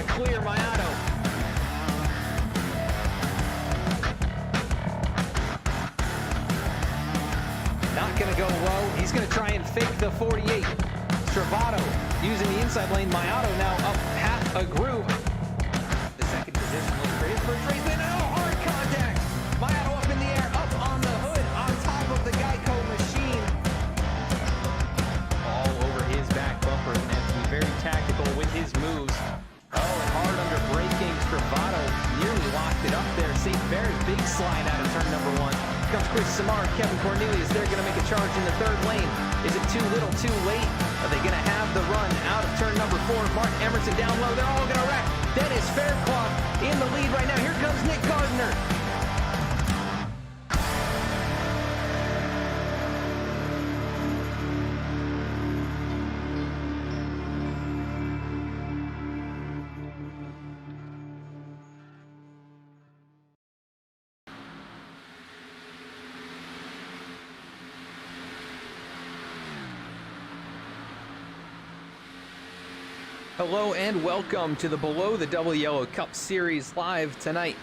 clear Mayato. Not going to go low. He's going to try and fake the 48. Stravato using the inside lane. Mayato now up half a groove. The second position looks for his first race win. Oh, hard contact. Mayato up in the air, up on the hood, on top of the Geico machine. All over his back bumper. He's going to have to be very tactical with his moves. Oh, and hard under braking. Stravato nearly locked it up there. St. Ferris, big slide out of turn number 1. Here comes Chris Samard, Kevin Cornelius. They're going to make a charge in the third lane. Is it too little, too late? Are they going to have the run out of turn number 4? Mark Emerson down low. They're all going to wreck. Dennis Fairclough in the lead right now. Here comes Nick Gardner. Hello and welcome to the Below the Double Yellow Cup Series live tonight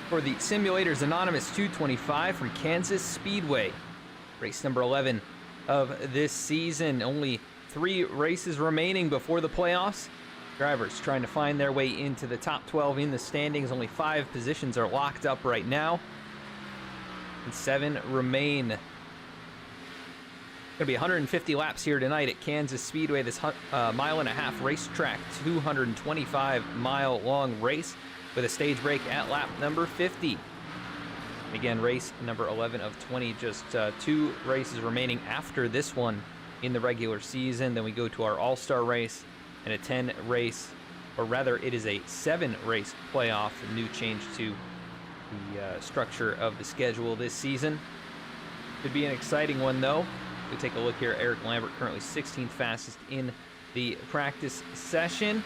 for the Simulators Anonymous 225 from Kansas Speedway. Race number 11 of this season. Only 3 races remaining before the playoffs. Drivers trying to find their way into the top 12 in the standings. Only 5 positions are locked up right now, and 7 remain. Going to be 150 laps here tonight at Kansas Speedway, this mile-and-a-half racetrack, 225-mile-long race with a stage break at lap number 50. Again, race number 11 of 20, just 2 races remaining after this one in the regular season. Then we go to our all-star race and a 10-race, or rather it is a 7-race playoff, a new change to the structure of the schedule this season. Could be an exciting one, though. We take a look here. Eric Lambert currently 16th fastest in the practice session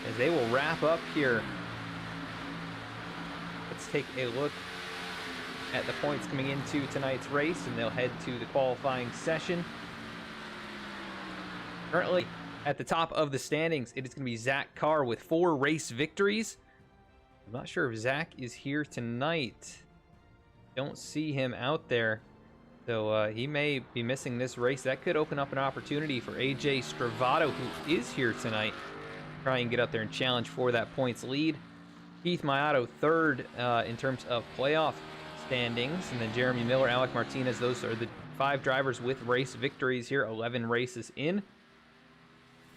as they will wrap up here. Let's take a look at the points coming into tonight's race, and they'll head to the qualifying session. Currently at the top of the standings, it is going to be Zach Carr with 4 race victories. I'm not sure if Zach is here tonight. Don't see him out there. So he may be missing this race. That could open up an opportunity for AJ Stravato, who is here tonight, try and get up there and challenge for that points lead. Keith Mayato third in terms of playoff standings, and then Jeremy Miller, Alec Martinez. Those are the 5 drivers with race victories here, 11 races in.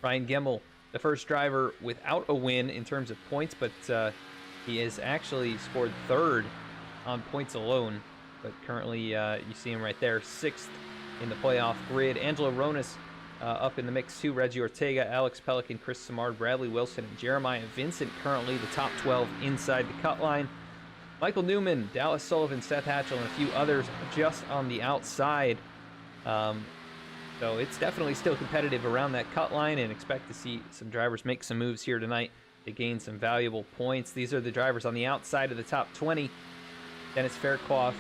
Ryan Gemmel, the first driver without a win in terms of points, but he has actually scored 3rd on points alone. But currently, you see him right there, 6th in the playoff grid. Angelo Ronas up in the mix too. Reggie Ortega, Alex Pelican, Chris Samard, Bradley Wilson, and Jeremiah Vincent currently the top 12 inside the cut line. Michael Newman, Dallas Sullivan, Seth Hatchell, and a few others just on the outside. So it's definitely still competitive around that cut line, and expect to see some drivers make some moves here tonight to gain some valuable points. These are the drivers on the outside of the top 20. Dennis Fairclough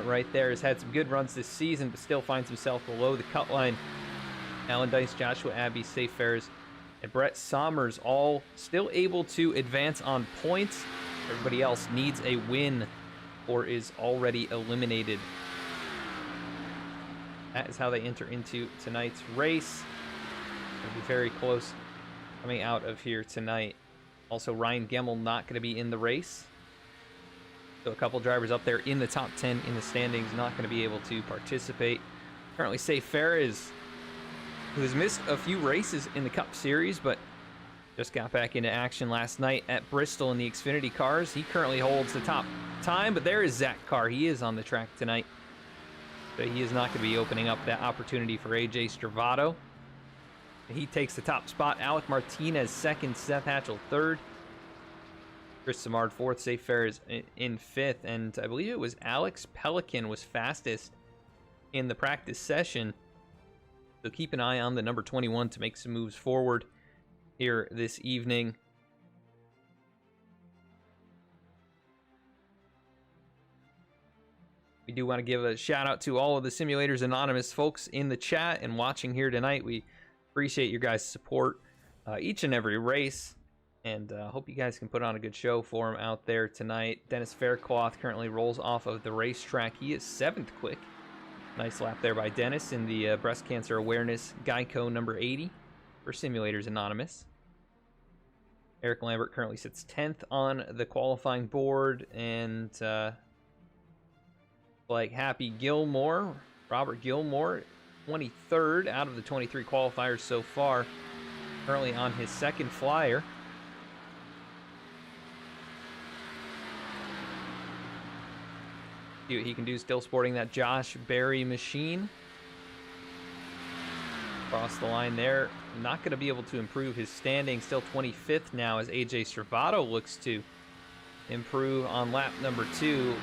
right there has had some good runs this season, but still finds himself below the cut line. Alan Dice, Joshua Abbey, Safe Ferris, and Brett Sommers all still able to advance on points. Everybody else needs a win or is already eliminated. That is how they enter into tonight's race. It'll be very close coming out of here tonight. Also, Ryan Gemmel not going to be in the race. So a couple drivers up there in the top 10 in the standings not going to be able to participate. Currently, Safe Ferris, who has missed a few races in the Cup Series, but just got back into action last night at Bristol in the Xfinity cars. He currently holds the top time, but there is Zach Carr. He is on the track tonight. So he is not going to be opening up that opportunity for AJ Stravato. He takes the top spot. Alec Martinez 2nd, Seth Hatchell 3rd. Chris Samard 4th, Safe Ferris in 5th, and I believe it was Alex Pelican was fastest in the practice session. So keep an eye on the number 21 to make some moves forward here this evening. We do want to give a shout out to all of the Simulators Anonymous folks in the chat and watching here tonight. We appreciate your guys' support each and every race. And hope you guys can put on a good show for him out there tonight. Dennis Faircloth currently rolls off of the racetrack. He is 7th quick. Nice lap there by Dennis in the Breast Cancer Awareness Geico number 80 for Simulators Anonymous. Eric Lambert currently sits 10th on the qualifying board, and like Happy Gilmore, Robert Gilmore, 23rd out of the 23 qualifiers so far, currently on his 2nd flyer. See what he can do, still sporting that Josh Berry machine. Across the line there. Not going to be able to improve his standing. Still 25th now as AJ Stravato looks to improve on lap number 2.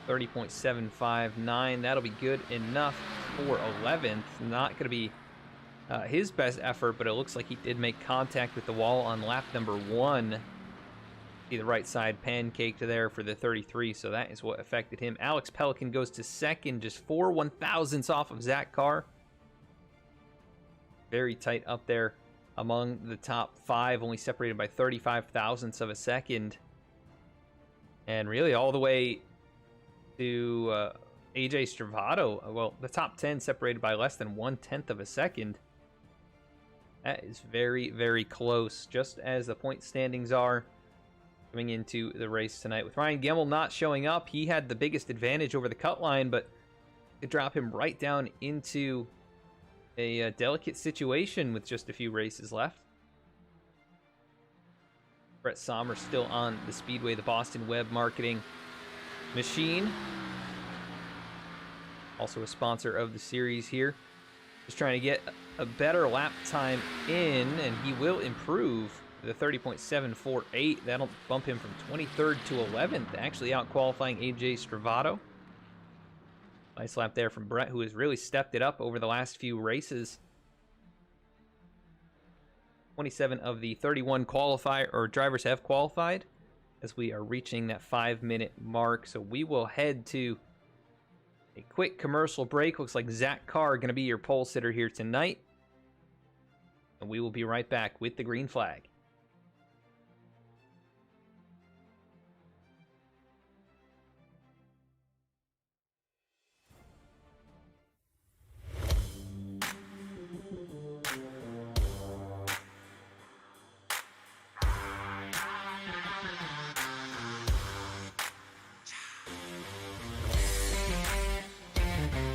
30.759. That'll be good enough for 11th. Not going to be his best effort, but it looks like he did make contact with the wall on lap number 1. See the right side pancaked there for the 33, so that is what affected him. Alex Pelican goes to 2nd, just 4 1/1000ths off of Zach Carr. Very tight up there among the top 5, only separated by 35 thousandths of a second. And really all the way to AJ Stravato, well, the top 10 separated by less than 1/10 of a second. That is very, very close, just as the point standings are coming into the race tonight. With Ryan Gemmel not showing up, he had the biggest advantage over the cut line, but it dropped him right down into a delicate situation with just a few races left. Brett Sommer still on the Speedway, the Boston Web Marketing machine. Also a sponsor of the series here. Just trying to get a better lap time in, and he will improve the 30.748. That'll bump him from 23rd to 11th, actually out-qualifying AJ Stravato. Nice lap there from Brett, who has really stepped it up over the last few races. 27 of the 31 drivers have qualified as we are reaching that 5-minute mark. So we will head to a quick commercial break. Looks like Zach Carr going to be your pole sitter here tonight. And we will be right back with the green flag.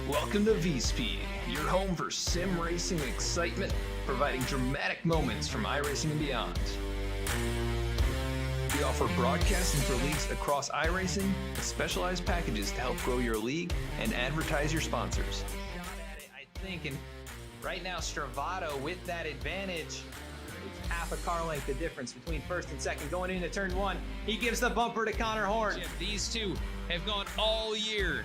Welcome to V-Speed, your home for sim racing excitement, providing dramatic moments from iRacing and beyond. We offer broadcasting for leagues across iRacing and specialized packages to help grow your league and advertise your sponsors. Shot at it, I think, and right now Stravato with that advantage. It's half a car length the difference between first and second going into turn 1. He gives the bumper to Connor Horn. These two have gone all year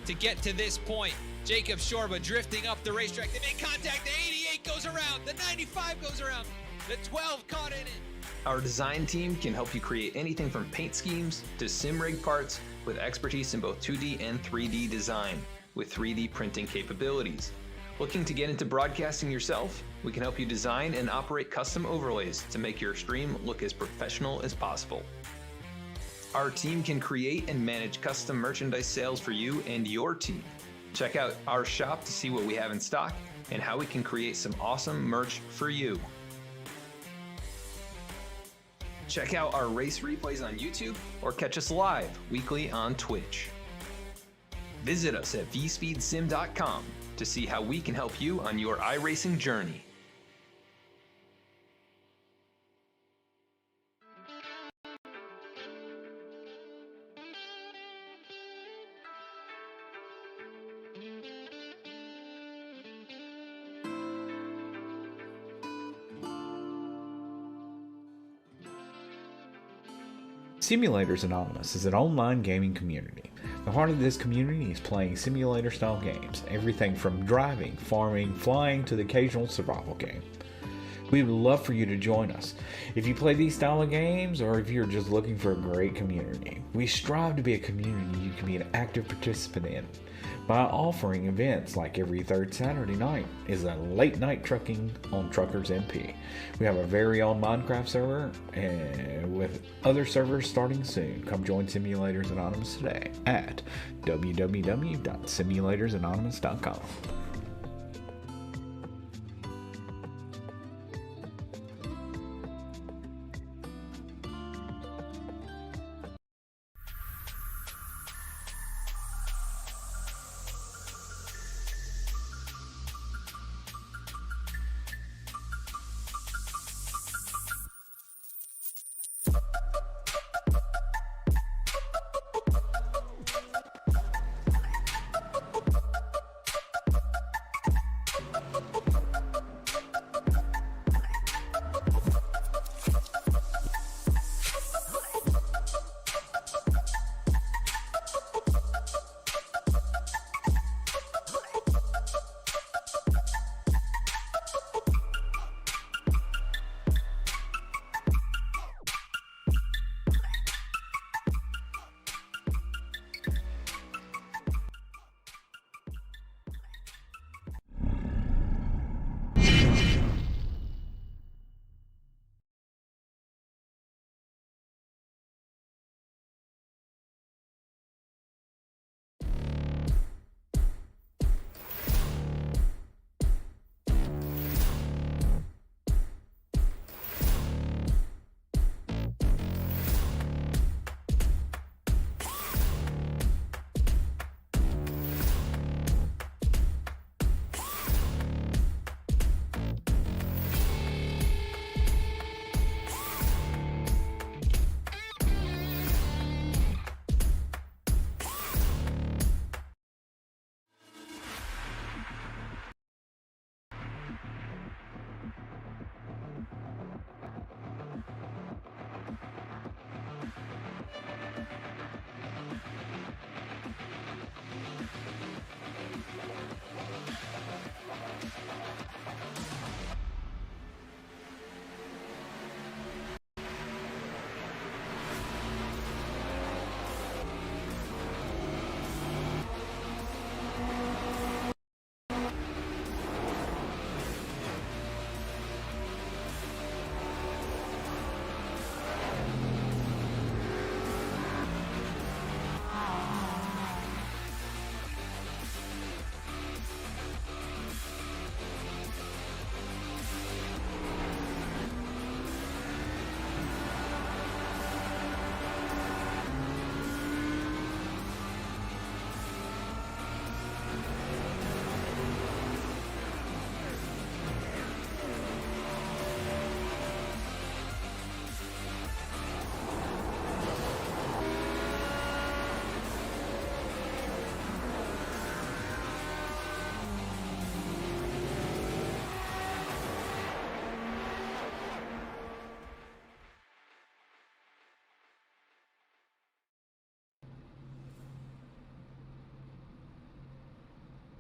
to get to this point. Jacob Shorba drifting up the racetrack. They make contact. The 88 goes around. The 95 goes around. The 12 caught in it. Our design team can help you create anything from paint schemes to sim rig parts with expertise in both 2D and 3D design with 3D printing capabilities. Looking to get into broadcasting yourself? We can help you design and operate custom overlays to make your stream look as professional as possible. Our team can create and manage custom merchandise sales for you and your team. Check out our shop to see what we have in stock and how we can create some awesome merch for you. Check out our race replays on YouTube or catch us live weekly on Twitch. Visit us at vspeedsim.com to see how we can help you on your iRacing journey. Simulators Anonymous is an online gaming community. The heart of this community is playing simulator-style games, everything from driving, farming, flying, to the occasional survival game. We would love for you to join us. If you play these style of games, or if you're just looking for a great community, we strive to be a community you can be an active participant in. by offering events like every third Saturday night is a late night trucking on Truckers MP. We have a very own Minecraft server and with other servers starting soon. Come join Simulators Anonymous today at www.simulatorsanonymous.com.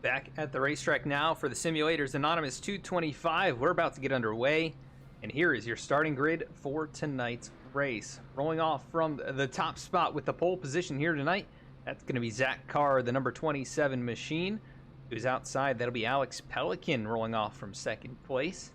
Back at the racetrack now for the Simulators Anonymous 225. We're about to get underway, and here is your starting grid for tonight's race. Rolling off from the top spot with the pole position here tonight, that's going to be Zach Carr, the number 27 machine. Who's outside, that'll be Alex Pelican rolling off from second place.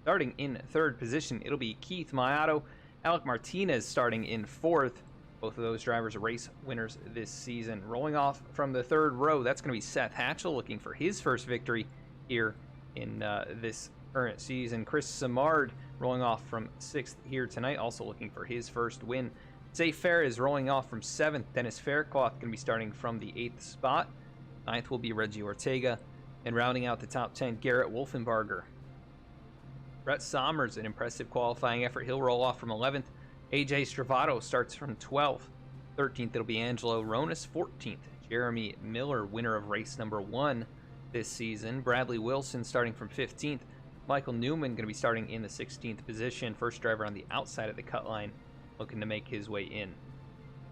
Starting in third position, it'll be Keith Mayato. Alec Martinez starting in fourth. Both of those drivers are race winners this season. Rolling off from the third row, that's going to be Seth Hatchell looking for his first victory here in this current season. Chris Samard rolling off from sixth here tonight, also looking for his first win. Zay Fair is rolling off from seventh. Dennis Faircloth going to be starting from the eighth spot. Ninth will be Reggie Ortega. And rounding out the top 10, Garrett Wolfenbarger. Brett Sommers, an impressive qualifying effort. He'll roll off from 11th. AJ Stravato starts from 12th. 13th, it'll be Angelo Ronis. 14th, Jeremy Miller, winner of race number 1 this season. Bradley Wilson starting from 15th. Michael Newman going to be starting in the 16th position. First driver on the outside of the cut line, looking to make his way in.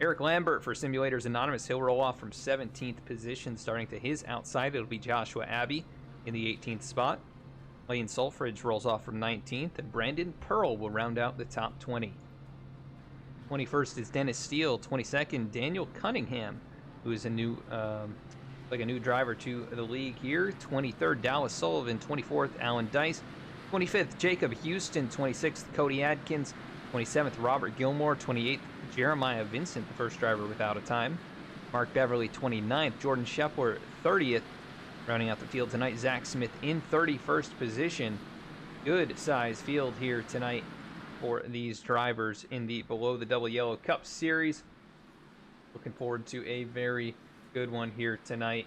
Eric Lambert for Simulators Anonymous. He'll roll off from 17th position. Starting to his outside, it'll be Joshua Abbey in the 18th spot. Lane Sulfridge rolls off from 19th, and Brandon Pearl will round out the top 20. 21st is Dennis Steele. 22nd, Daniel Cunningham, who is a new Like a new driver to the league here. 23rd, Dallas Sullivan. 24th, Alan Dice. 25th, Jacob Houston. 26th, Cody Adkins. 27th, Robert Gilmore. 28th, Jeremiah Vincent, the first driver without a time. Mark Beverly, 29th. Jordan Shepler, 30th. Rounding out the field tonight, Zach Smith in 31st position. Good size field here tonight for these drivers in the Below the Double Yellow Cup Series. Looking forward to a very good one here tonight.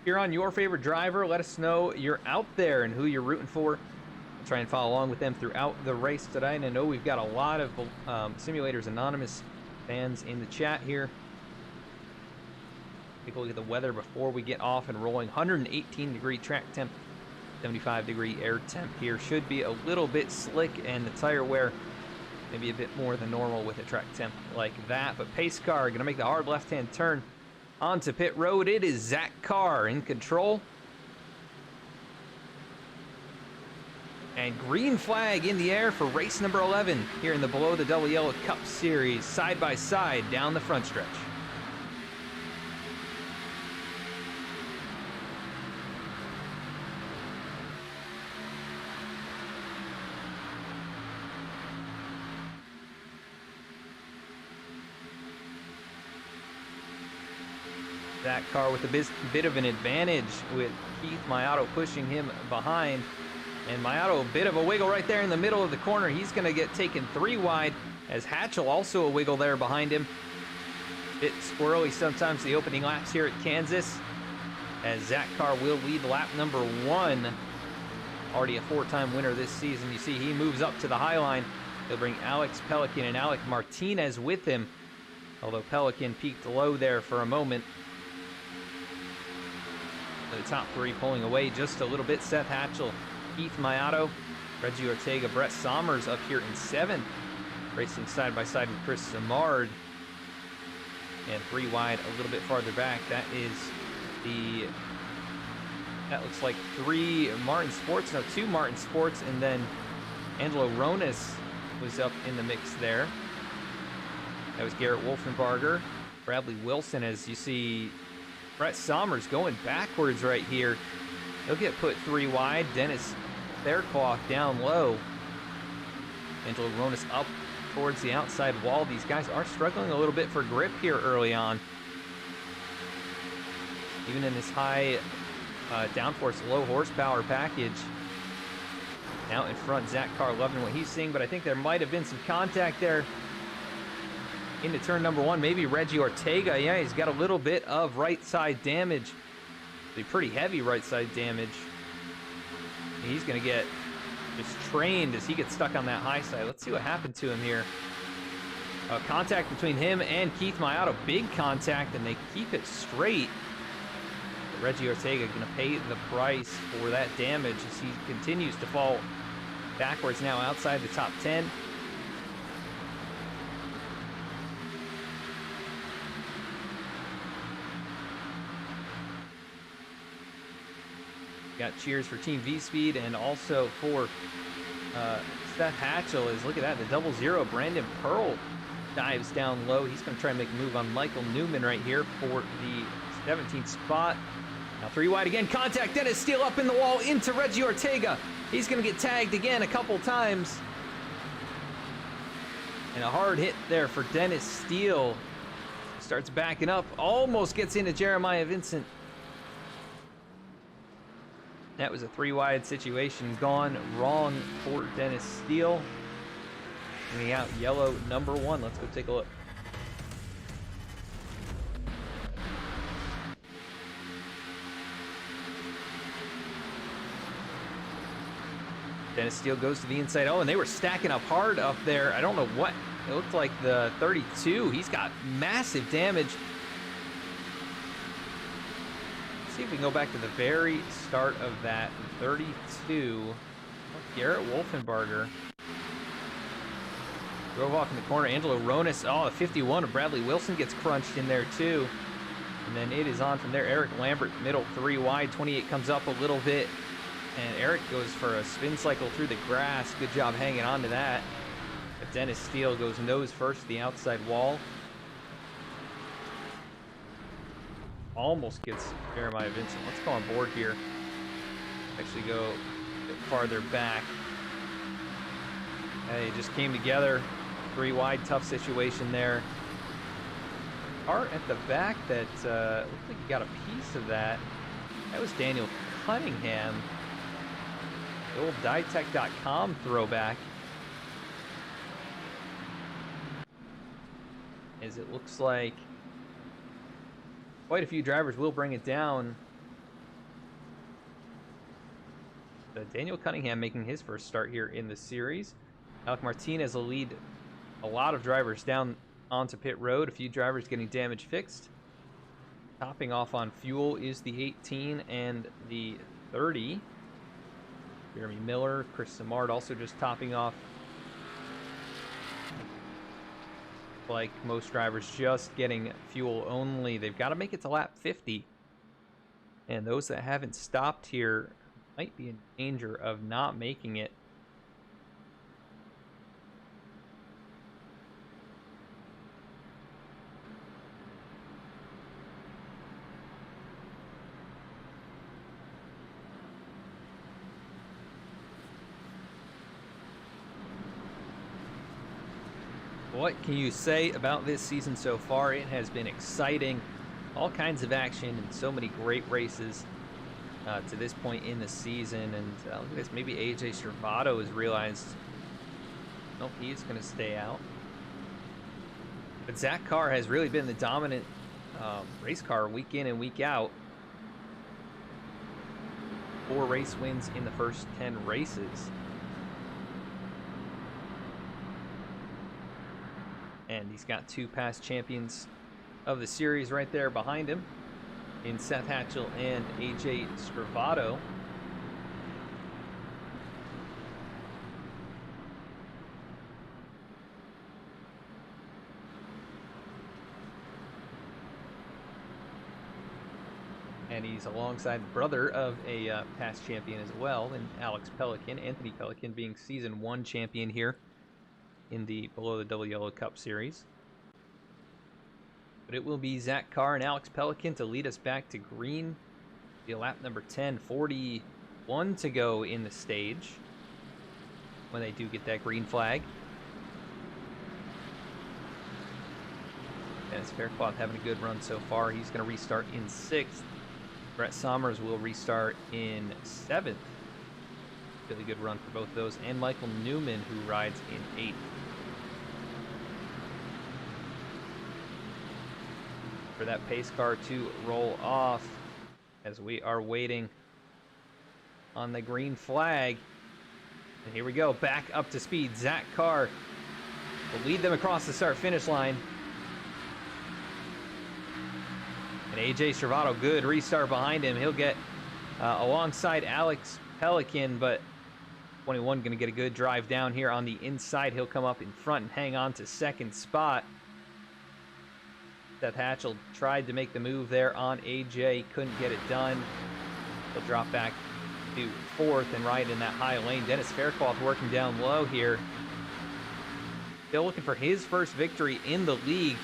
If you're on your favorite driver, let us know you're out there and who you're rooting for. I'll try and follow along with them throughout the race today. And I know we've got a lot of Simulators Anonymous fans in the chat here. Take a look at the weather before we get off and rolling. 118 degree track temp, 75 degree air temp here. Should be a little bit slick, and the tire wear maybe a bit more than normal with a track temp like that. But pace car gonna make the hard left-hand turn onto pit road. It is Zach Carr in control. And green flag in the air for race number 11 here in the Below the Double Yellow Cup Series, side by side down the front stretch. That car with a bit of an advantage with Keith Mayato pushing him behind. And Mayato, a bit of a wiggle right there in the middle of the corner. He's going to get taken 3 wide as Hatchell also a wiggle there behind him. Bit squirrely sometimes the opening laps here at Kansas, as Zach Carr will lead lap number 1. Already a 4-time winner this season. You see he moves up to the high line. He'll bring Alex Pelican and Alec Martinez with him, although Pelican peaked low there for a moment. The top 3 pulling away just a little bit. Seth Hatchell, Keith Mayato, Reggie Ortega, Brett Sommers up here in 7th, racing side by side with Chris Samard. And 3 wide a little bit farther back. That looks like 3 Martin Sports, no, 2 Martin Sports, and then Angelo Ronis was up in the mix there. That was Garrett Wolfenbarger, Bradley Wilson, as you see. Brett Sommers going backwards right here. He'll get put 3 wide. Dennis Faircloth down low. Angelo Ronis up towards the outside wall. These guys are struggling a little bit for grip here early on. Even in this high downforce, low horsepower package. Out in front, Zach Carr loving what he's seeing, but I think there might have been some contact there into turn number 1. Maybe Reggie Ortega. Yeah, he's got a little bit of right side damage. Pretty heavy right side damage. He's going to get just trained as he gets stuck on that high side. Let's see what happened to him here. Contact between him and Keith Mayato. Big contact, and they keep it straight. But Reggie Ortega going to pay the price for that damage as he continues to fall backwards now outside the top 10. Got cheers for Team V-Speed and also for Seth Hatchell. Look at that, the 00. Brandon Pearl dives down low. He's going to try and make a move on Michael Newman right here for the 17th spot. Now 3 wide again. Contact. Dennis Steele up in the wall into Reggie Ortega. He's going to get tagged again a couple times. And a hard hit there for Dennis Steele. Starts backing up. Almost gets into Jeremiah Vincent. That was a 3 wide situation gone wrong for Dennis Steele. Bringing out yellow number 1. Let's go take a look. Dennis Steele goes to the inside. Oh, and they were stacking up hard up there. I don't know what. It looked like the 32. He's got massive damage. See if we can go back to the very start of that. 32. Garrett Wolfenbarger drove off in the corner. Angelo Ronis. Oh, the 51 of Bradley Wilson gets crunched in there too. And then it is on from there. Eric Lambert, middle 3 wide. 28 comes up a little bit. And Eric goes for a spin cycle through the grass. Good job hanging on to that. But Dennis Steele goes nose first to the outside wall. almost gets Jeremiah Vincent. Let's go on board here. Actually go a bit farther back. Hey, it just came together. 3 wide, tough situation there. Car at the back that looked like he got a piece of that. That was Daniel Cunningham. The old dietech.com throwback. As it looks like quite a few drivers will bring it down. Daniel Cunningham making his first start here in the series. Alec Martinez will lead a lot of drivers down onto pit road. A few drivers getting damage fixed. Topping off on fuel is the 18 and the 30. Jeremy Miller, Chris Simard also just topping off. Like most drivers just getting fuel only. They've got to make it to lap 50. And those that haven't stopped here might be in danger of not making it. What can you say about this season so far? It has been exciting. All kinds of action and so many great races to this point in the season. And look at this, maybe AJ Servato has realized, nope, he's going to stay out. But Zach Carr has really been the dominant race car week in and week out. 4 race wins in the first 10 races. And he's got 2 past champions of the series right there behind him in Seth Hatchell and AJ Scrivato. And he's alongside the brother of a past champion as well, and Alex Pelican, Anthony Pelican, being season 1 champion here in the Below the Double Yellow Cup Series. But it will be Zach Carr and Alex Pelican to lead us back to green. The lap number 10, 41 to go in the stage when they do get that green flag. Dennis Faircloth having a good run so far. He's going to restart in 6th. Brett Sommers will restart in 7th. Really good run for both of those. And Michael Newman, who rides in 8th. For that pace car to roll off as we are waiting on the green flag. And here we go, back up to speed. Zach Carr will lead them across the start-finish line. And AJ Servato, good restart behind him. He'll get alongside Alex Pelican, but 21 going to get a good drive down here on the inside. He'll come up in front and hang on to 2nd spot. Seth Hatchell tried to make the move there on AJ, couldn't get it done. He'll drop back to 4th and ride in that high lane. Dennis Faircloth working down low here. Still looking for his first victory in the league.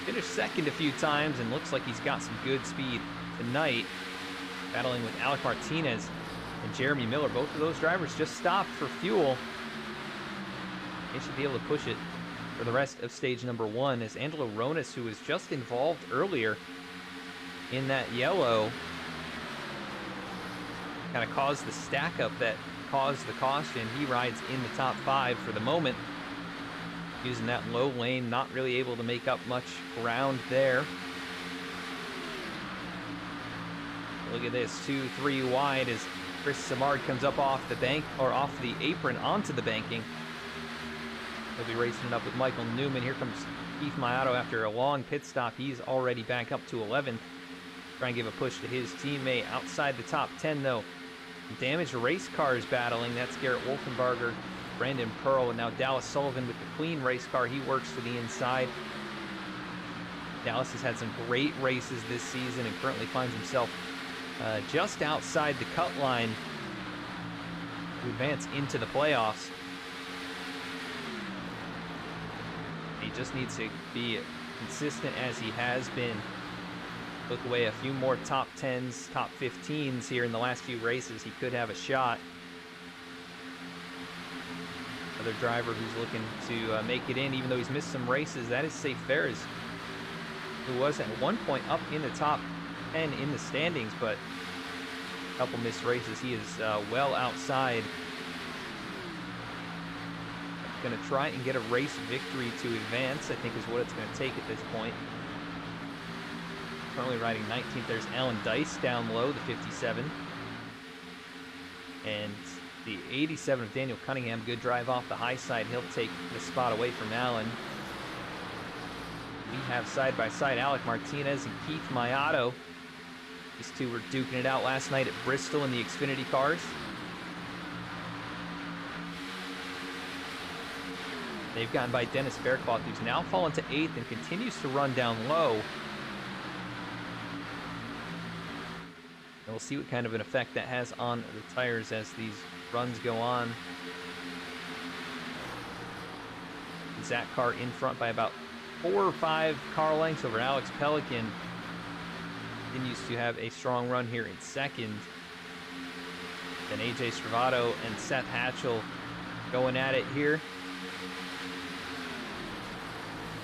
Finished 2nd a few times and looks like he's got some good speed tonight. Battling with Alec Martinez and Jeremy Miller. Both of those drivers just stopped for fuel. They should be able to push it for the rest of stage number 1, as Angelo Ronis, who was just involved earlier in that yellow, kind of caused the stack up that caused the caution. He rides in the top 5 for the moment, using that low lane, not really able to make up much ground there. Look at this, 2-3 wide as Chris Simard comes up off the bank, or off the apron onto the banking. He'll be racing it up with Michael Newman. Here comes Keith Mayato after a long pit stop. He's already back up to 11th. Try and give a push to his teammate outside the top 10, though. Damaged race cars battling. That's Garrett Wolfenbarger, Brandon Pearl, and now Dallas Sullivan with the clean race car. He works to the inside. Dallas has had some great races this season and currently finds himself just outside the cut line to advance into the playoffs. He just needs to be consistent as he has been Look away a few more top 10s, top 15s here in the last few races. He could have a shot. Another driver who's looking to make it in, even though he's missed some races. That is Safe Fares, who was at one point up in the top 10 in the standings, but a couple missed races. He is well outside. Going to try and get a race victory to advance, I think is what it's going to take at this point. Currently riding 19th. There's Alan Dice down low, the 57. And the 87 of Daniel Cunningham. Good drive off the high side. He'll take the spot away from Alan. We have side-by-side Alec Martinez and Keith Mayato. These two were duking it out last night at Bristol in the Xfinity cars. They've gotten by Dennis Faircloth, who's now fallen to 8th and continues to run down low. And we'll see what kind of an effect that has on the tires as these runs go on. Zach Carr in front by about 4 or 5 car lengths over Alex Pelican. Continues to have a strong run here in second. Then AJ Stravato and Seth Hatchell going at it here.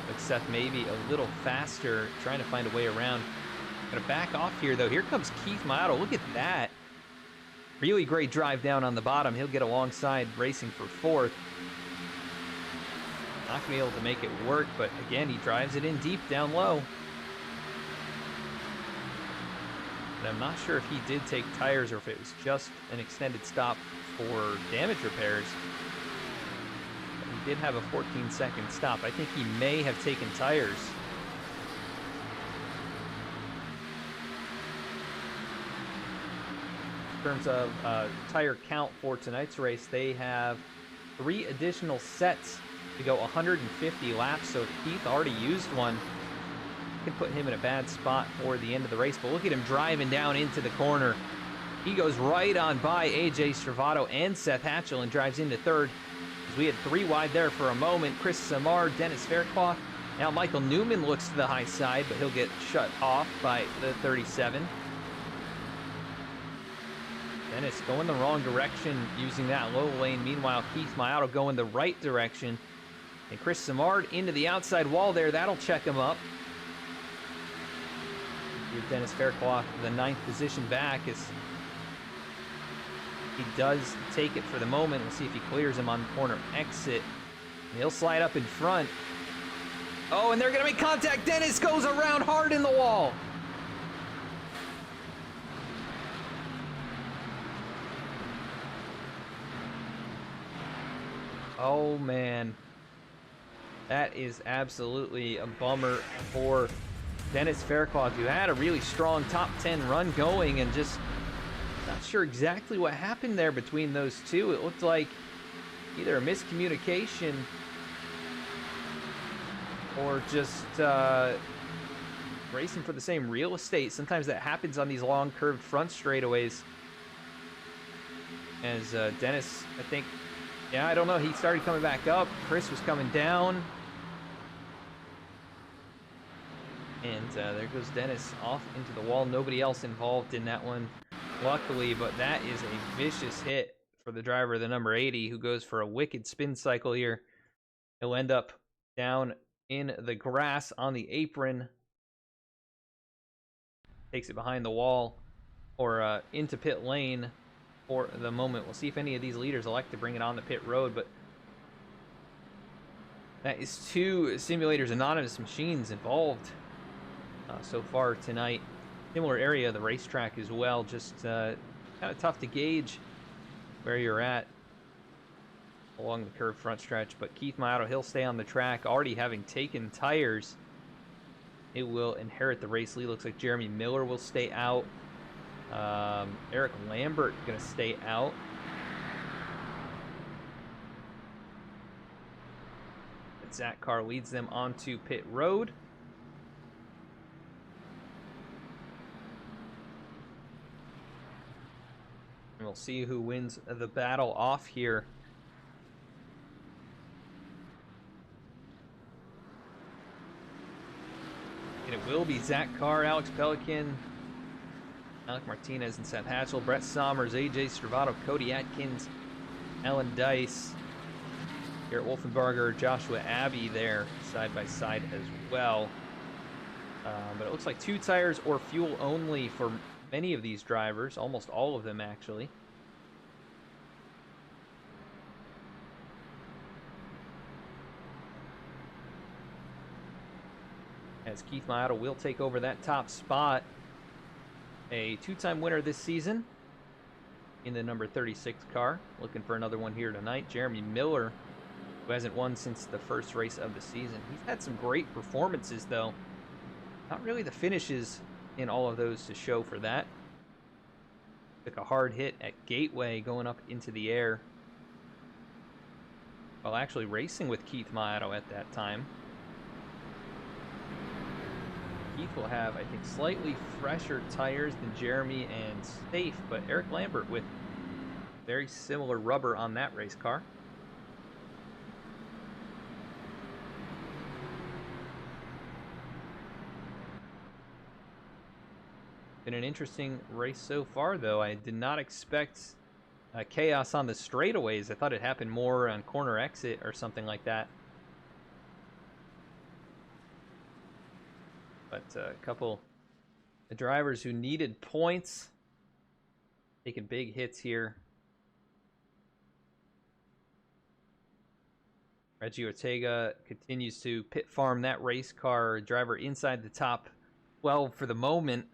But Seth maybe a little faster, trying to find a way around. Gonna back off here though. Here comes Keith Mayato. Look at that. Really great drive down on the bottom. He'll get alongside, racing for 4th. Not gonna be able to make it work, but again, he drives it in deep down low. And I'm not sure if he did take tires or if it was just an extended stop for damage repairs. But he did have a 14-second stop. I think he may have taken tires. In terms of tire count for tonight's race, they have 3 additional sets to go 150 laps. So if Keith already used one, can put him in a bad spot for the end of the race. But look at him driving down into the corner. He goes right on by AJ Stravato and Seth Hatchell and drives into 3rd. As we had 3 wide there for a moment. Chris Samar, Dennis Faircloth. Now Michael Newman looks to the high side, but he'll get shut off by the 37. Dennis going the wrong direction using that low lane. Meanwhile, Keith Mayato going the right direction. And Chris Samard into the outside wall there. That'll check him up. Give Dennis Faircloth the 9th position back as he does take it for the moment. We'll see if he clears him on the corner exit. And he'll slide up in front. Oh, and they're going to make contact. Dennis goes around hard in the wall. Oh, man. That is absolutely a bummer for Dennis Faircloth, who had a really strong top 10 run going, and just not sure exactly what happened there between those two. It looked like either a miscommunication or just racing for the same real estate. Sometimes that happens on these long curved front straightaways. As Dennis, I think, yeah, I don't know, he started coming back up. Chris was coming down. And there goes Dennis off into the wall. Nobody else involved in that one, luckily, but that is a vicious hit for the driver, the number 80, who goes for a wicked spin cycle here. He'll end up down in the grass on the apron. Takes it behind the wall or into pit lane for the moment. We'll see if any of these leaders elect to bring it on the pit road, but that is 2 Simulators Anonymous machines involved so far tonight. Similar area of the racetrack as well, just kind of tough to gauge where you're at along the curved front stretch. But Keith Mayato, he'll stay on the track, already having taken tires. It will inherit the race lead. Looks like Jeremy Miller will stay out. Eric Lambert gonna stay out. But Zach Carr leads them onto pit road. And we'll see who wins the battle off here. And it will be Zach Carr, Alex Pelican, Alec Martinez, and Seth Hatchell, Brett Sommers, AJ Stravato, Cody Atkins, Alan Dice, Garrett Wolfenbarger, Joshua Abbey there side by side as well. But it looks like 2 tires or fuel only for many of these drivers, almost all of them actually. As Keith Maioto will take over that top spot. A 2-time winner this season in the number 36 car. Looking for another one here tonight. Jeremy Miller, who hasn't won since the first race of the season. He's had some great performances, though. Not really the finishes in all of those to show for that. Took a hard hit at Gateway going up into the air, while actually racing with Keith Maioto at that time. Keith will have, I think, slightly fresher tires than Jeremy and Safe, but Eric Lambert with very similar rubber on that race car. Been an interesting race so far, though. I did not expect chaos on the straightaways. I thought it happened more on corner exit or something like that. But a couple of drivers who needed points taking big hits here. Reggie Ortega continues to pit farm that race car. Driver inside the top 12 for the moment.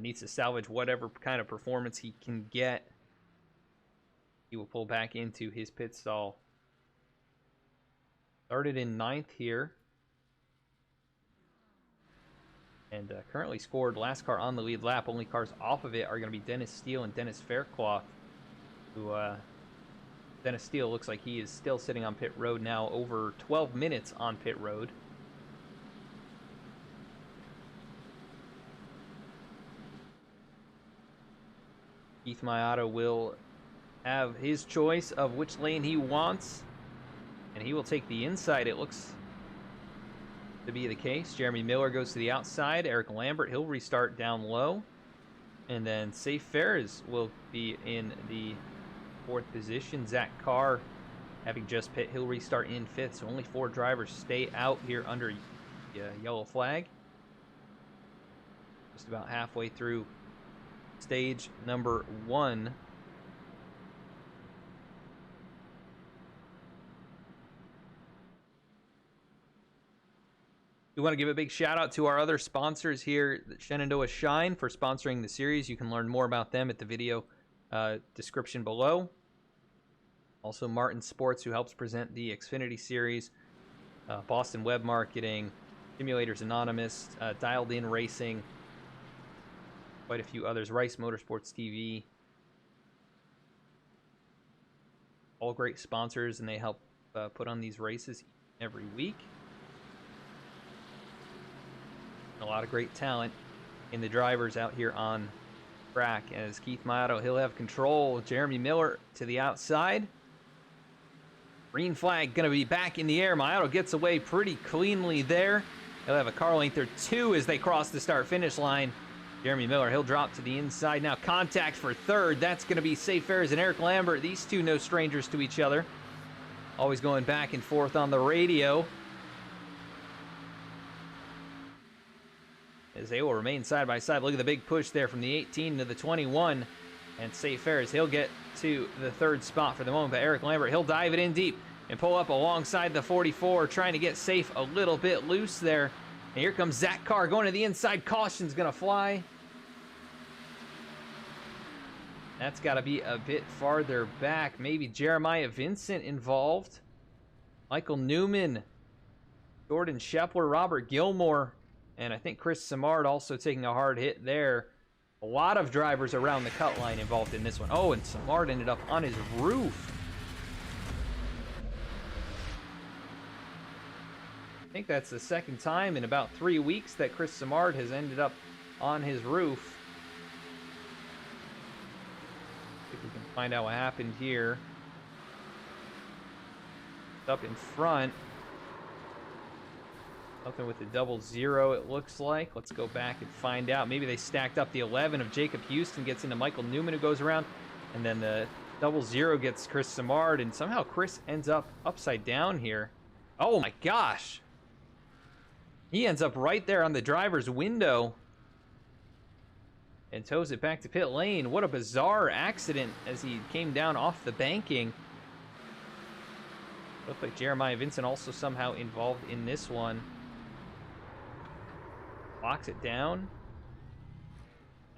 Needs to salvage whatever kind of performance he can get. He will pull back into his pit stall. Started in 9th here. And currently scored last car on the lead lap. Only cars off of it are going to be Dennis Steele and Dennis Faircloth. Who, Dennis Steele looks like he is still sitting on pit road now, over 12 minutes on pit road. Keith Maioto will have his choice of which lane he wants, and he will take the inside, it looks to be the case. Jeremy Miller goes to the outside. Eric Lambert, he'll restart down low. And then Safe Ferris will be in the 4th position. Zach Carr, having just pit, he'll restart in 5th. So only 4 drivers stay out here under the yellow flag. Just about halfway through stage number 1. We want to give a big shout out to our other sponsors here, Shenandoah Shine, for sponsoring the series. You can learn more about them at the video description below. Also, Martin Sports, who helps present the Xfinity series, Boston Web Marketing, Simulators Anonymous, Dialed In Racing, quite a few others, Rice Motorsports TV. All great sponsors, and they help put on these races every week. A lot of great talent in the drivers out here on track. As Keith Maioto, he'll have control. Jeremy Miller to the outside. Green flag going to be back in the air. Maioto gets away pretty cleanly there. He'll have a car length or 2 as they cross the start-finish line. Jeremy Miller, he'll drop to the inside. Now contact for 3rd. That's going to be Safe Ferris and Eric Lambert. These two no strangers to each other. Always going back and forth on the radio. As they will remain side by side. Look at the big push there from the 18 to the 21. And Safe Ferris, he'll get to the 3rd spot for the moment. But Eric Lambert, he'll dive it in deep and pull up alongside the 44, trying to get Safe a little bit loose there. And here comes Zach Carr going to the inside. Caution's going to fly. That's got to be a bit farther back. Maybe Jeremiah Vincent involved. Michael Newman, Jordan Shepler, Robert Gilmore, and I think Chris Simard also taking a hard hit there. A lot of drivers around the cut line involved in this one. Oh, and Simard ended up on his roof. I think that's the 2nd time in about 3 weeks that Chris Simard has ended up on his roof. See if we can find out what happened here. Up in front. Something with the 00, it looks like. Let's go back and find out. Maybe they stacked up the 11 of Jacob Houston, gets into Michael Newman, who goes around. And then the 00 gets Chris Simard, and somehow Chris ends up upside down here. Oh my gosh. He ends up right there on the driver's window and tows it back to pit lane. What a bizarre accident as he came down off the banking. Looks like Jeremiah Vincent also somehow involved in this one. Locks it down.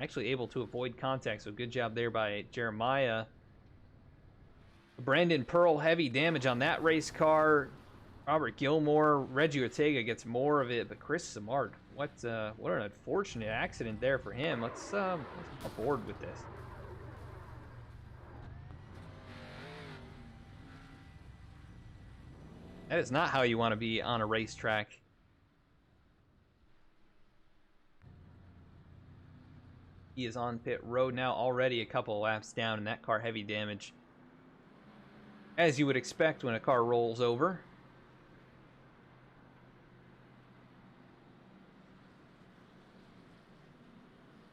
Actually able to avoid contact, so good job there by Jeremiah. Brandon Pearl, heavy damage on that race car. Robert Gilmore, Reggie Ortega gets more of it, but Chris Simard, what an unfortunate accident there for him. Let's aboard with this. That is not how you want to be on a racetrack. He is on pit road now, already a couple of laps down, and that car heavy damage. As you would expect when a car rolls over.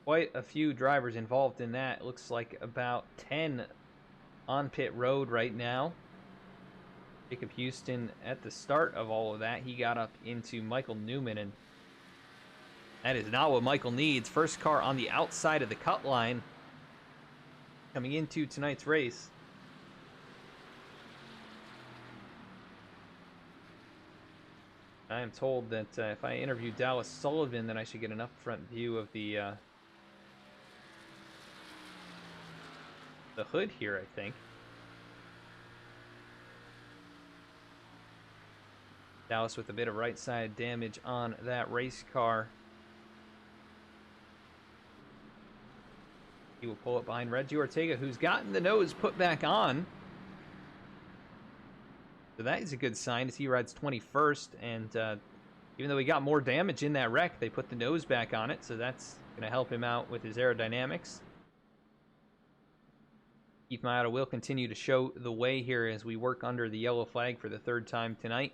Quite a few drivers involved in that. It looks like about 10 on pit road right now. Jacob Houston at the start of all of that, he got up into Michael Newman, and that is not what Michael needs. First car on the outside of the cut line coming into tonight's race. I am told that if I interview Dallas Sullivan, then I should get an upfront view of the hood here, I think. Dallas with a bit of right side damage on that race car. He will pull it behind Reggie Ortega, who's gotten the nose put back on. So that is a good sign as he rides 21st. And even though he got more damage in that wreck, they put the nose back on it. So that's going to help him out with his aerodynamics. Keith Mayotta will continue to show the way here as we work under the yellow flag for the third time tonight.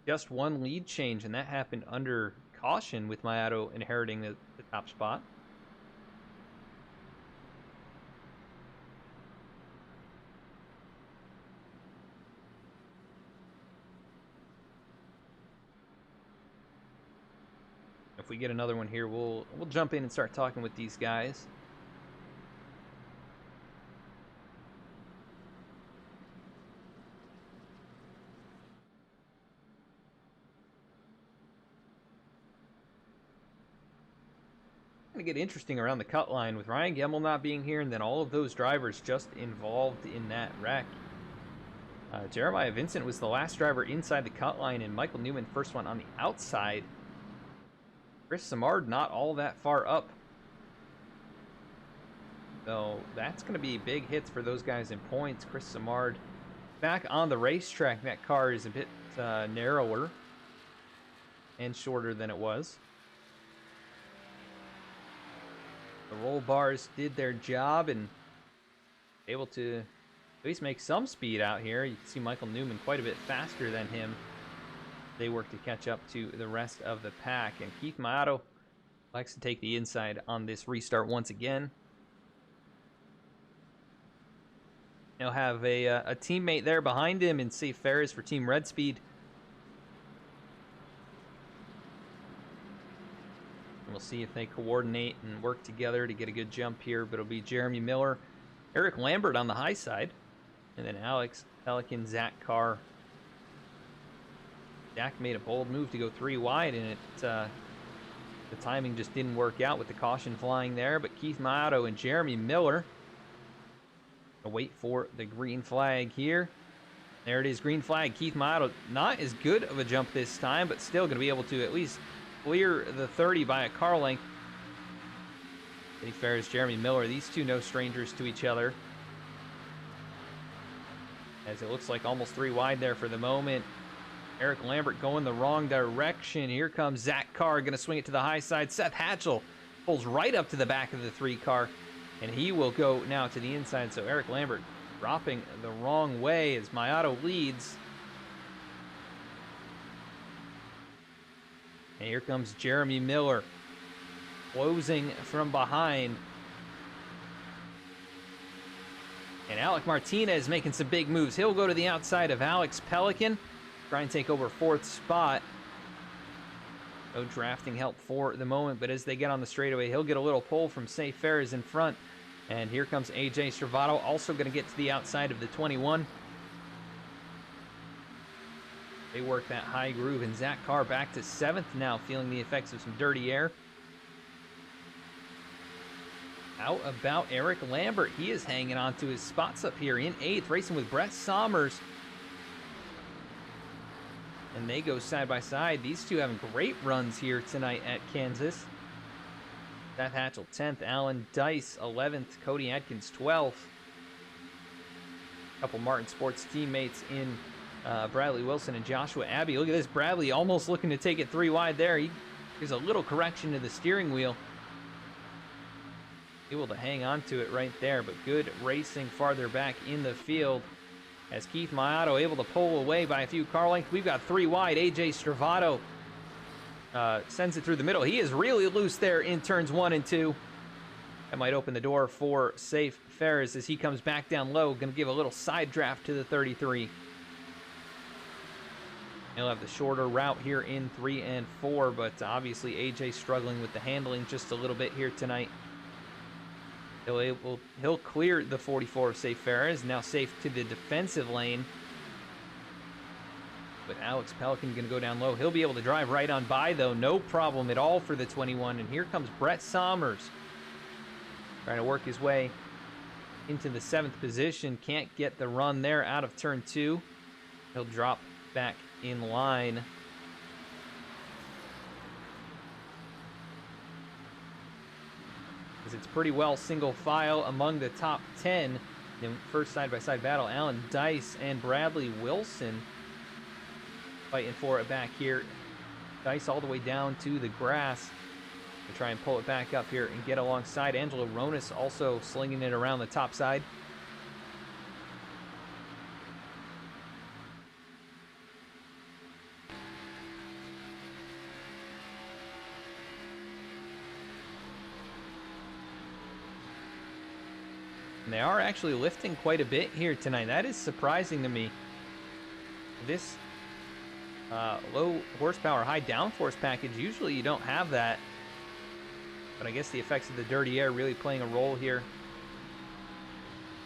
Just one lead change, and that happened under caution with Mayotta inheriting the top spot. If we get another one here, we'll jump in and start talking with these guys. Going to get interesting around the cut line with Ryan Gemmel not being here, and then all of those drivers just involved in that wreck. Jeremiah Vincent was the last driver inside the cut line, and Michael Newman first one on the outside. Chris Simard not all that far up. So that's going to be big hits for those guys in points. Chris Simard back on the racetrack. That car is a bit narrower and shorter than it was. The roll bars did their job and able to at least make some speed out here. You can see Michael Newman quite a bit faster than him. They work to catch up to the rest of the pack. And Keith Mayotta likes to take the inside on this restart once again. He'll have a teammate there behind him in Safe Ferris for Team Red Speed. And we'll see if they coordinate and work together to get a good jump here. But it'll be Jeremy Miller, Eric Lambert on the high side, and then Alex Pelican, Zach Carr. Zach made a bold move to go 3 wide, and the timing just didn't work out with the caution flying there. But Keith Mayotta and Jeremy Miller wait for the green flag here. There it is, green flag. Keith Mayotta not as good of a jump this time, but still going to be able to at least clear the 30 by a car length. Eddie Ferris, Jeremy Miller, these two no strangers to each other. As it looks like almost 3 wide there for the moment. Eric Lambert going the wrong direction. Here comes Zach Carr, going to swing it to the high side. Seth Hatchell pulls right up to the back of the 3 car, and he will go now to the inside. So Eric Lambert dropping the wrong way as Mayotta leads. And here comes Jeremy Miller, closing from behind. And Alec Martinez making some big moves. He'll go to the outside of Alex Pelican, try and take over 4th spot. No drafting help for the moment, but as they get on the straightaway, he'll get a little pull from Safe Ferris in front. And here comes AJ Stravato, also going to get to the outside of the 21. They work that high groove, and Zach Carr back to 7th now, feeling the effects of some dirty air. How about Eric Lambert? He is hanging on to his spots up here in 8th, racing with Brett Sommers. And they go side by side. These two having great runs here tonight at Kansas. Seth Hatchell 10th, Alan Dice 11th, Cody Atkins 12th. A couple Martin Sports teammates in Bradley Wilson and Joshua Abbey. Look at this, Bradley almost looking to take it 3 wide there. There's a little correction to the steering wheel. Able to hang on to it right there, but good racing farther back in the field. As Keith Mayato able to pull away by a few car lengths. We've got 3 wide. AJ Stravato sends it through the middle. He is really loose there in turns 1 and 2. That might open the door for Safe Ferris as he comes back down low. Going to give a little side draft to the 33. He'll have the shorter route here in 3 and 4, but obviously AJ struggling with the handling just a little bit here tonight. He'll clear the 44 of Safe Ferris, now safe to the defensive lane. But Alex Pelican going to go down low. He'll be able to drive right on by, though. No problem at all for the 21. And here comes Brett Sommers, trying to work his way into the 7th position. Can't get the run there out of turn 2. He'll drop back in line. It's pretty well single file among the top 10. In first side-by-side battle, Alan Dice and Bradley Wilson fighting for it back here. Dice all the way down to the grass to try and pull it back up here and get alongside. Angelo Ronis also slinging it around the top side. And they are actually lifting quite a bit here tonight. That is surprising to me. This low horsepower, high downforce package, usually you don't have that. But I guess the effects of the dirty air really playing a role here.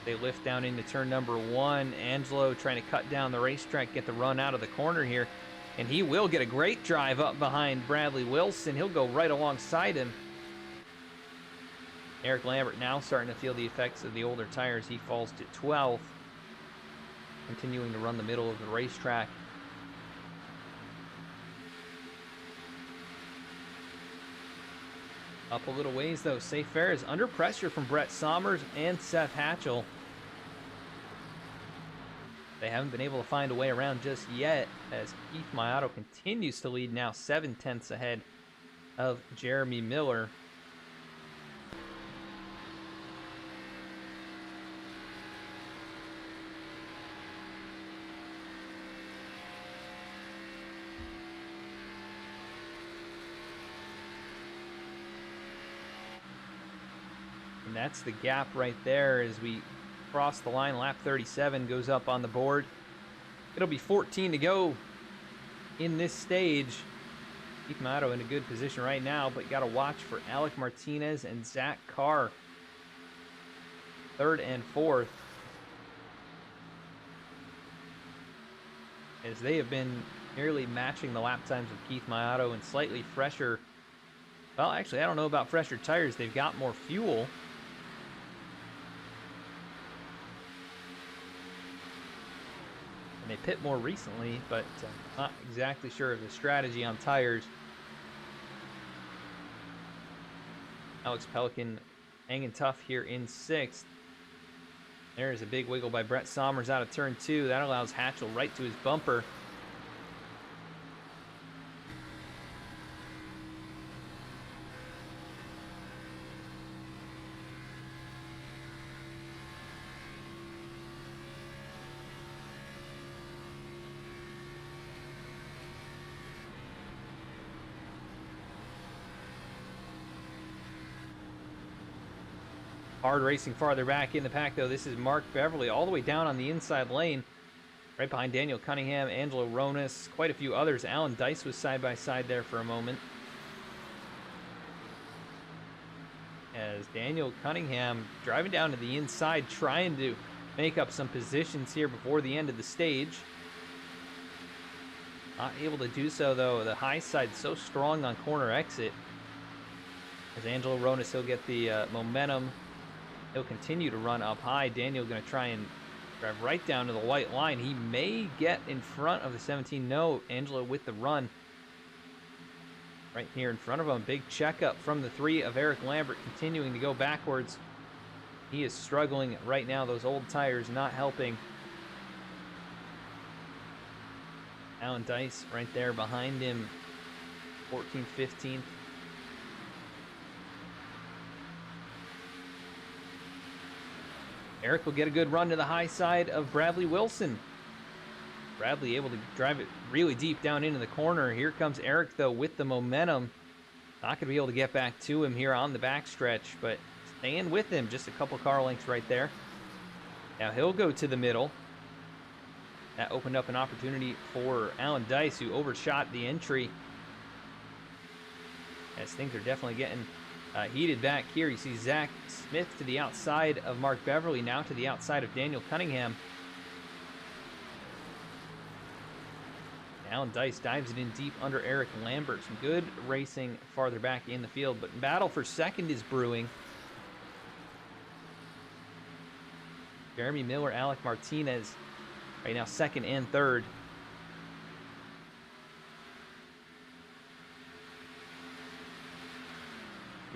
They lift down into turn number 1. Angelo trying to cut down the racetrack, get the run out of the corner here. And he will get a great drive up behind Bradley Wilson. He'll go right alongside him. Eric Lambert now starting to feel the effects of the older tires. He falls to 12th, continuing to run the middle of the racetrack. Up a little ways, though. Safe Ferris under pressure from Brett Sommers and Seth Hatchell. They haven't been able to find a way around just yet, as Keith Mayato continues to lead, now 7/10 ahead of Jeremy Miller. And that's the gap right there as we cross the line. Lap 37 goes up on the board. It'll be 14 to go in this stage. Keith Mayato in a good position right now, but you got to watch for Alec Martinez and Zach Carr, 3rd and 4th, as they have been nearly matching the lap times of Keith Mayato and slightly fresher. Well, actually, I don't know about fresher tires. They've got more fuel. And they pit more recently, but not exactly sure of the strategy on tires. Alex Pelican hanging tough here in 6th. There's a big wiggle by Brett Sommers out of turn 2. That allows Hatchell right to his bumper. Hard racing farther back in the pack, though. This is Mark Beverly all the way down on the inside lane. Right behind Daniel Cunningham, Angelo Ronas, quite a few others. Alan Dice was side by side there for a moment. As Daniel Cunningham driving down to the inside, trying to make up some positions here before the end of the stage. Not able to do so, though. The high side so strong on corner exit. As Angelo Ronas, he'll get the momentum. He'll continue to run up high. Daniel going to try and drive right down to the white line. He may get in front of the 17. No, Angelo with the run. Right here in front of him. Big checkup from the 3 of Eric Lambert, continuing to go backwards. He is struggling right now. Those old tires not helping. Alan Dice right there behind him. 14th, 15th. Eric will get a good run to the high side of Bradley Wilson. Bradley able to drive it really deep down into the corner. Here comes Eric, though, with the momentum. Not going to be able to get back to him here on the backstretch, but staying with him. Just a couple car lengths right there. Now he'll go to the middle. That opened up an opportunity for Alan Dice, who overshot the entry. As things are definitely getting heated back here. You see Zach Smith to the outside of Mark Beverly, now to the outside of Daniel Cunningham. Alan Dice dives it in deep under Eric Lambert. Some good racing farther back in the field, but battle for second is brewing. Jeremy Miller, Alec Martinez, right now second and third.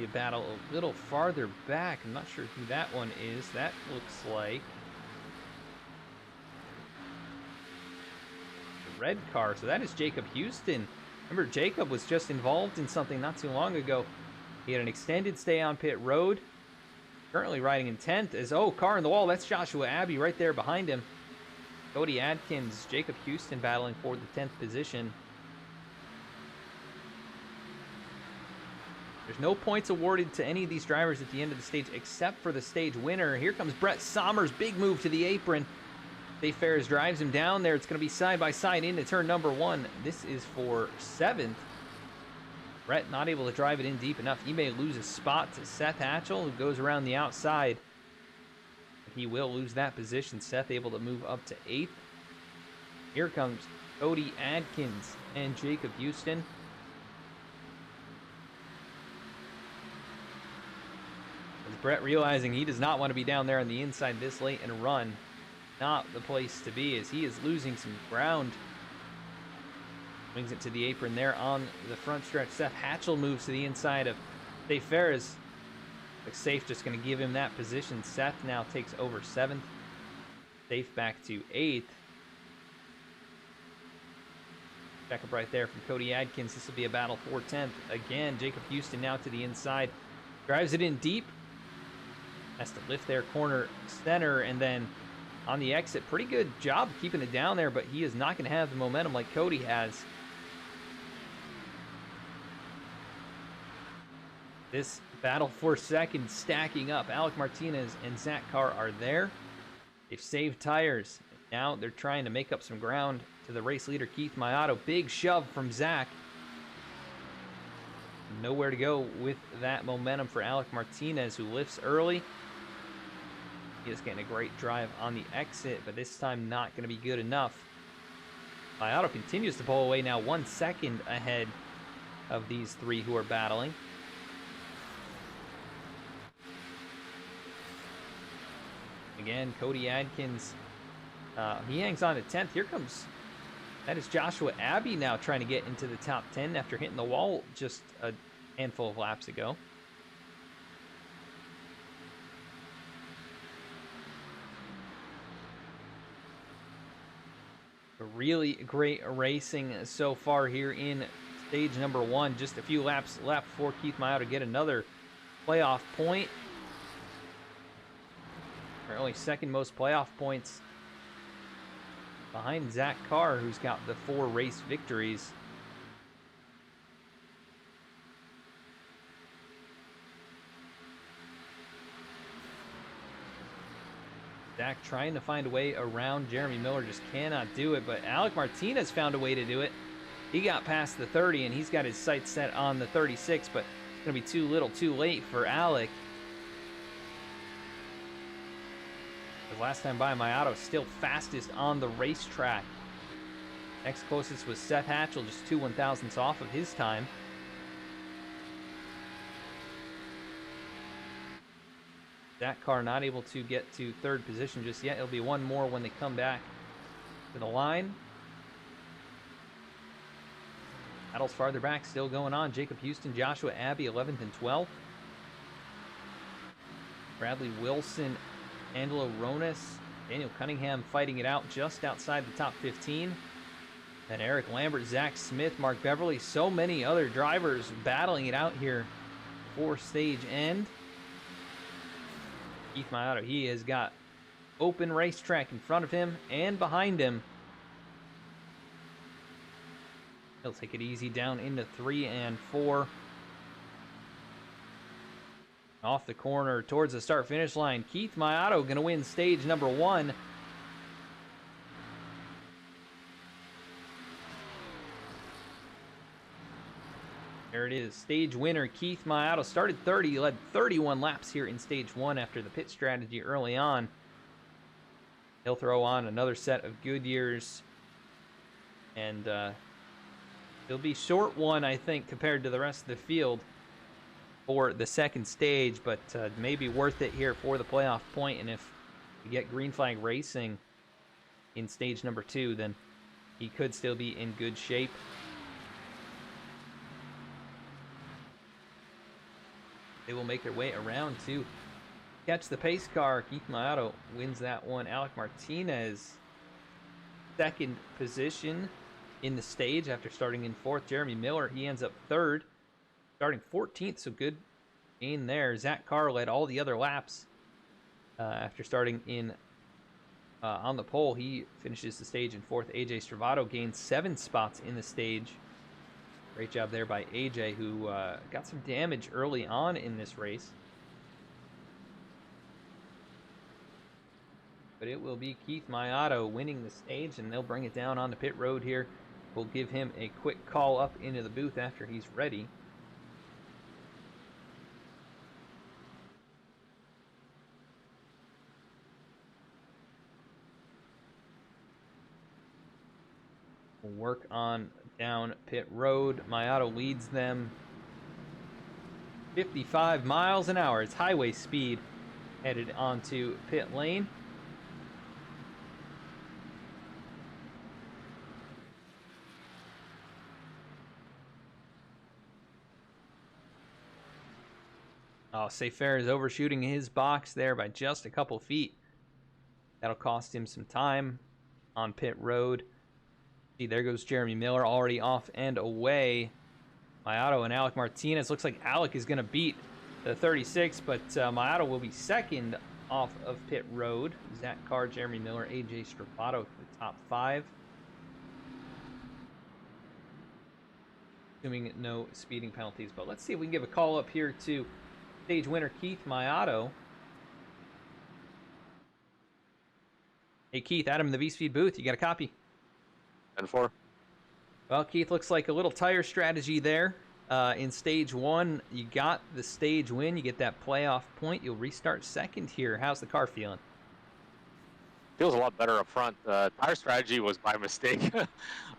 A battle a little farther back. I'm not sure who that one is. That looks like the red car. So that is Jacob Houston. Remember, Jacob was just involved in something not too long ago. He had an extended stay on pit road. Currently riding in 10th. As car in the wall. That's Joshua Abbey right there behind him. Cody Adkins, Jacob Houston battling for the 10th position. There's no points awarded to any of these drivers at the end of the stage except for the stage winner. Here comes Brett Sommers, big move to the apron. Dave Ferris drives him down there. It's going to be side by side into turn number 1. This is for 7th. Brett not able to drive it in deep enough. He may lose a spot to Seth Hatchell, who goes around the outside. He will lose that position. Seth able to move up to 8th. Here comes Cody Adkins and Jacob Houston. Brett realizing he does not want to be down there on the inside this late in a run. Not the place to be, as he is losing some ground. Brings it to the apron there on the front stretch. Seth Hatchell moves to the inside of Dave Ferris. Looks safe, just going to give him that position. Seth now takes over 7th. Safe back to 8th. Check up right there from Cody Adkins. This will be a battle for 10th. Again, Jacob Houston now to the inside. Drives it in deep. Has to lift their corner center, and then on the exit, pretty good job keeping it down there, but he is not going to have the momentum like Cody has. This battle for second stacking up. Alec Martinez and Zach Carr are there. They've saved tires. Now they're trying to make up some ground to the race leader, Keith Mayato. Big shove from Zach. Nowhere to go with that momentum for Alec Martinez, who lifts early. He is getting a great drive on the exit, but this time not going to be good enough. Mayato continues to pull away now, 1 second ahead of these 3 who are battling. Again, Cody Adkins, he hangs on to 10th. Here comes, that is Joshua Abbey now trying to get into the top 10 after hitting the wall just a handful of laps ago. Really great racing so far here in stage number 1. Just a few laps left for Keith Mayato to get another playoff point. Only second most playoff points behind Zach Carr, who's got the 4 race victories. Zach trying to find a way around Jeremy Miller, just cannot do it, but Alec Martinez found a way to do it. He got past the 30, and he's got his sights set on the 36, but it's going to be too little too late for Alec. The last time by, Mayato still fastest on the racetrack. Next closest was Seth Hatchell, just 2 1,000ths off of his time. That car not able to get to third position just yet. It'll be one more when they come back to the line. Battles farther back still going on. Jacob Houston, Joshua Abbey, 11th and 12th. Bradley Wilson, Angelo Ronas, Daniel Cunningham fighting it out just outside the top 15. And Eric Lambert, Zach Smith, Mark Beverly, so many other drivers battling it out here for stage end. Keith Mayato, he has got open racetrack in front of him and behind him. He'll take it easy down into 3 and 4. Off the corner towards the start-finish line. Keith Mayato going to win stage number 1. There it is. Stage winner Keith Mayato started 30. He led 31 laps here in stage 1 after the pit strategy early on. He'll throw on another set of Goodyears. And it'll be short one, I think, compared to the rest of the field for the second stage, but maybe worth it here for the playoff point. And if you get green flag racing in stage number 2, then he could still be in good shape. They will make their way around to catch the pace car. Keith Mayato wins that one. Alec Martinez, second position in the stage after starting in 4th. Jeremy Miller, he ends up 3rd, starting 14th, so good gain there. Zach Carr led all the other laps after starting in on the pole. He finishes the stage in 4th. AJ Stravato gains 7 spots in the stage. Great job there by AJ, who got some damage early on in this race. But it will be Keith Mayato winning the stage, and they'll bring it down on the pit road here. We'll give him a quick call up into the booth after he's ready. We'll work on down pit road. Mayato leads them 55 miles an hour. It's highway speed headed onto pit lane. Oh, Sayfair is overshooting his box there by just a couple feet. That'll cost him some time on pit road. See, there goes Jeremy Miller already off and away. Mayato and Alec Martinez. Looks like Alec is going to beat the 36, but Mayato will be second off of pit road. Zach Carr, Jeremy Miller, AJ Stravato to the top 5. Assuming no speeding penalties, but let's see if we can give a call up here to stage winner Keith Mayato. Hey Keith, Adam in the V-Speed booth, you got a copy? 10-4. Well, Keith, looks like a little tire strategy there. In stage 1, you got the stage win. You get that playoff point. You'll restart second here. How's the car feeling? Feels a lot better up front. Tire strategy was by mistake. I'm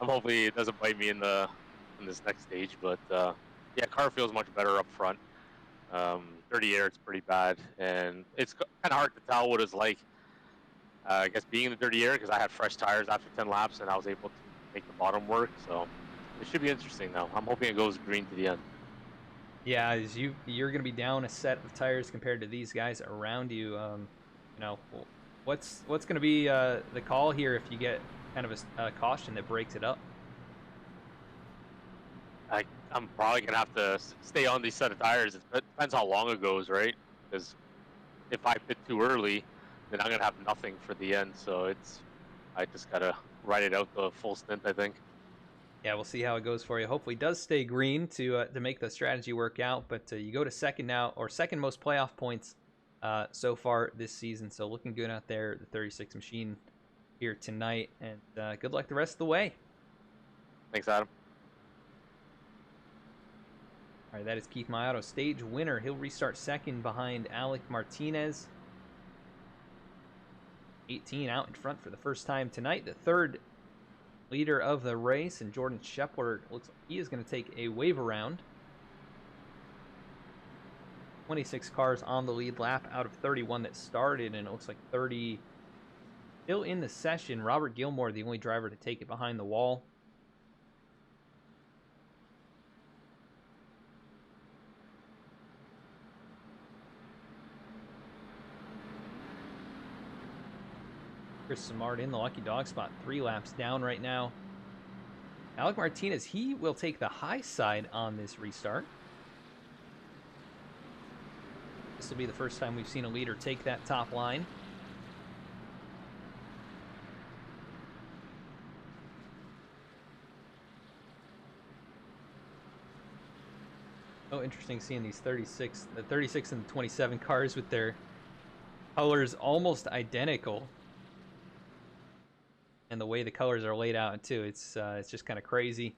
hoping it doesn't bite me in this next stage, but yeah, car feels much better up front. Dirty air, it's pretty bad, and it's kind of hard to tell what it's like. I guess being in the dirty air, because I had fresh tires after 10 laps, and I was able to make the bottom work. So it should be interesting though. I'm hoping it goes green to the end. Yeah, as you're going to be down a set of tires compared to these guys around you. You know, what's going to be the call here if you get kind of a caution that breaks it up? I'm probably going to have to stay on these set of tires. It depends how long it goes, right? Because if I pit too early, then I'm going to have nothing for the end. So I just got to ride it out the full stint, I think. Yeah, we'll see how it goes for you. Hopefully it does stay green to make the strategy work out. But you go to second now, or second most playoff points so far this season. So looking good out there, the 36 machine here tonight. And good luck the rest of the way. Thanks, Adam. All right, that is Keith Mayato, stage winner. He'll restart second behind Alec Martinez. 18 out in front for the first time tonight. The third leader of the race, and Jordan Shepard looks like he is going to take a wave around. 26 cars on the lead lap out of 31 that started, and it looks like 30 still in the session. Robert Gilmore, the only driver to take it behind the wall. Chris Samard in the lucky dog spot, 3 laps down right now. Alec Martinez, he will take the high side on this restart. This will be the first time we've seen a leader take that top line. Oh, interesting seeing these the 36 and the 27 cars with their colors almost identical. And the way the colors are laid out too, it's just kind of crazy.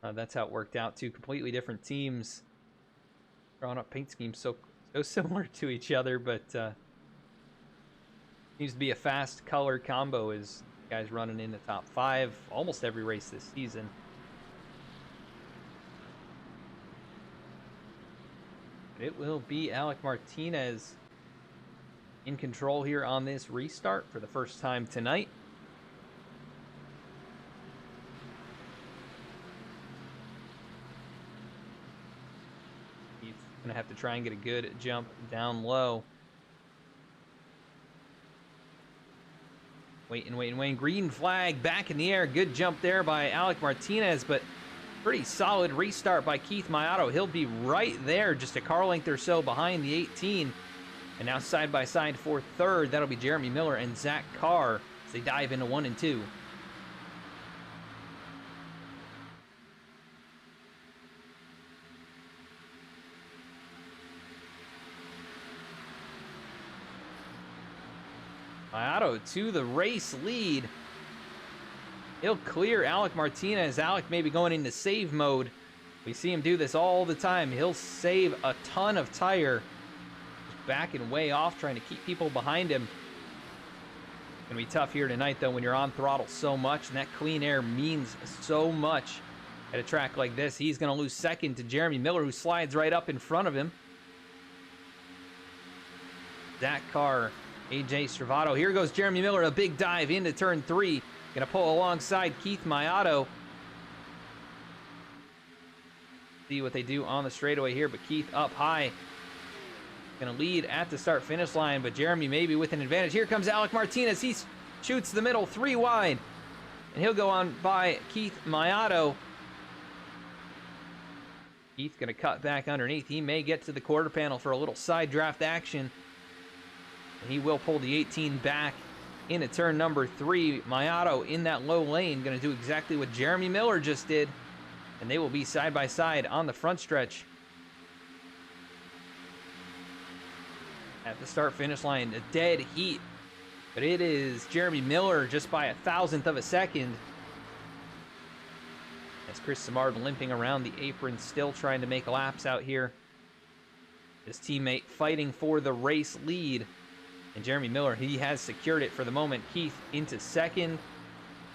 That's how it worked out. 2 completely different teams drawing up paint schemes so similar to each other, but seems to be a fast color combo as guys running in the top 5 almost every race this season. It will be Alec Martinez in control here on this restart for the first time tonight. Gonna have to try and get a good jump down low. Waiting. Green flag back in the air. Good jump there by Alec Martinez, but pretty solid restart by Keith Mayato. He'll be right there, just a car length or so behind the 18. And now side by side for third, that'll be Jeremy Miller and Zach Carr as they dive into 1 and 2. Mayato to the race lead. He'll clear Alec Martinez. Alec maybe going into save mode. We see him do this all the time. He'll save a ton of tire. Just backing way off, trying to keep people behind him. It's gonna be tough here tonight though when you're on throttle so much, and that clean air means so much at a track like this. He's gonna lose second to Jeremy Miller, who slides right up in front of him. Zach Carr, AJ Stravato. Here goes Jeremy Miller, a big dive into turn 3. Gonna pull alongside Keith Mayato. See what they do on the straightaway here, but Keith up high. Gonna lead at the start-finish line, but Jeremy maybe with an advantage. Here comes Alec Martinez. He shoots the middle, 3 wide. And he'll go on by Keith Mayato. Keith gonna cut back underneath. He may get to the quarter panel for a little side draft action. And he will pull the 18 back into turn number 3. Mayato in that low lane, going to do exactly what Jeremy Miller just did. And they will be side by side on the front stretch. At the start-finish line, a dead heat. But it is Jeremy Miller just by 1,000th of a second. As Chris Samard limping around the apron, still trying to make laps out here. His teammate fighting for the race lead. And Jeremy Miller, he has secured it for the moment. Keith into second.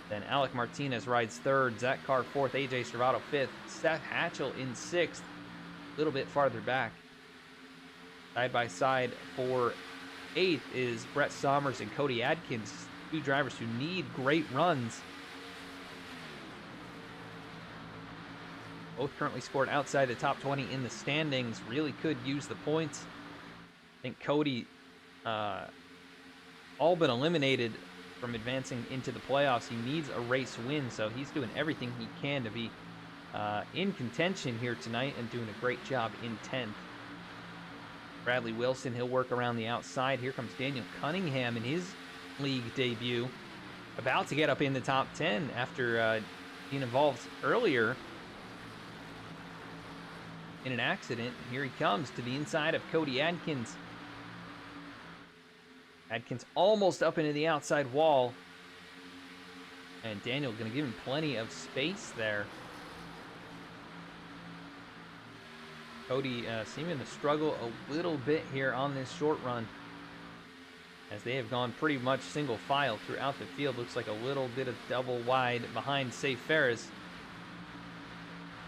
Then Alec Martinez rides third. Zach Carr fourth. AJ Stravato fifth. Seth Hatchell in sixth. A little bit farther back. Side by side for eighth is Brett Sommers and Cody Adkins. 2 drivers who need great runs. Both currently scored outside the top 20 in the standings. Really could use the points. I think Cody all but eliminated from advancing into the playoffs. He needs a race win, so he's doing everything he can to be in contention here tonight and doing a great job in 10th. Bradley Wilson, he'll work around the outside. Here comes Daniel Cunningham in his league debut. About to get up in the top 10 after being involved earlier in an accident. Here he comes to the inside of Cody Adkins. Adkins almost up into the outside wall. And Daniel going to give him plenty of space there. Cody seeming to struggle a little bit here on this short run, as they have gone pretty much single file throughout the field. Looks like a little bit of double wide behind Safe Ferris.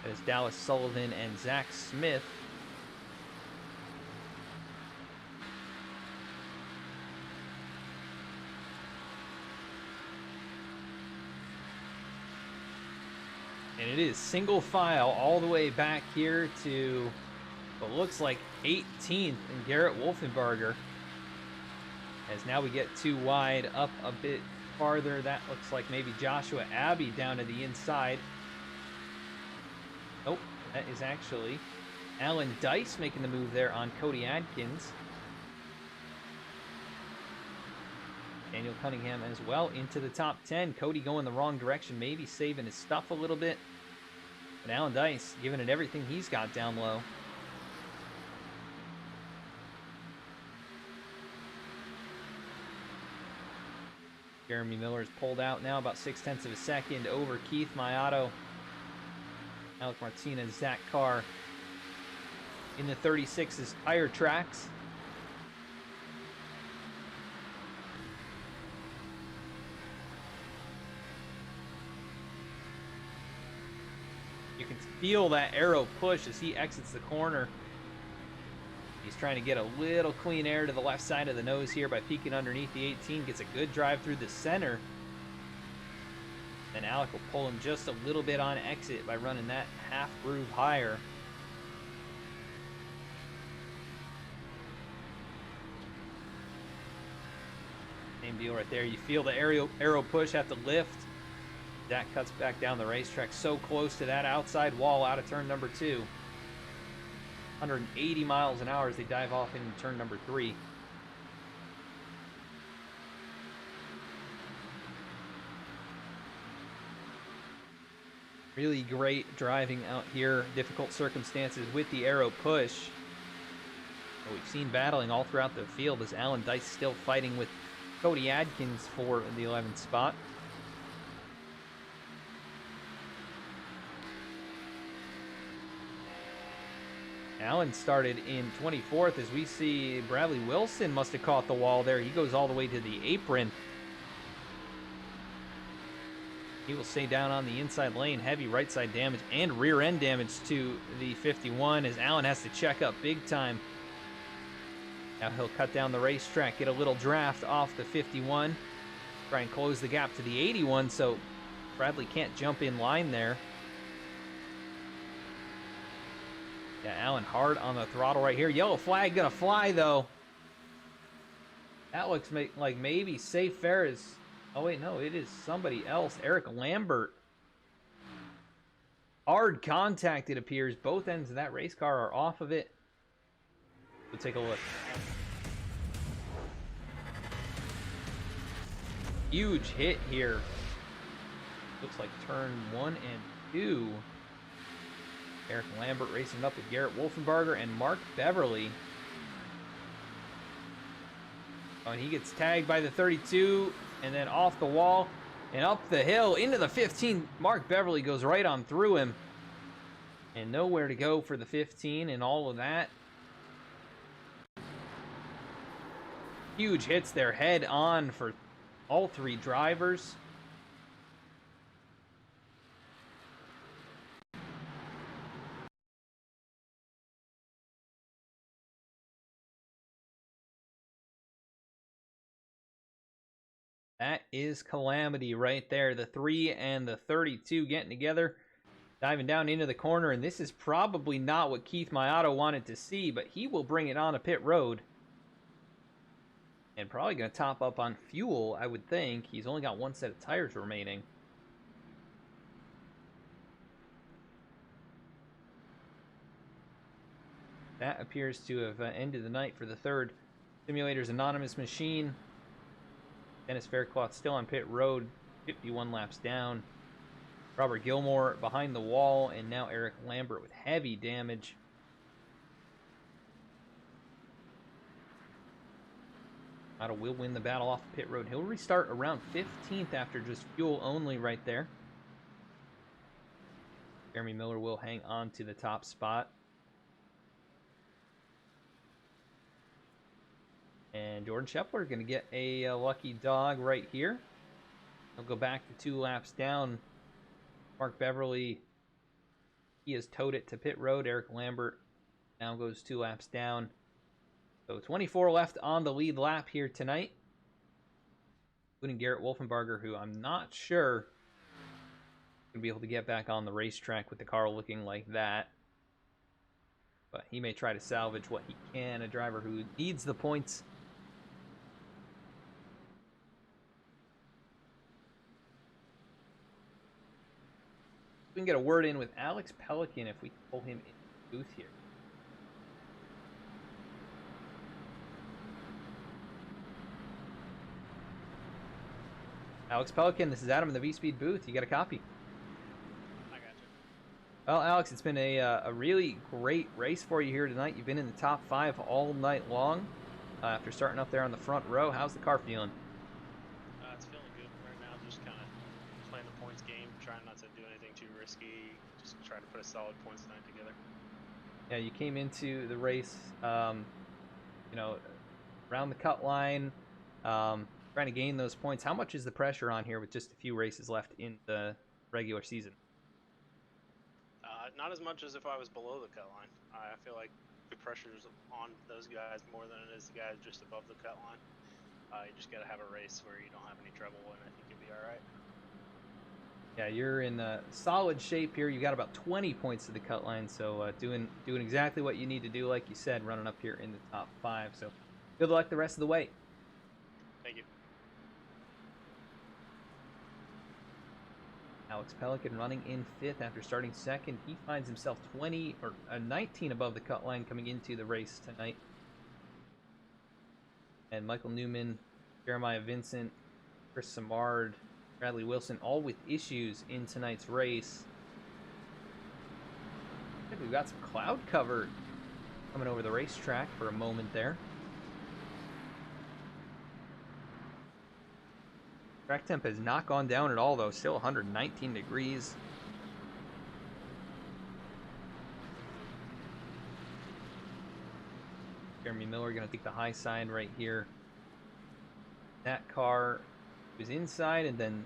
That is Dallas Sullivan and Zach Smith. And it is single file all the way back here to what looks like 18th and Garrett Wolfenbarger. As now we get too wide up a bit farther. That looks like maybe Joshua Abbey down to the inside. Nope, that is actually Alan Dice making the move there on Cody Adkins. Daniel Cunningham as well into the top 10. Cody going the wrong direction, maybe saving his stuff a little bit. But Alan Dice giving it everything he's got down low. Jeremy Miller is pulled out now about 0.6 of a second over Keith Mayato. Alec Martinez, Zach Carr in the 36's tire tracks. You can feel that arrow push as he exits the corner. He's trying to get a little clean air to the left side of the nose here by peeking underneath the 18. Gets a good drive through the center. Then Alec will pull him just a little bit on exit by running that half groove higher. Same deal right there. You feel the arrow push have to lift. Zach cuts back down the racetrack so close to that outside wall out of turn number 2. 180 miles an hour as they dive off into turn number 3. Really great driving out here. Difficult circumstances with the arrow push. But we've seen battling all throughout the field as Alan Dice still fighting with Cody Adkins for the 11th spot. Allen started in 24th as we see Bradley Wilson must have caught the wall there. He goes all the way to the apron. He will stay down on the inside lane. Heavy right side damage and rear end damage to the 51 as Allen has to check up big time. Now he'll cut down the racetrack, get a little draft off the 51. Try and close the gap to the 81 so Bradley can't jump in line there. Yeah, Allen hard on the throttle right here. Yellow flag gonna fly though. That looks like maybe Safe Ferris. Oh wait, no, it is somebody else. Eric Lambert. Hard contact, it appears. Both ends of that race car are off of it. We'll take a look. Huge hit here. Looks like turn 1 and 2. Eric Lambert racing up with Garrett Wolfenbarger and Mark Beverly. Oh, and he gets tagged by the 32 and then off the wall and up the hill into the 15. Mark Beverly goes right on through him. And nowhere to go for the 15 and all of that. Huge hits there head on for all 3 drivers. That is calamity right there. The 3 and the 32 getting together, diving down into the corner, and this is probably not what Keith Mayato wanted to see, but he will bring it on a pit road. And probably going to top up on fuel, I would think. He's only got 1 set of tires remaining. That appears to have ended the night for the 3rd Simulators Anonymous machine. Dennis Faircloth still on pit road, 51 laps down. Robert Gilmore behind the wall, and now Eric Lambert with heavy damage. Otto will win the battle off the pit road. He'll restart around 15th after just fuel only right there. Jeremy Miller will hang on to the top spot. And Jordan Scheffler going to get a lucky dog right here. He'll go back to 2 laps down. Mark Beverly, he has towed it to pit road. Eric Lambert now goes 2 laps down. So 24 left on the lead lap here tonight. Including Garrett Wolfenbarger, who I'm not sure going to be able to get back on the racetrack with the car looking like that. But he may try to salvage what he can. A driver who needs the points. We can get a word in with Alex Pelican if we pull him in the booth here. Alex Pelican, this is Adam in the V-Speed booth. You got a copy? I got you. Well, Alex, it's been a really great race for you here tonight. You've been in the top 5 all night long after starting up there on the front row. How's the car feeling? It's feeling good right now. Just kind of playing the points game, trying not to do anything too risky. Just trying to put a solid points night together. Yeah, you came into the race, you know, around the cut line, trying to gain those points. How much is the pressure on here with just a few races left in the regular season? Not as much as if I was below the cut line. I feel like the pressure is on those guys more than it is the guys just above the cut line. You just got to have a race where you don't have any trouble, and I think you'll be all right. Yeah, you're in solid shape here. You got about 20 points to the cut line, so doing exactly what you need to do, like you said, running up here in the top 5. So good luck the rest of the way. Thank you. Alex Pelican running in 5th after starting 2nd. He finds himself 19 above the cut line coming into the race tonight. And Michael Newman, Jeremiah Vincent, Chris Samard, Bradley Wilson, all with issues in tonight's race. I think we've got some cloud cover coming over the racetrack for a moment there. Track temp has not gone down at all, though. Still 119 degrees. Jeremy Miller going to take the high side right here. That car was inside, and then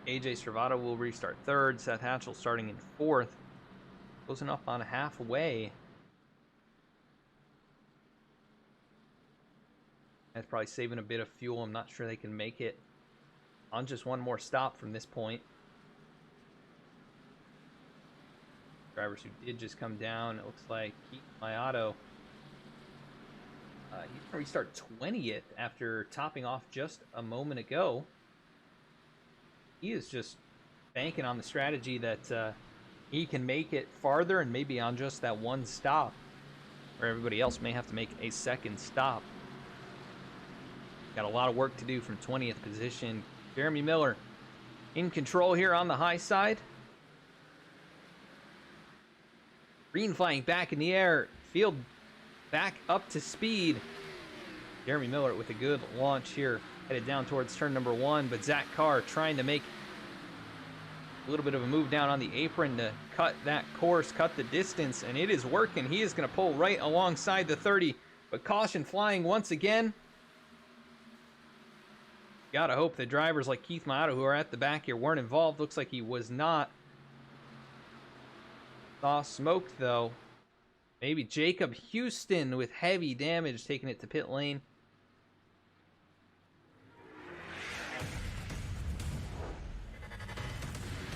AJ Servato will restart 3rd. Seth Hatchell starting in 4th. Closing up on halfway. That's probably saving a bit of fuel. I'm not sure they can make it on just one more stop from this point. Drivers who did just come down, it looks like Keith Mayato. He's going to restart 20th after topping off just a moment ago. He is just banking on the strategy that he can make it farther and maybe on just that one stop, where everybody else may have to make a second stop. Got a lot of work to do from 20th position. Jeremy Miller in control here on the high side. Green flying back in the air. Field back up to speed. Jeremy Miller with a good launch here. Headed down towards turn number 1, but Zach Carr trying to make a little bit of a move down on the apron to cut that course, cut the distance, and it is working. He is going to pull right alongside the 30, but caution flying once again. Gotta hope the drivers like Keith Mayato, who are at the back here, weren't involved. Looks like he was not. Saw smoke, though. Maybe Jacob Houston with heavy damage taking it to pit lane.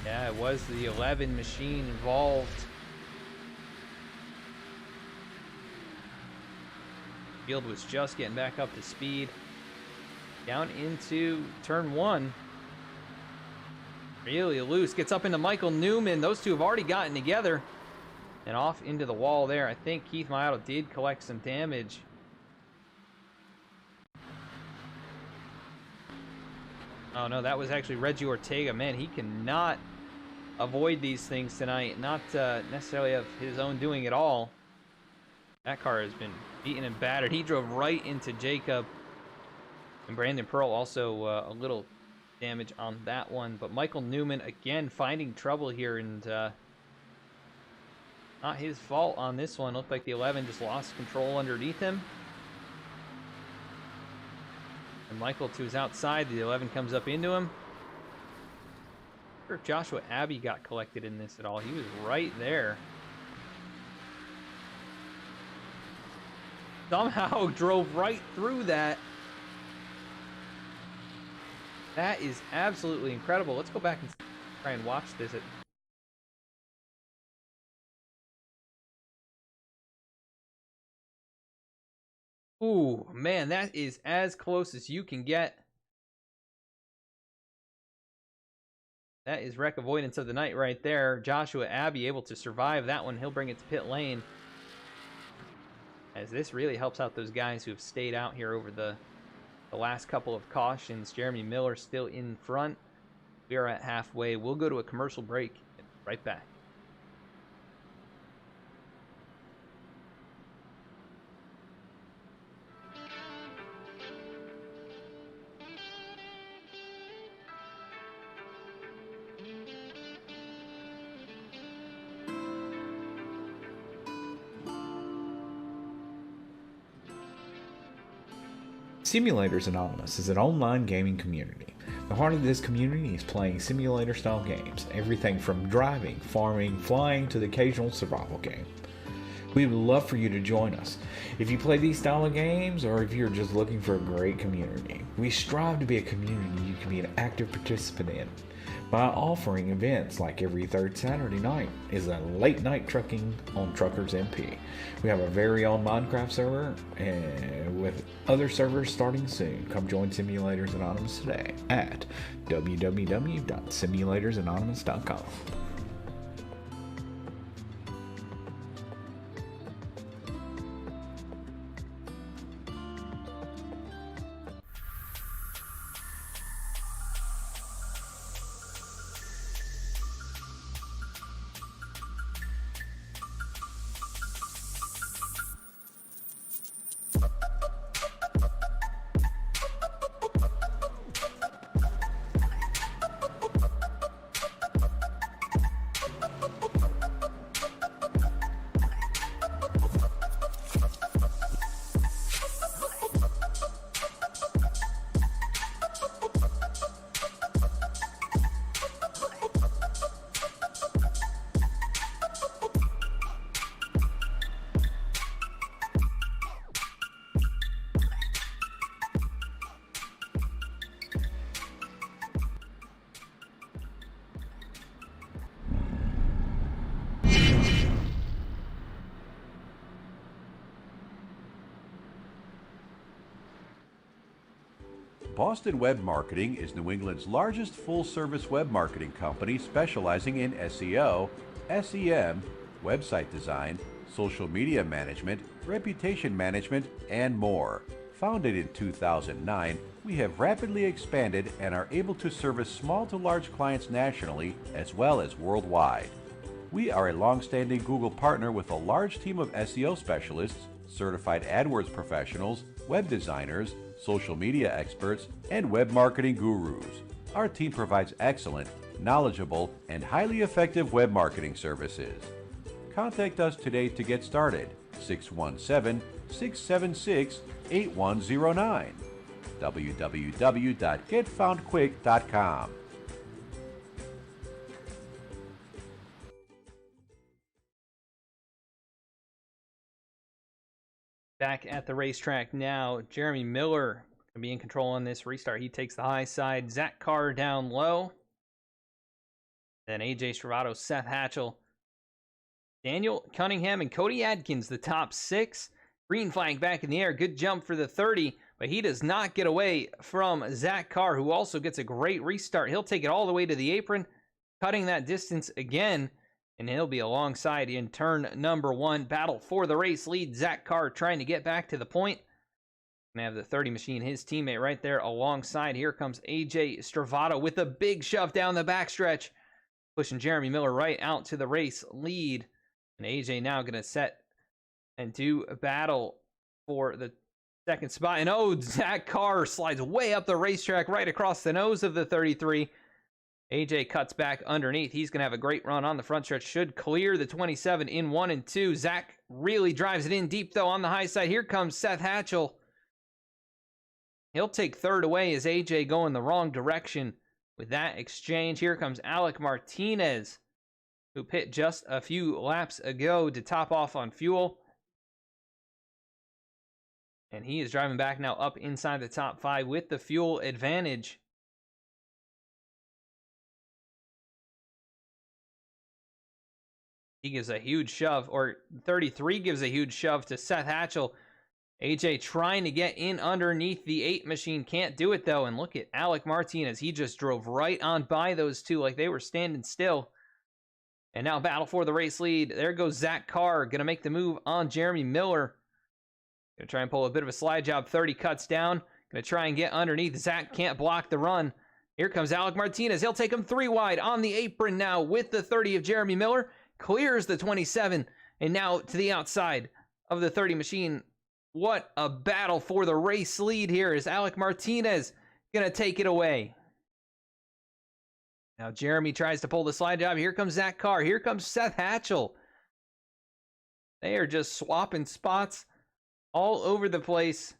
Yeah, it was the 11 machine involved. Field was just getting back up to speed. Down into turn 1. Really loose. Gets up into Michael Newman. Those two have already gotten together. And off into the wall there. I think Keith Mayato did collect some damage. Oh no, that was actually Reggie Ortega. Man, he cannot avoid these things tonight. Not necessarily of his own doing at all. That car has been beaten and battered. He drove right into Jacob And Brandon Pearl also a little damage on that one. But Michael Newman, again, finding trouble here. And not his fault on this one. Looked like the 11 just lost control underneath him. And Michael to his outside. The 11 comes up into him. I wonder if Joshua Abbey got collected in this at all. He was right there. Somehow drove right through that. That is absolutely incredible. Let's go back and try and watch this. Ooh, man, that is as close as you can get. That is wreck avoidance of the night right there. Joshua Abbey able to survive that one. He'll bring it to pit lane. As this really helps out those guys who have stayed out here over the last couple of cautions. Jeremy Miller still in front. We are at halfway. We'll go to a commercial break. Right back. Simulators Anonymous is an online gaming community. The heart of this community is playing simulator-style games, everything from driving, farming, flying to the occasional survival game. We would love for you to join us. If you play these style of games, or if you're just looking for a great community, we strive to be a community you can be an active participant in by offering events like every third Saturday night is a late night trucking on Truckers MP. We have a very own Minecraft server and with other servers starting soon. Come join Simulators Anonymous today at www.simulatorsanonymous.com. Boston Web Marketing is New England's largest full-service web marketing company specializing in SEO, SEM, website design, social media management, reputation management, and more. Founded in 2009, we have rapidly expanded and are able to service small to large clients nationally as well as worldwide. We are a long-standing Google partner with a large team of SEO specialists, certified AdWords professionals, web designers, social media experts, and web marketing gurus. Our team provides excellent, knowledgeable, and highly effective web marketing services. Contact us today to get started. 617-676-8109. www.getfoundquick.com. Back at the racetrack now, Jeremy Miller can be in control on this restart. He takes the high side. Zach Carr down low. Then AJ Stravato, Seth Hatchell, Daniel Cunningham, and Cody Adkins, the top six. Green flag back in the air. Good jump for the 30, but he does not get away from Zach Carr, who also gets a great restart. He'll take it all the way to the apron, cutting that distance again. And he'll be alongside in turn number one. Battle for the race lead. Zach Carr trying to get back to the point. Gonna have the 30 machine, his teammate right there alongside. Here comes AJ Stravato with a big shove down the backstretch, pushing Jeremy Miller right out to the race lead. And AJ now gonna set and do a battle for the second spot. And oh, Zach Carr slides way up the racetrack right across the nose of the 33. AJ cuts back underneath. He's going to have a great run on the front stretch. Should clear the 27 in 1 and 2. Zach really drives it in deep, though, on the high side. Here comes Seth Hatchell. He'll take third away as AJ going the wrong direction with that exchange. Here comes Alec Martinez, who pit just a few laps ago to top off on fuel. And he is driving back now up inside the top 5 with the fuel advantage. He gives a huge shove, or 33 gives a huge shove to Seth Hatchell. AJ trying to get in underneath the 8 machine. Can't do it, though. And look at Alec Martinez. He just drove right on by those two like they were standing still. And now battle for the race lead. There goes Zach Carr. Going to make the move on Jeremy Miller. Going to try and pull a bit of a slide job. 30 cuts down. Going to try and get underneath. Zach can't block the run. Here comes Alec Martinez. He'll take him 3 wide on the apron now with the 30 of Jeremy Miller. Clears the 27, and now to the outside of the 30 machine. What a battle for the race lead here is Alec Martinez going to take it away. Now Jeremy tries to pull the slide job. Here comes Zach Carr. Here comes Seth Hatchell. They are just swapping spots all over the place.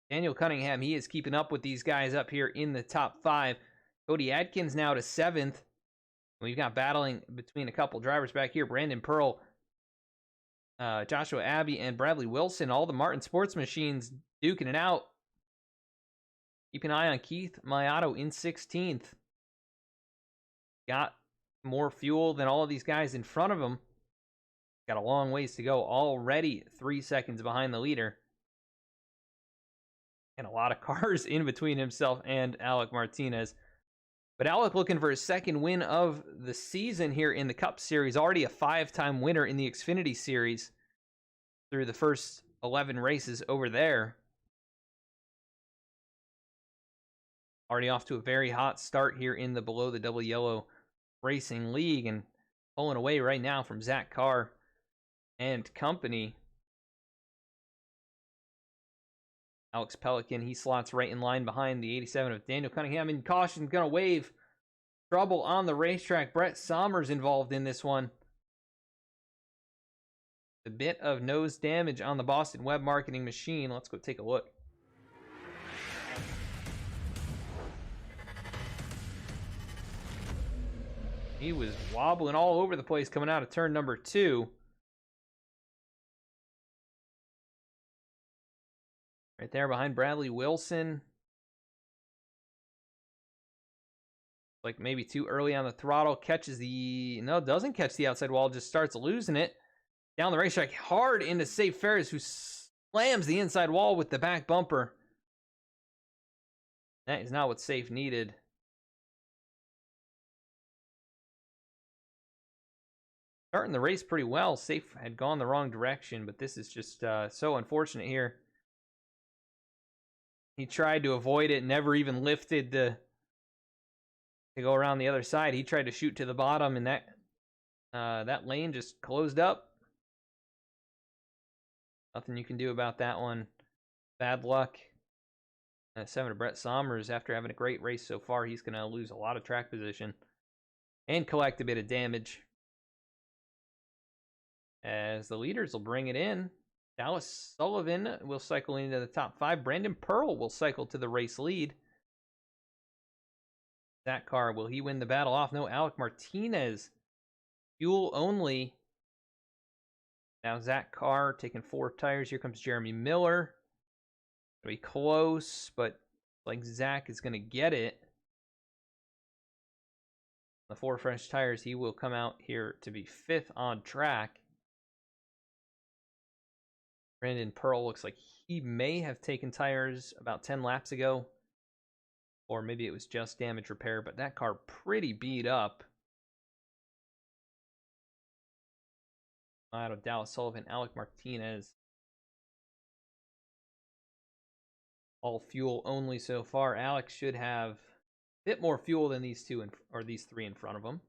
Daniel Cunningham, he is keeping up with these guys up here in the top 5. Cody Adkins now to 7th. We've got battling between a couple drivers back here. Brandon Pearl, Joshua Abbey, and Bradley Wilson. All the Martin Sports machines duking it out. Keep an eye on Keith Mayato in 16th. Got more fuel than all of these guys in front of him. Got a long ways to go. Already 3 seconds behind the leader. And a lot of cars in between himself and Alec Martinez. But Alec looking for his second win of the season here in the Cup Series. Already a 5-time winner in the Xfinity Series through the first 11 races over there. Already off to a very hot start here in the Below the Double Yellow Racing League. And pulling away right now from Zach Carr and company. Alex Pelican, he slots right in line behind the 87 of Daniel Cunningham. And caution, going to wave. Trouble on the racetrack. Brett Sommers involved in this one. A bit of nose damage on the Boston Web Marketing machine. Let's go take a look. He was wobbling all over the place coming out of turn number 2. Right there behind Bradley Wilson. Like maybe too early on the throttle. Catches the... No, doesn't catch the outside wall. Just starts losing it. Down the racetrack. Hard into Safe Ferris, who slams the inside wall with the back bumper. That is not what Safe needed. Starting the race pretty well. Safe had gone the wrong direction, but this is just so unfortunate here. He tried to avoid it, never even lifted to go around the other side. He tried to shoot to the bottom, and that lane just closed up. Nothing you can do about that one. Bad luck. 7 to Brett Sommers. After having a great race so far, he's going to lose a lot of track position and collect a bit of damage. As the leaders will bring it in. Dallas Sullivan will cycle into the top 5. Brandon Pearl will cycle to the race lead. That car, will he win the battle off? No, Alec Martinez. Fuel only. Now Zach Carr taking 4 tires. Here comes Jeremy Miller. It'll be close, but like Zach is going to get it. The 4 fresh tires, he will come out here to be 5th on track. Brandon Pearl looks like he may have taken tires about 10 laps ago. Or maybe it was just damage repair, but that car pretty beat up. Out of Dallas Sullivan, Alec Martinez. All fuel only so far. Alex should have a bit more fuel than these 2 or these 3 in front of him.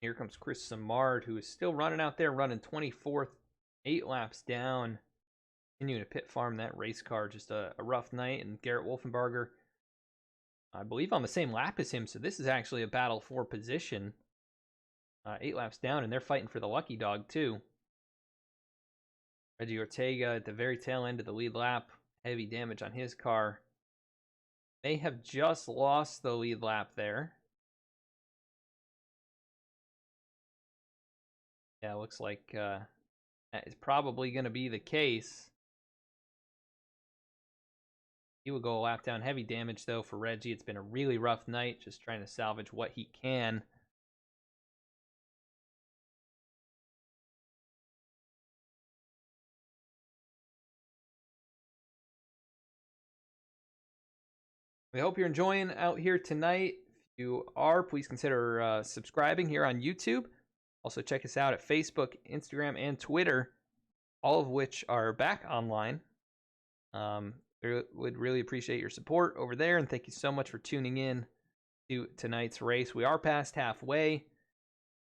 Here comes Chris Samard, who is still running out there, running 24th, 8 laps down. Continuing to pit farm that race car. Just a rough night. And Garrett Wolfenbarger, I believe, on the same lap as him. So this is actually a battle for position. 8 laps down, and they're fighting for the lucky dog, too. Reggie Ortega at the very tail end of the lead lap. Heavy damage on his car. They have just lost the lead lap there. Yeah, looks like that is probably going to be the case. He will go a lap down. Heavy damage, though, for Reggie. It's been a really rough night, just trying to salvage what he can. We hope you're enjoying out here tonight. If you are, please consider subscribing here on YouTube. Also, check us out at Facebook, Instagram, and Twitter, all of which are back online. We would really appreciate your support over there, and thank you so much for tuning in to tonight's race. We are past halfway.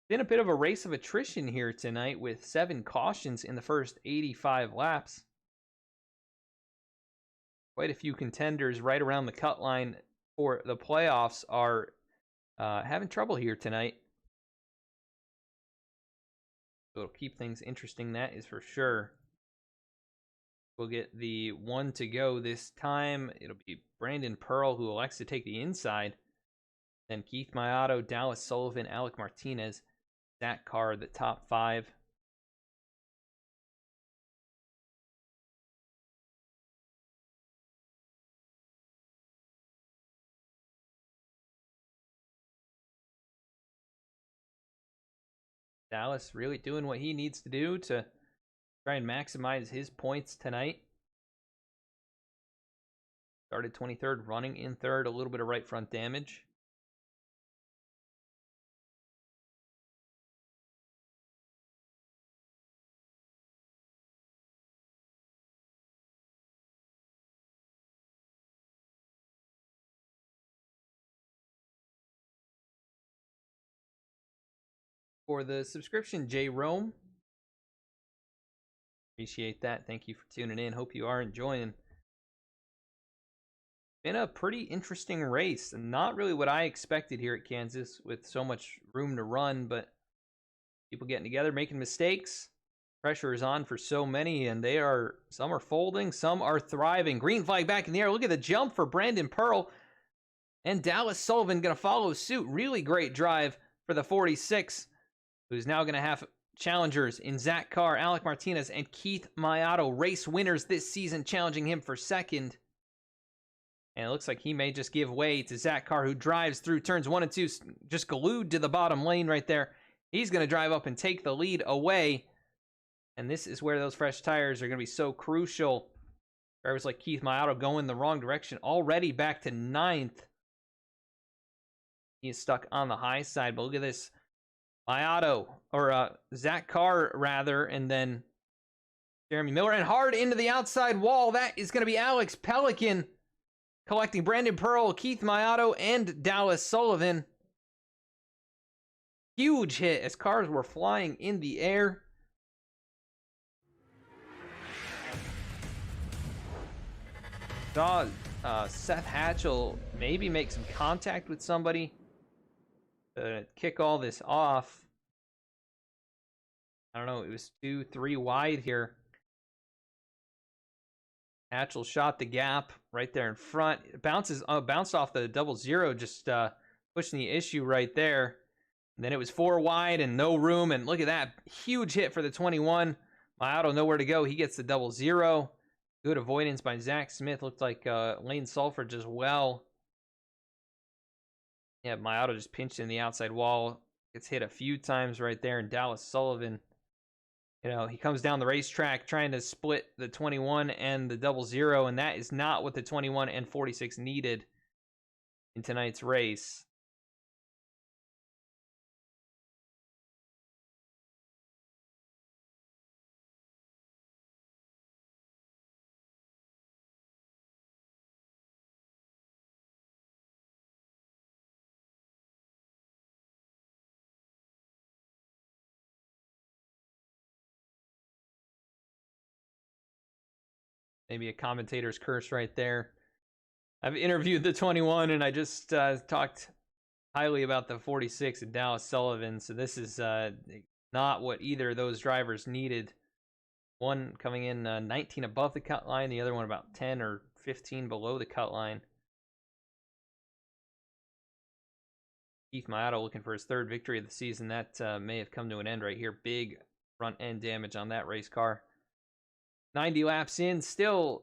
Been a bit of a race of attrition here tonight with 7 cautions in the first 85 laps. Quite a few contenders right around the cut line for the playoffs are having trouble here tonight. So it'll keep things interesting, that is for sure. We'll get the 1 to go this time. It'll be Brandon Pearl who elects to take the inside. Then Keith Mayato, Dallas Sullivan, Alec Martinez, Zach Carr, the top 5. Dallas really doing what he needs to do to try and maximize his points tonight. Started 23rd, running in 3rd, a little bit of right front damage. For the subscription, J. Rome. Appreciate that. Thank you for tuning in. Hope you are enjoying. Been a pretty interesting race. Not really what I expected here at Kansas with so much room to run, but people getting together, making mistakes. Pressure is on for so many, and some are folding, some are thriving. Green flag back in the air. Look at the jump for Brandon Pearl. And Dallas Sullivan going to follow suit. Really great drive for the 46, who's now going to have challengers in Zach Carr, Alec Martinez, and Keith Mayato. Race winners this season, challenging him for 2nd. And it looks like he may just give way to Zach Carr, who drives through turns 1 and 2, just glued to the bottom lane right there. He's going to drive up and take the lead away. And this is where those fresh tires are going to be so crucial. Drivers like Keith Mayato going the wrong direction, already back to 9th. He is stuck on the high side, but look at this. Mayato, or Zach Carr, rather, and then Jeremy Miller, and hard into the outside wall. That is going to be Alex Pelican, collecting Brandon Pearl, Keith Mayato, and Dallas Sullivan. Huge hit as cars were flying in the air. Saw Seth Hatchell maybe make some contact with somebody to kick all this off. I don't know, it was 2-3 wide here. Hatchell shot the gap right there in front. It bounced off the 00, just pushing the issue right there. And then it was 4 wide and no room. And look at that, huge hit for the 21. Mayato nowhere to go. He gets the 00. Good avoidance by Zach Smith. Looked like Lane Sulford as well. Yeah, Mayato just pinched in the outside wall. Gets hit a few times right there. And Dallas Sullivan, you know, he comes down the racetrack trying to split the 21 and the 00, and that is not what the 21 and 46 needed in tonight's race. maybe a commentator's curse right there. I've interviewed the 21, and I just talked highly about the 46 at Dallas Sullivan, so this is not what either of those drivers needed. One coming in 19 above the cut line, the other one about 10 or 15 below the cut line. Keith Mayato looking for his third victory of the season. That may have come to an end right here. Big front end damage on that race car. 90 laps in, still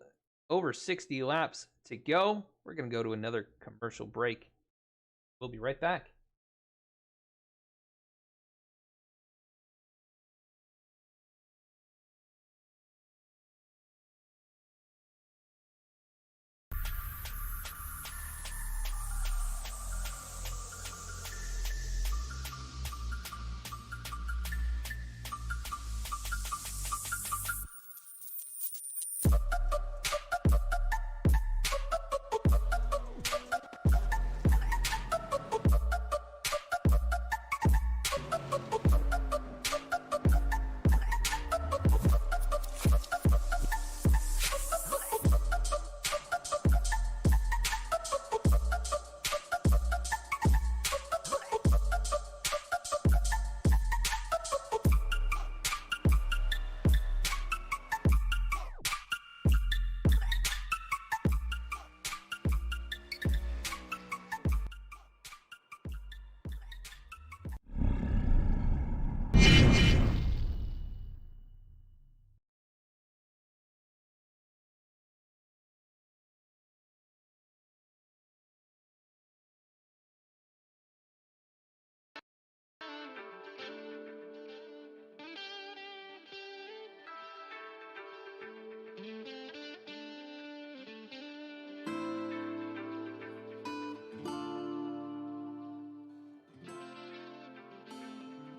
over 60 laps to go. We're going to go to another commercial break. We'll be right back.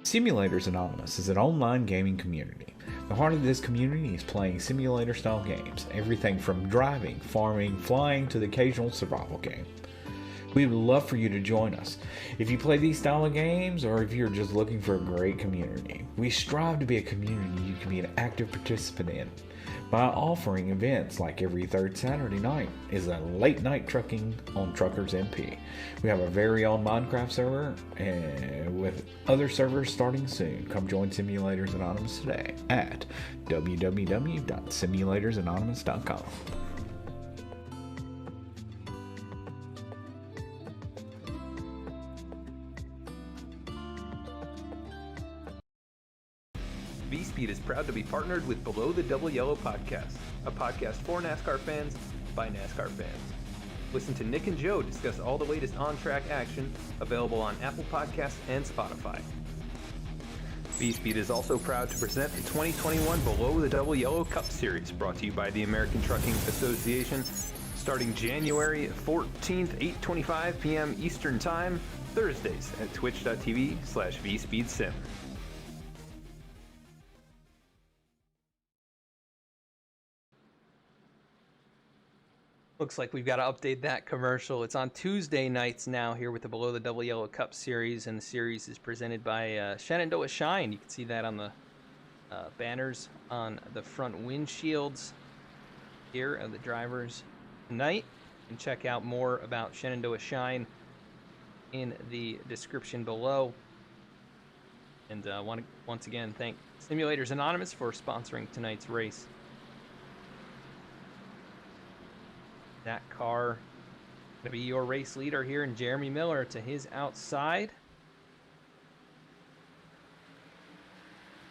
Simulators Anonymous is an online gaming community. The heart of this community is playing simulator-style games, everything from driving, farming, flying to the occasional survival game. We would love for you to join us. If you play these style of games, or if you're just looking for a great community, we strive to be a community you can be an active participant in by offering events like every third Saturday night is a late night trucking on Truckers MP. We have a very own Minecraft server with other servers starting soon. Come join Simulators Anonymous today at www.simulatorsanonymous.com. V-Speed is proud to be partnered with Below the Double Yellow podcast, a podcast for NASCAR fans by NASCAR fans. Listen to Nick and Joe discuss all the latest on-track action, available on Apple Podcasts and Spotify. V-Speed is also proud to present the 2021 Below the Double Yellow Cup Series, brought to you by the American Trucking Association, starting January 14th, 8:25 p.m. Eastern Time, Thursdays at twitch.tv/VSpeedSim. Looks like we've got to update that commercial. It's on Tuesday nights now here with the Below the Double Yellow Cup Series, and the series is presented by Shenandoah Shine. You can see that on the banners on the front windshields here of the drivers tonight. You can check out more about Shenandoah Shine in the description below. And want to once again thank Simulators Anonymous for sponsoring tonight's race. That car going to be your race leader here, and Jeremy Miller to his outside.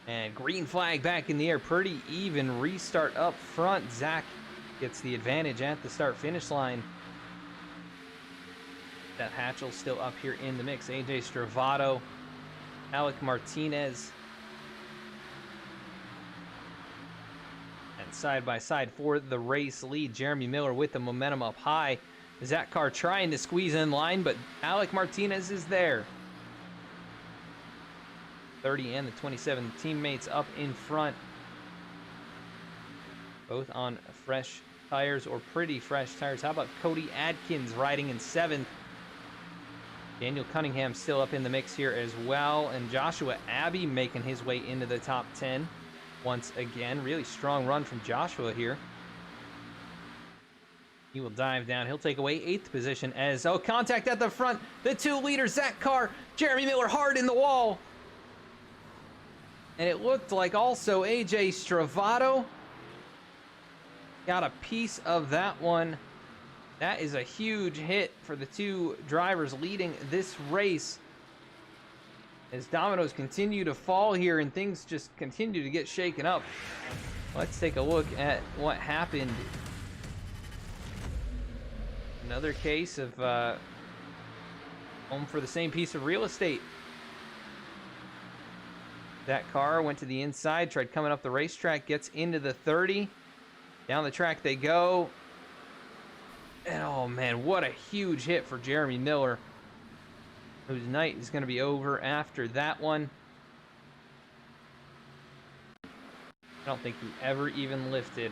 And green flag back in the air. Pretty even restart up front. Zach gets the advantage at the start-finish line. That Hatchell's still up here in the mix. AJ Stravato, Alec Martinez. Side by side for the race lead. Jeremy Miller with the momentum up high. Zach Carr trying to squeeze in line, but Alec Martinez is there. 30 and the 27 teammates up in front. Both on fresh tires, or pretty fresh tires. How about Cody Adkins riding in 7th? Daniel Cunningham still up in the mix here as well. And Joshua Abbey making his way into the top 10. Once again, really strong run from Joshua here. He will dive down. He'll take away 8th position as, oh, contact at the front. The 2 leader, Zach Carr, Jeremy Miller hard in the wall. And it looked like also AJ Stravato got a piece of that one. That is a huge hit for the 2 drivers leading this race. As dominoes continue to fall here and things just continue to get shaken up. Let's take a look at what happened. Another case of home for the same piece of real estate. That car went to the inside, tried coming up the racetrack, gets into the 30. Down the track they go. And oh man, what a huge hit for Jeremy Miller, whose night is going to be over after that one. I don't think he ever even lifted.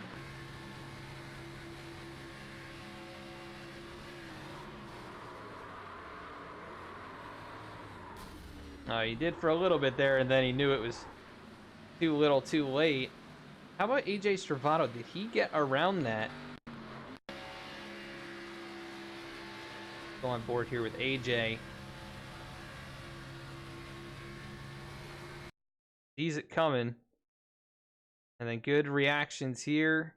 He did for a little bit there, and then he knew it was too little too late. How about AJ Stravato? Did he get around that? Go on board here with AJ. Sees it coming. And then good reactions here.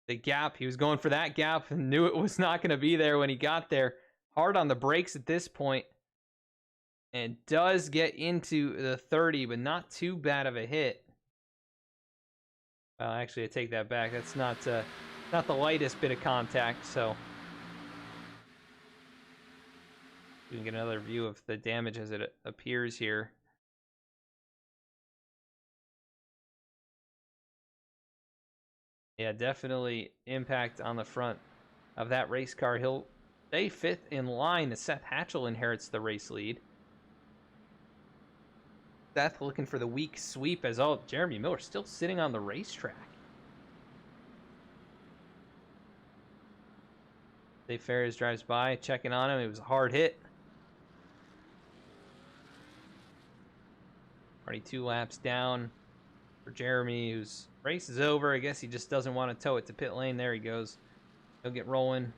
The gap, he was going for that gap and knew it was not going to be there when he got there. Hard on the brakes at this point. And does get into the 30, but not too bad of a hit. Well, actually, I take that back. That's not the lightest bit of contact, so we can get another view of the damage as it appears here. Yeah, definitely impact on the front of that race car. He'll stay 5th in line as Seth Hatchell inherits the race lead. Seth looking for the weak sweep as, oh, Jeremy Miller still sitting on the racetrack. Dave Ferris drives by, checking on him. It was a hard hit. Already 2 laps down for Jeremy, whose race is over. I guess he just doesn't want to tow it to pit lane. There he goes. He'll get rolling.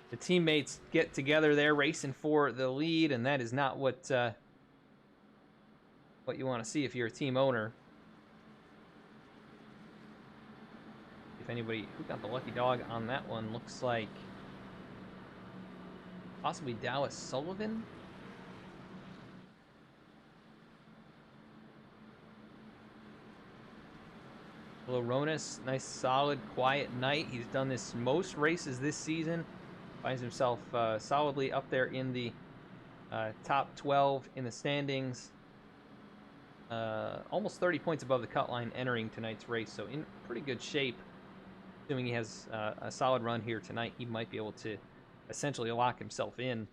The teammates get together there, racing for the lead, and that is not what you want to see if you're a team owner. If anybody who got the lucky dog on that one, looks like possibly Dallas Sullivan. Loronis, nice, solid, quiet night. He's done this most races this season. Finds himself solidly up there in the top 12 in the standings. Almost 30 points above the cut line entering tonight's race, so in pretty good shape. Assuming he has a solid run here tonight, he might be able to essentially lock himself in.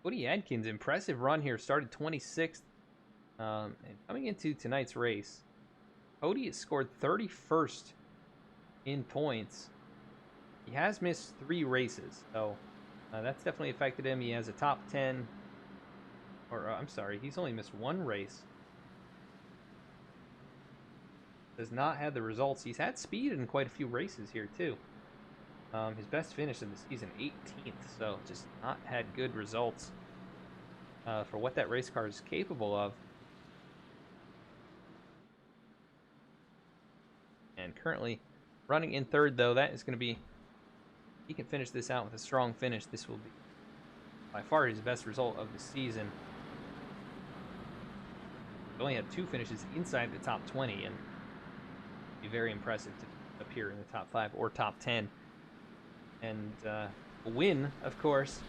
Cody Adkins, impressive run here. Started 26th. And coming into tonight's race, Cody has scored 31st in points. He has missed 3 races, so that's definitely affected him. He has a top 10, or I'm sorry, he's only missed 1 race. Does not have the results. He's had speed in quite a few races here too. His best finish of the season, 18th, so just not had good results for what that race car is capable of. And currently running in 3rd, though. That is going to be, he can finish this out with a strong finish. This will be by far his best result of the season. He only had 2 finishes inside the top 20, and be very impressive to appear in the top 5 or top 10. And a win, of course,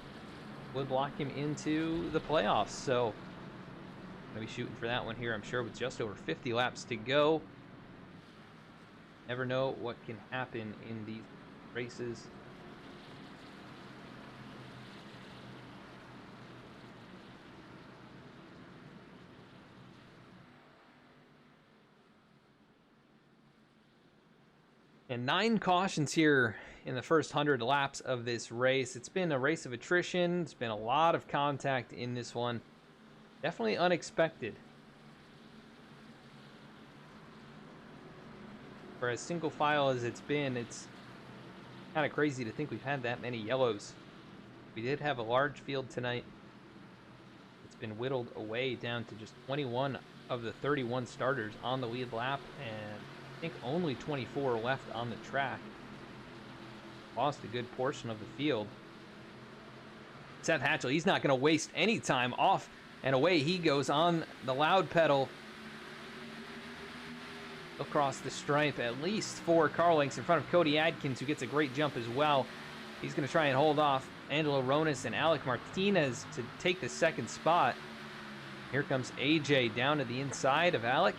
would lock him into the playoffs. So going to be shooting for that one here, I'm sure, with just over 50 laps to go. Never know what can happen in these races. And 9 cautions here in the first 100 laps of this race. It's been a race of attrition. It's been a lot of contact in this one. Definitely unexpected. For as single file as it's been, it's kind of crazy to think we've had that many yellows. We did have a large field tonight. It's been whittled away down to just 21 of the 31 starters on the lead lap, and I think only 24 left on the track. Lost a good portion of the field. Seth Hatchell, he's not going to waste any time. Off and away he goes on the loud pedal across the stripe, at least 4 car lengths in front of Cody Adkins, who gets a great jump as well. He's going to try and hold off Angelo Ronis and Alec Martinez to take the second spot. Here comes AJ down to the inside of Alec.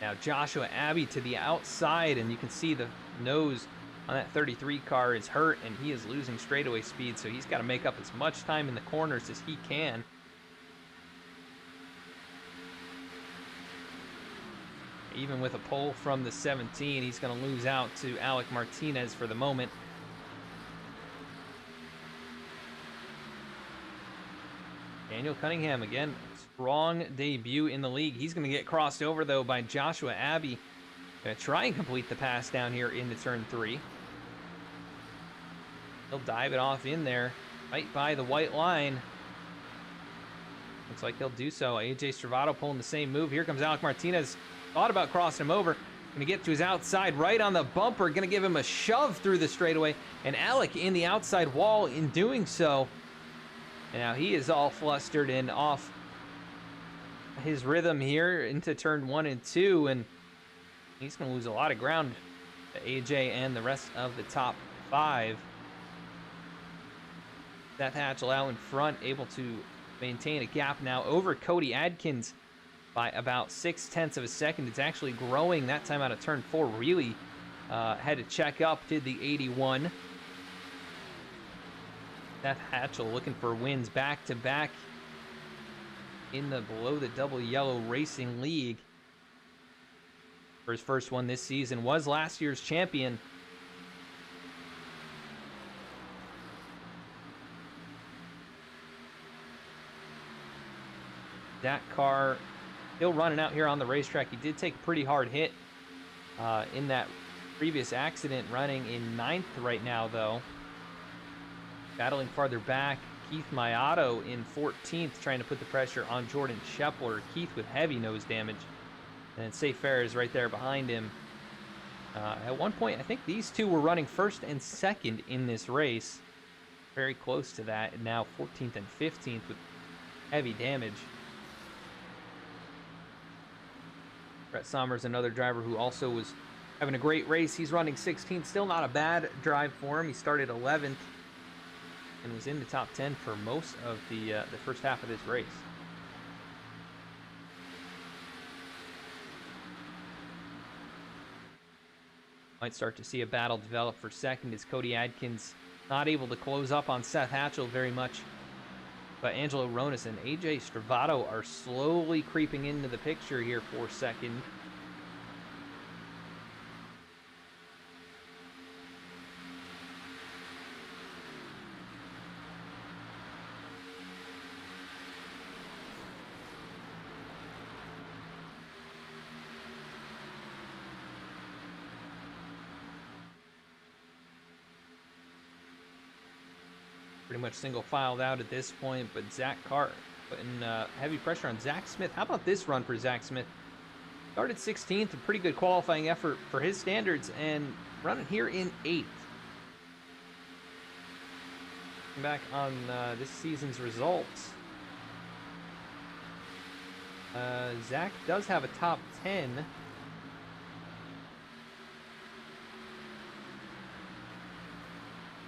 Now Joshua Abbey to the outside, and you can see the nose on that 33 car is hurt, and he is losing straightaway speed, so he's got to make up as much time in the corners as he can. Even with a pole from the 17, he's going to lose out to Alec Martinez for the moment. Daniel Cunningham, again, strong debut in the league. He's going to get crossed over, though, by Joshua Abbey. Going to try and complete the pass down here into turn 3. He'll dive it off in there, right by the white line. Looks like he'll do so. AJ Stravato pulling the same move. Here comes Alec Martinez. Thought about crossing him over. Going to get to his outside, right on the bumper. Going to give him a shove through the straightaway. And Alec in the outside wall in doing so. And now he is all flustered and off his rhythm here into turn 1 and 2. And he's going to lose a lot of ground to AJ and the rest of the top 5. Seth Hatchell out in front, able to maintain a gap now over Cody Adkins by about 0.6 of a second. It's actually growing that time out of turn 4. Really had to check up, did the 81. Seth Hatchell looking for wins back-to-back in the below the double yellow racing league. For his first one this season, was last year's champion. That car still running out here on the racetrack. He did take a pretty hard hit in that previous accident, running in 9th right now, though. Battling farther back, Keith Mayato in 14th, trying to put the pressure on Jordan Shepler. Keith with heavy nose damage. And then Safe Fair is right there behind him. At one point, I think these two were running 1st and 2nd in this race. Very close to that. And now 14th and 15th with heavy damage. Brett Sommers, another driver who also was having a great race. He's running 16th. Still not a bad drive for him. He started 11th and was in the top 10 for most of the first half of this race. Might start to see a battle develop for second as Cody Adkins not able to close up on Seth Hatchell very much. But Angelo Ronis and AJ Stravato are slowly creeping into the picture here for second. Pretty much single filed out at this point, but Zach Carr putting heavy pressure on Zach Smith. How about this run for Zach Smith? Started 16th, a pretty good qualifying effort for his standards, and running here in 8th. Back on this season's results. Zach does have a top 10.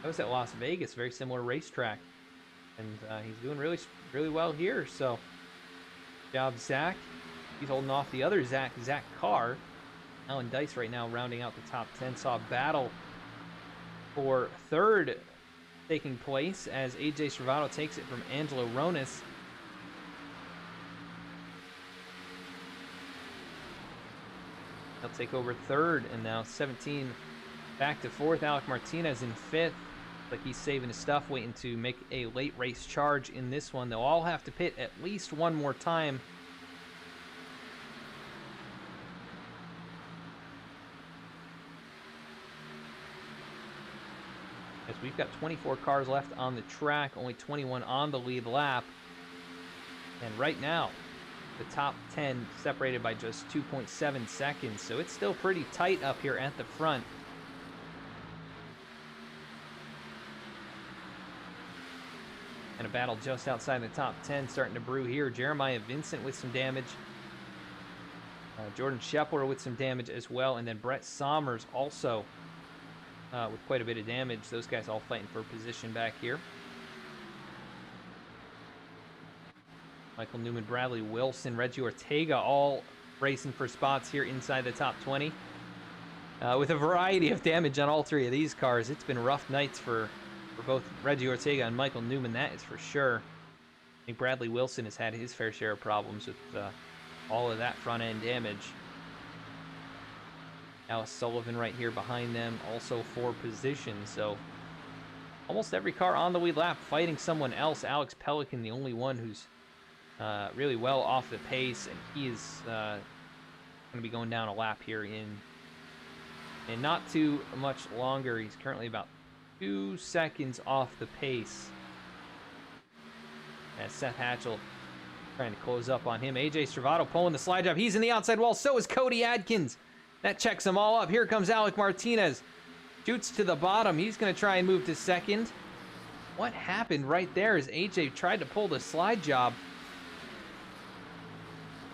That was at Las Vegas, very similar racetrack. And he's doing really well here, so good job, Zach. He's holding off the other Zach Carr. Alan Dice right now rounding out the top 10. Saw a battle for third taking place as AJ Stravato takes it from Angelo Ronis. He'll take over third, and now 17 back to fourth. Alec Martinez in fifth. Like he's saving his stuff, waiting to make a late race charge in this one. They'll all have to pit at least one more time We've got 24 cars left on the track, only 21 on the lead lap. And right now, the top 10 separated by just 2.7 seconds. So it's still pretty tight up here at the front. And a battle just outside the top 10 starting to brew here. Jeremiah Vincent with some damage. Jordan Shepler with some damage as well. And then Brett Sommers also with quite a bit of damage. Those guys all fighting for position back here. Michael Newman, Bradley Wilson, Reggie Ortega all racing for spots here inside the top 20. With a variety of damage on all three of these cars. It's been rough nights for both Reggie Ortega and Michael Newman, that is for sure. I think Bradley Wilson has had his fair share of problems with all of that front-end damage. Alice Sullivan right here behind them, also for position. So almost every car on the lead lap fighting someone else. Alex Pelican, the only one who's really well off the pace, and he is going to be going down a lap here in not too much longer. He's currently about 2 seconds off the pace. As Seth Hatchell trying to close up on him. AJ Stravato pulling the slide job. He's in the outside wall. So is Cody Adkins. That checks them all up. Here comes Alec Martinez. Shoots to the bottom. He's going to try and move to second. What happened right there is AJ tried to pull the slide job.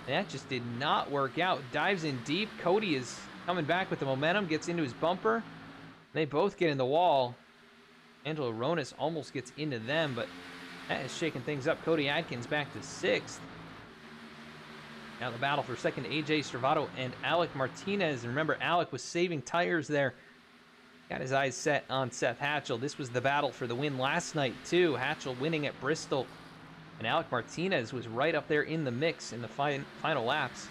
That just did not work out. Dives in deep. Cody is coming back with the momentum. Gets into his bumper. They both get in the wall. Angelo Ronis almost gets into them, but that is shaking things up. Cody Adkins back to 6th. Now the battle for second, AJ Stravato and Alec Martinez. And remember, Alec was saving tires there. Got his eyes set on Seth Hatchell. This was the battle for the win last night, too. Hatchell winning at Bristol. And Alec Martinez was right up there in the mix in the final laps.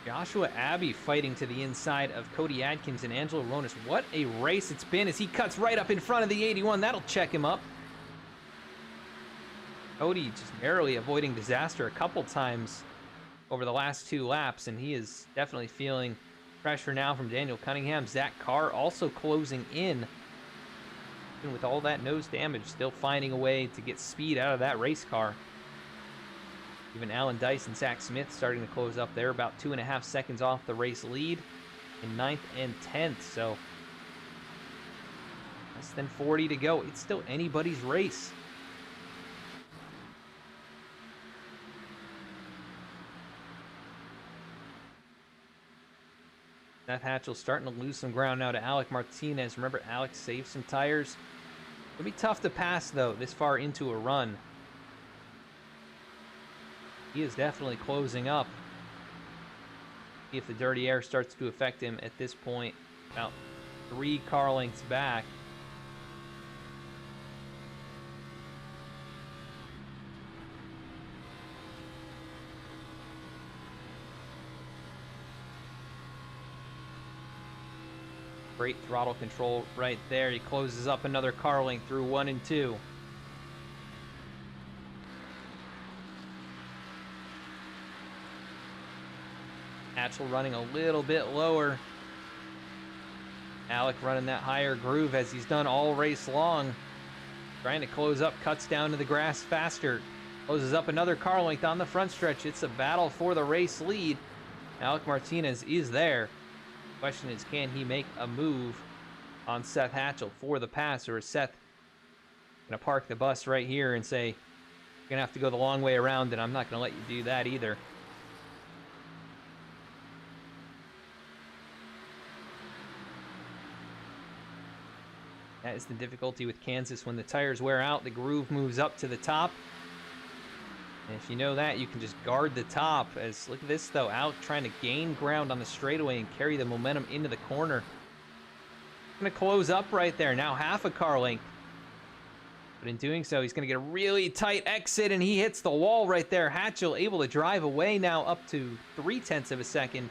Joshua Abbey fighting to the inside of Cody Adkins and Angelo Ronis. What a race it's been as he cuts right up in front of the 81. That'll check him up. Cody just narrowly avoiding disaster a couple times over the last 2 laps, and he is definitely feeling pressure now from Daniel Cunningham. Zach Carr also closing in. Even with all that nose damage, still finding a way to get speed out of that race car. Even Alan Dice and Zach Smith starting to close up there, about 2.5 seconds off the race lead in 9th and 10th. So less than 40 to go. It's still anybody's race. Seth Hatchell starting to lose some ground now to Alec Martinez. Remember, Alex saved some tires. It'll be tough to pass, though, this far into a run. He is definitely closing up. See if the dirty air starts to affect him at this point. About 3 car lengths back. Great throttle control right there. He closes up another car length through 1 and 2. Hatchell running a little bit lower. Alec running that higher groove as he's done all race long. Trying to close up, cuts down to the grass faster. Closes up another car length on the front stretch. It's a battle for the race lead. Alec Martinez is there. Question is, can he make a move on Seth Hatchell for the pass, or is Seth going to park the bus right here and say, you're going to have to go the long way around, and I'm not going to let you do that either. That is the difficulty with Kansas. When the tires wear out, the groove moves up to the top. And if you know that, you can just guard the top. As look at this, though. Alec trying to gain ground on the straightaway and carry the momentum into the corner. Going to close up right there. Now half a car length. But in doing so, he's going to get a really tight exit, and he hits the wall right there. Hatchell able to drive away now up to 0.3 of a second.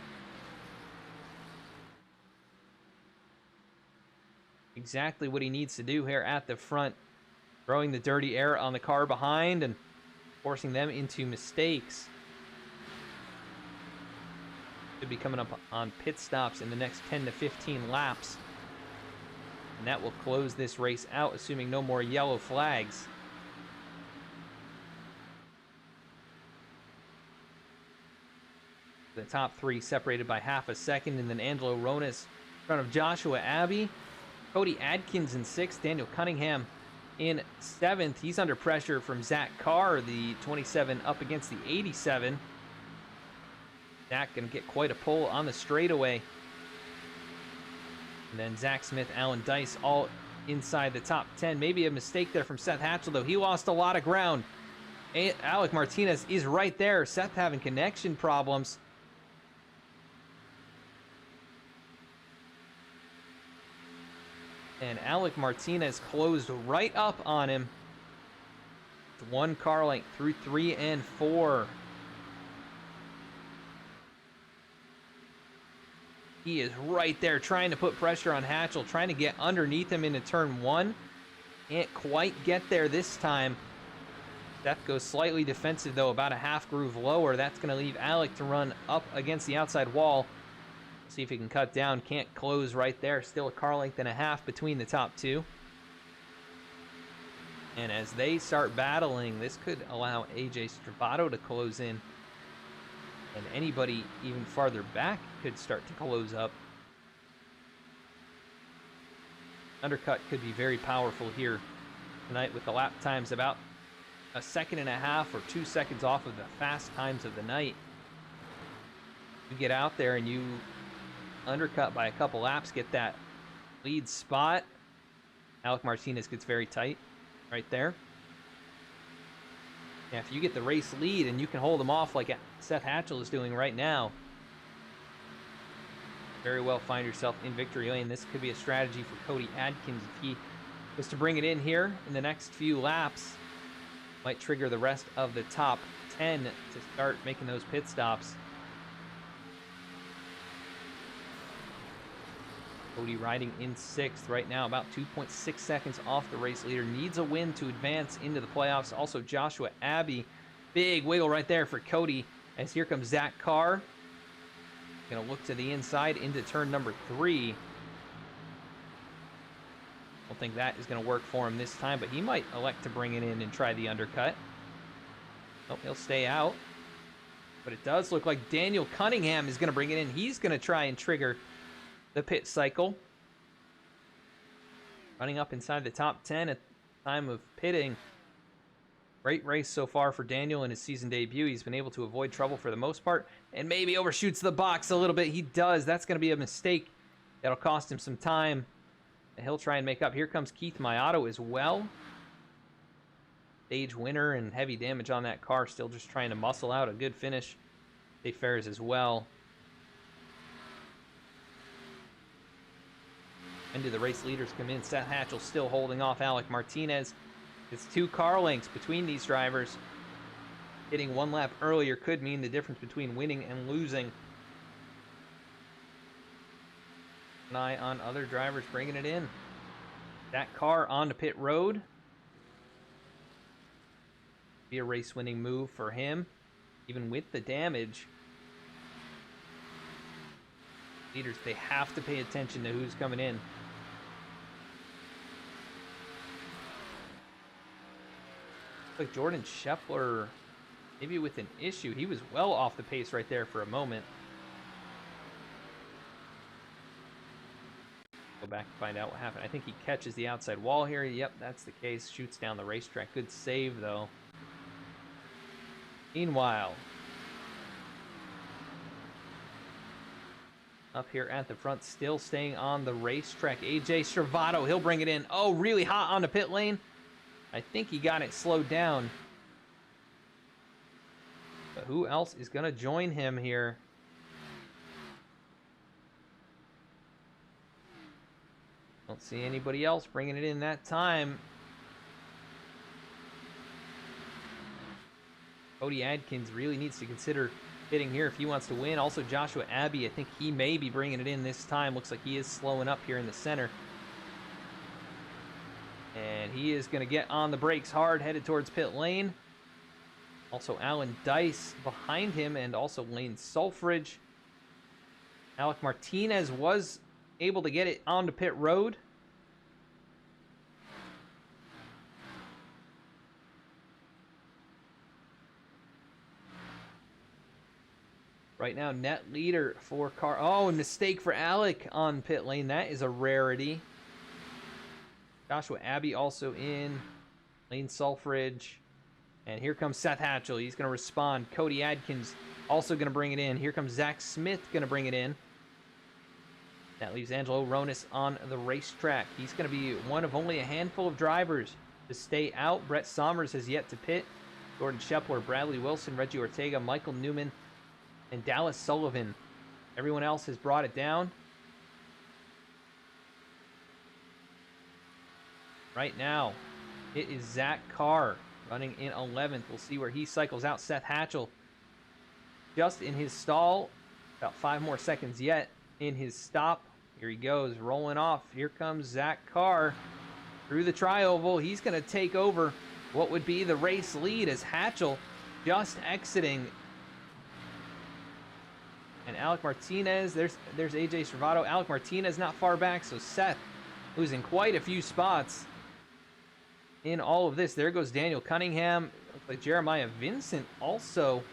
Exactly what he needs to do here at the front. Throwing the dirty air on the car behind and forcing them into mistakes. Should be coming up on pit stops in the next 10 to 15 laps. And that will close this race out, assuming no more yellow flags. The top three separated by half a second, and then Angelo Ronas in front of Joshua Abbey. Cody Adkins in 6th, Daniel Cunningham in 7th. He's under pressure from Zach Carr, the 27 up against the 87. Zach going to get quite a pull on the straightaway. And then Zach Smith, Alan Dice, all inside the top 10. Maybe a mistake there from Seth Hatchell, though. He lost a lot of ground. Alec Martinez is right there. Seth having connection problems. And Alec Martinez closed right up on him. With 1 car length through 3 and 4. He is right there trying to put pressure on Hatchell, trying to get underneath him into turn 1. Can't quite get there this time. Seth goes slightly defensive, though, about a half groove lower. That's going to leave Alec to run up against the outside wall. See if he can cut down. Can't close right there. Still a car length and a half between the top 2. And as they start battling, this could allow AJ Stravato to close in. And anybody even farther back could start to close up. Undercut could be very powerful here tonight with the lap times about a second and a half or 2 seconds off of the fast times of the night. You get out there and you undercut by a couple laps, get that lead spot. Alec Martinez gets very tight right there. Yeah, if you get the race lead and you can hold them off like Seth Hatchell is doing right now, very well find yourself in victory lane. This could be a strategy for Cody Adkins if he was to bring it in here in the next few laps. Might trigger the rest of the top 10 to start making those pit stops. Cody riding in 6th right now, about 2.6 seconds off the race leader. Needs a win to advance into the playoffs. Also, Joshua Abbey. Big wiggle right there for Cody as here comes Zach Carr. Going to look to the inside into turn number 3. Don't think that is going to work for him this time, but he might elect to bring it in and try the undercut. Nope, he'll stay out. But it does look like Daniel Cunningham is going to bring it in. He's going to try and trigger the pit cycle. Running up inside the top 10 at the time of pitting. Great race so far for Daniel in his season debut. He's been able to avoid trouble for the most part and maybe overshoots the box a little bit. He does. That's going to be a mistake. That'll cost him some time. And he'll try and make up. Here comes Keith Mayato as well. Stage winner and heavy damage on that car. Still just trying to muscle out a good finish. They fares as well. When do the race leaders come in? Seth Hatchell still holding off Alec Martinez. It's 2 car lengths between these drivers. Hitting 1 lap earlier could mean the difference between winning and losing. An eye on other drivers bringing it in. That car onto pit road. Be a race-winning move for him, even with the damage. Leaders, they have to pay attention to who's coming in. Like Jordan Scheffler, maybe with an issue. He was well off the pace right there for a moment. Go back and find out what happened. I think he catches the outside wall here. Yep, that's the case. Shoots down the racetrack. Good save, though. Meanwhile, up here at the front, still staying on the racetrack, AJ Stravato. He'll bring it in. Oh, really hot on the pit lane. I think he got it slowed down. But who else is going to join him here? Don't see anybody else bringing it in that time. Cody Adkins really needs to consider hitting here if he wants to win. Also, Joshua Abbey, I think he may be bringing it in this time. Looks like he is slowing up here in the center. And he is going to get on the brakes hard, headed towards pit lane. Also, Alan Dice behind him, and also Lane Sulfridge. Alec Martinez was able to get it onto pit road. Right now, net leader for car. Oh, a mistake for Alec on pit lane. That is a rarity. Joshua Abbey also in. Lane Sulfridge. And here comes Seth Hatchell. He's going to respond. Cody Adkins also going to bring it in. Here comes Zach Smith going to bring it in. That leaves Angelo Ronis on the racetrack. He's going to be one of only a handful of drivers to stay out. Brett Sommers has yet to pit. Jordan Shepler, Bradley Wilson, Reggie Ortega, Michael Newman, and Dallas Sullivan. Everyone else has brought it down. Right now, it is Zach Carr running in 11th. We'll see where he cycles out. Seth Hatchell just in his stall. About 5 more seconds yet in his stop. Here he goes, rolling off. Here comes Zach Carr through the tri-oval. He's going to take over what would be the race lead as Hatchell just exiting. And Alec Martinez, there's AJ Servato. Alec Martinez not far back, so Seth losing quite a few spots in all of this. There goes Daniel Cunningham. Looks like Jeremiah Vincent also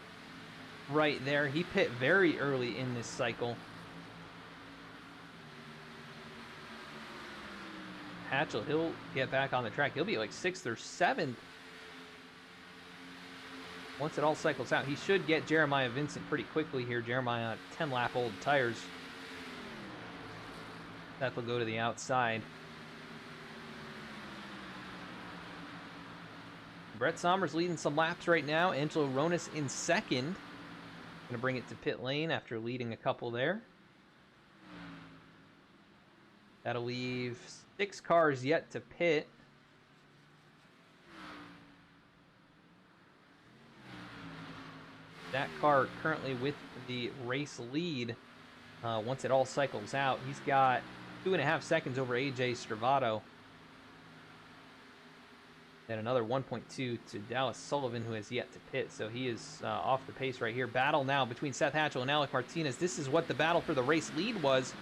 right there. He pit very early in this cycle. Hatchell, he'll get back on the track. He'll be like 6th or 7th. Once it all cycles out, he should get Jeremiah Vincent pretty quickly here. Jeremiah on 10-lap-old tires. That will go to the outside. Brett Sommers leading some laps right now. Angelo Ronis in 2nd. Going to bring it to pit lane after leading a couple there. That'll leave 6 cars yet to pit. That car currently with the race lead. Once it all cycles out, he's got 2.5 seconds over AJ Stravato. Then another 1.2 to Dallas Sullivan, who has yet to pit. So he is off the pace right here. Battle now between Seth Hatchell and Alec Martinez. This is what the battle for the race lead was.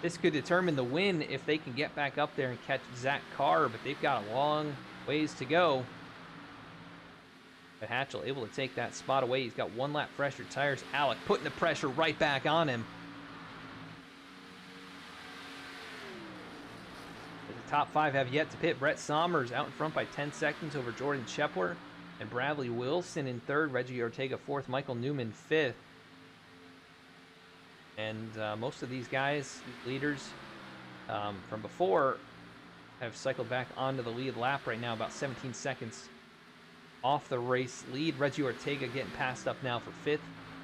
This could determine the win if they can get back up there and catch Zach Carr, but they've got a long ways to go. But Hatchell able to take that spot away. He's got 1 lap fresher tires. Alec putting the pressure right back on him. The top 5 have yet to pit. Brett Sommers out in front by 10 seconds over Jordan Shepler and Bradley Wilson in 3rd. Reggie Ortega 4th. Michael Newman 5th. And most of these guys, leaders from before, have cycled back onto the lead lap right now, about 17 seconds off the race lead. Reggie Ortega getting passed up now for 5th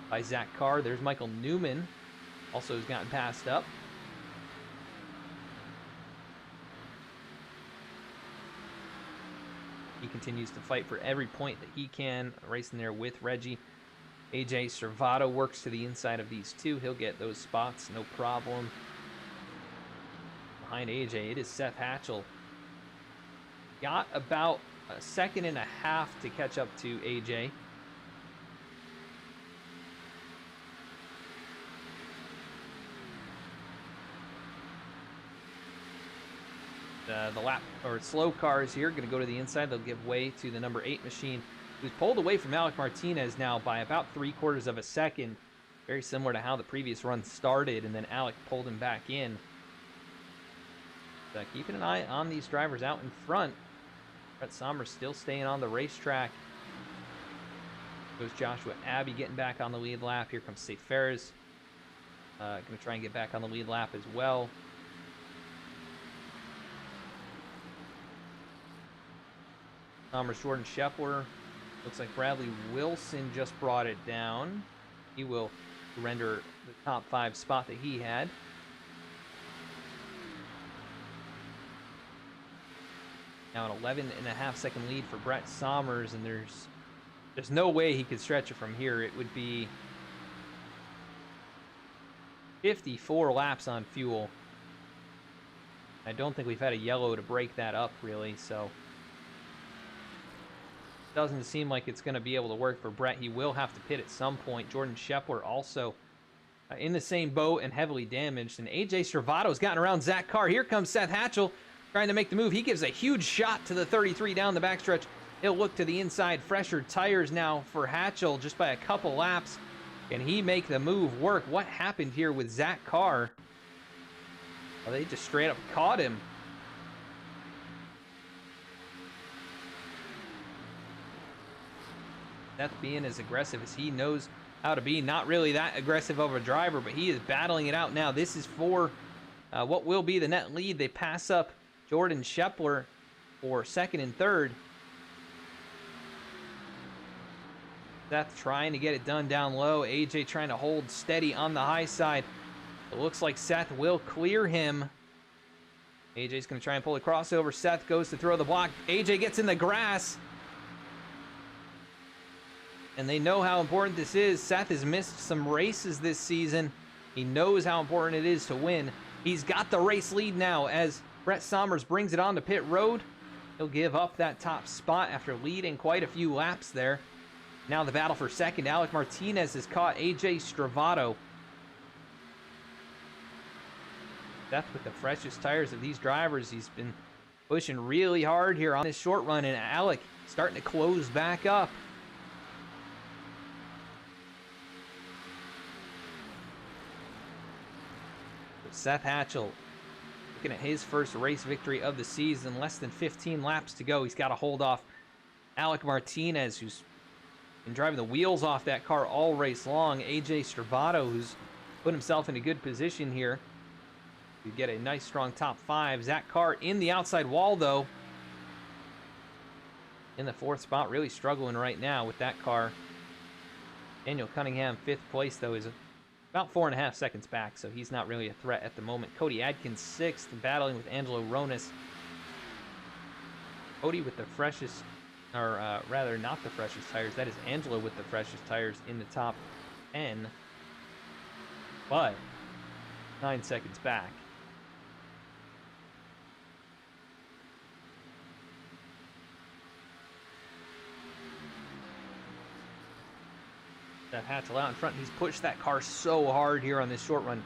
by Zach Carr. There's Michael Newman, also has gotten passed up. He continues to fight for every point that he can, racing there with Reggie. AJ Servato works to the inside of these 2. He'll get those spots, no problem. Behind AJ, it is Seth Hatchell. Got about 1.5 seconds to catch up to AJ. The lap or slow cars here going to go to the inside. They'll give way to the number 8 machine, who's pulled away from Alec Martinez now by about 3/4 seconds. Very similar to how the previous run started, and then Alec pulled him back in. Keeping an eye on these drivers out in front. Brett Sommers still staying on the racetrack. Goes Joshua Abbey getting back on the lead lap. Here comes Seth Ferris. Going to try and get back on the lead lap as well. Sommers, Jordan Shepler. Looks like Bradley Wilson just brought it down. He will surrender the top 5 spot that he had. Now an 11.5 second lead for Brett Sommers, and there's no way he could stretch it from here. It would be 54 laps on fuel. I don't think we've had a yellow to break that up, really, so doesn't seem like it's going to be able to work for Brett. He will have to pit at some point. Jordan Shepler also in the same boat and heavily damaged. And AJ Stravato's gotten around Zach Carr. Here comes Seth Hatchell trying to make the move. He gives a huge shot to the 33 down the backstretch. He'll look to the inside. Fresher tires now for Hatchell just by a couple laps. Can he make the move work? What happened here with Zach Carr? Well, they just straight up caught him. Seth being as aggressive as he knows how to be. Not really that aggressive of a driver, but he is battling it out now. This is for what will be the net lead. They pass up Jordan Shepler for second and third. Seth trying to get it done down low. AJ trying to hold steady on the high side. It looks like Seth will clear him. AJ's going to try and pull the crossover. Seth goes to throw the block. AJ gets in the grass. And they know how important this is. Seth has missed some races this season. He knows how important it is to win. He's got the race lead now as Brett Sommers brings it on to pit road. He'll give up that top spot after leading quite a few laps there. Now the battle for second. Alec Martinez has caught AJ Stravato. Seth with the freshest tires of these drivers. He's been pushing really hard here on this short run, and Alec starting to close back up. Seth Hatchell looking at his first race victory of the season. Less than 15 laps to go. He's got to hold off Alec Martinez, who's been driving the wheels off that car all race long. AJ Stravato, who's put himself in a good position here to get a nice strong top five. Zach Carr in the outside wall, though, in the fourth spot, really struggling right now with that car. Daniel Cunningham, fifth place, though, is about 4.5 seconds back, so he's not really a threat at the moment. Cody Adkins, sixth, battling with Angelo Ronis. Cody with the freshest, or rather not the freshest tires. That is Angelo with the freshest tires in the top 10, but 9 seconds back. Seth Hatchell out in front. He's pushed that car so hard here on this short run.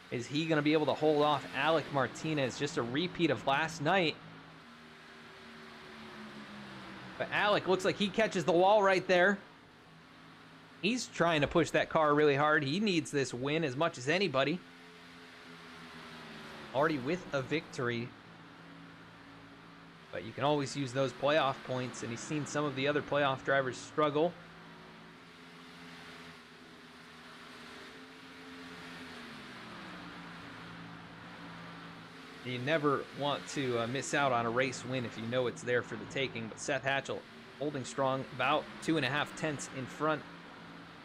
Is he going to be able to hold off Alec Martinez? Just a repeat of last night. But Alec looks like he catches the wall right there. He's trying to push that car really hard. He needs this win as much as anybody. Already with a victory. But you can always use those playoff points, and he's seen some of the other playoff drivers struggle. You never want to miss out on a race win if you know it's there for the taking. But Seth Hatchell holding strong, about 2.5 tenths in front of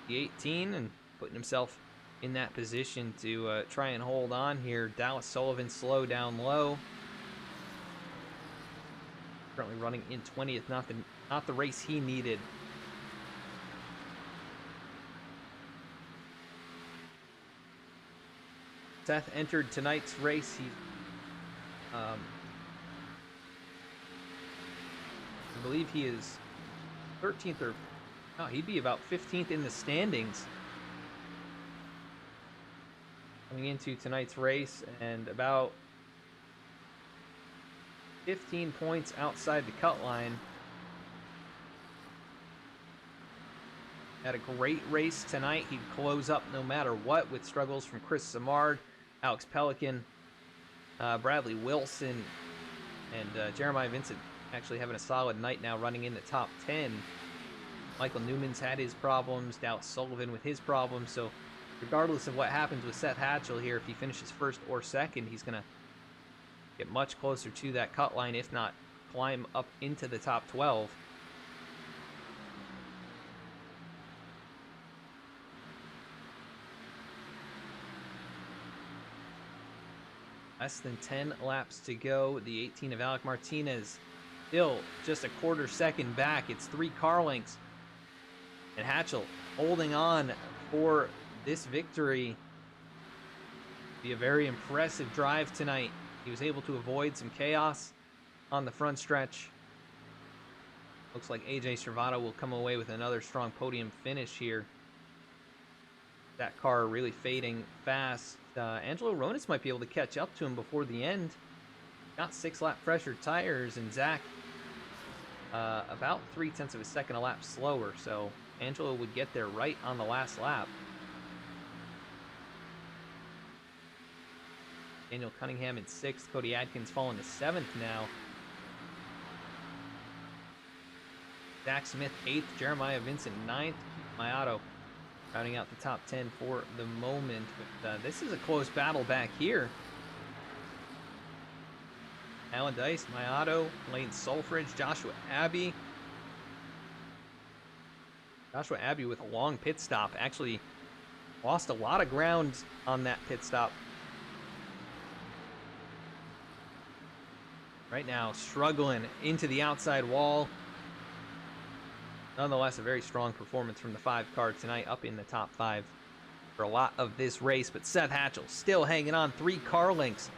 the 18, and putting himself in that position to try and hold on here. Dallas Sullivan slow down low. Currently running in 20th, not the race he needed. Seth entered tonight's race. He I believe he is 13th, or no, he'd be about 15th in the standings coming into tonight's race, and about 15 points outside the cut line. Had a great race tonight. He'd close up no matter what, with struggles from Chris Samard, Alex Pelican, Bradley Wilson, and Jeremiah Vincent actually having a solid night now, running in the top 10. Michael Newman's had his problems, Dallas Sullivan with his problems, so regardless of what happens with Seth Hatchell here, if he finishes first or second, he's going to get much closer to that cut line, if not climb up into the top 12. Less than 10 laps to go. The 18 of Alec Martinez still just a quarter second back. It's 3 car lengths. And Hatchell holding on for this victory. Be a very impressive drive tonight. He was able to avoid some chaos on the front stretch. Looks like AJ Stravato will come away with another strong podium finish here. That car really fading fast. Angelo Ronis might be able to catch up to him before the end. Got 6-lap pressured tires, and Zach about 0.3 of a second a lap slower, so Angelo would get there right on the last lap. Daniel Cunningham in 6th, Cody Adkins falling to 7th now. Zach Smith 8th, Jeremiah Vincent 9th, Mayato rounding out the top 10 for the moment. But this is a close battle back here. Alan Dice, Mayato, Lane Sulfridge, Joshua Abbey. Joshua Abbey with a long pit stop. Actually lost a lot of ground on that pit stop. Right now, struggling into the outside wall. Nonetheless, a very strong performance from the 5 car tonight, up in the top 5 for a lot of this race. But Seth Hatchell still hanging on, 3 car lengths,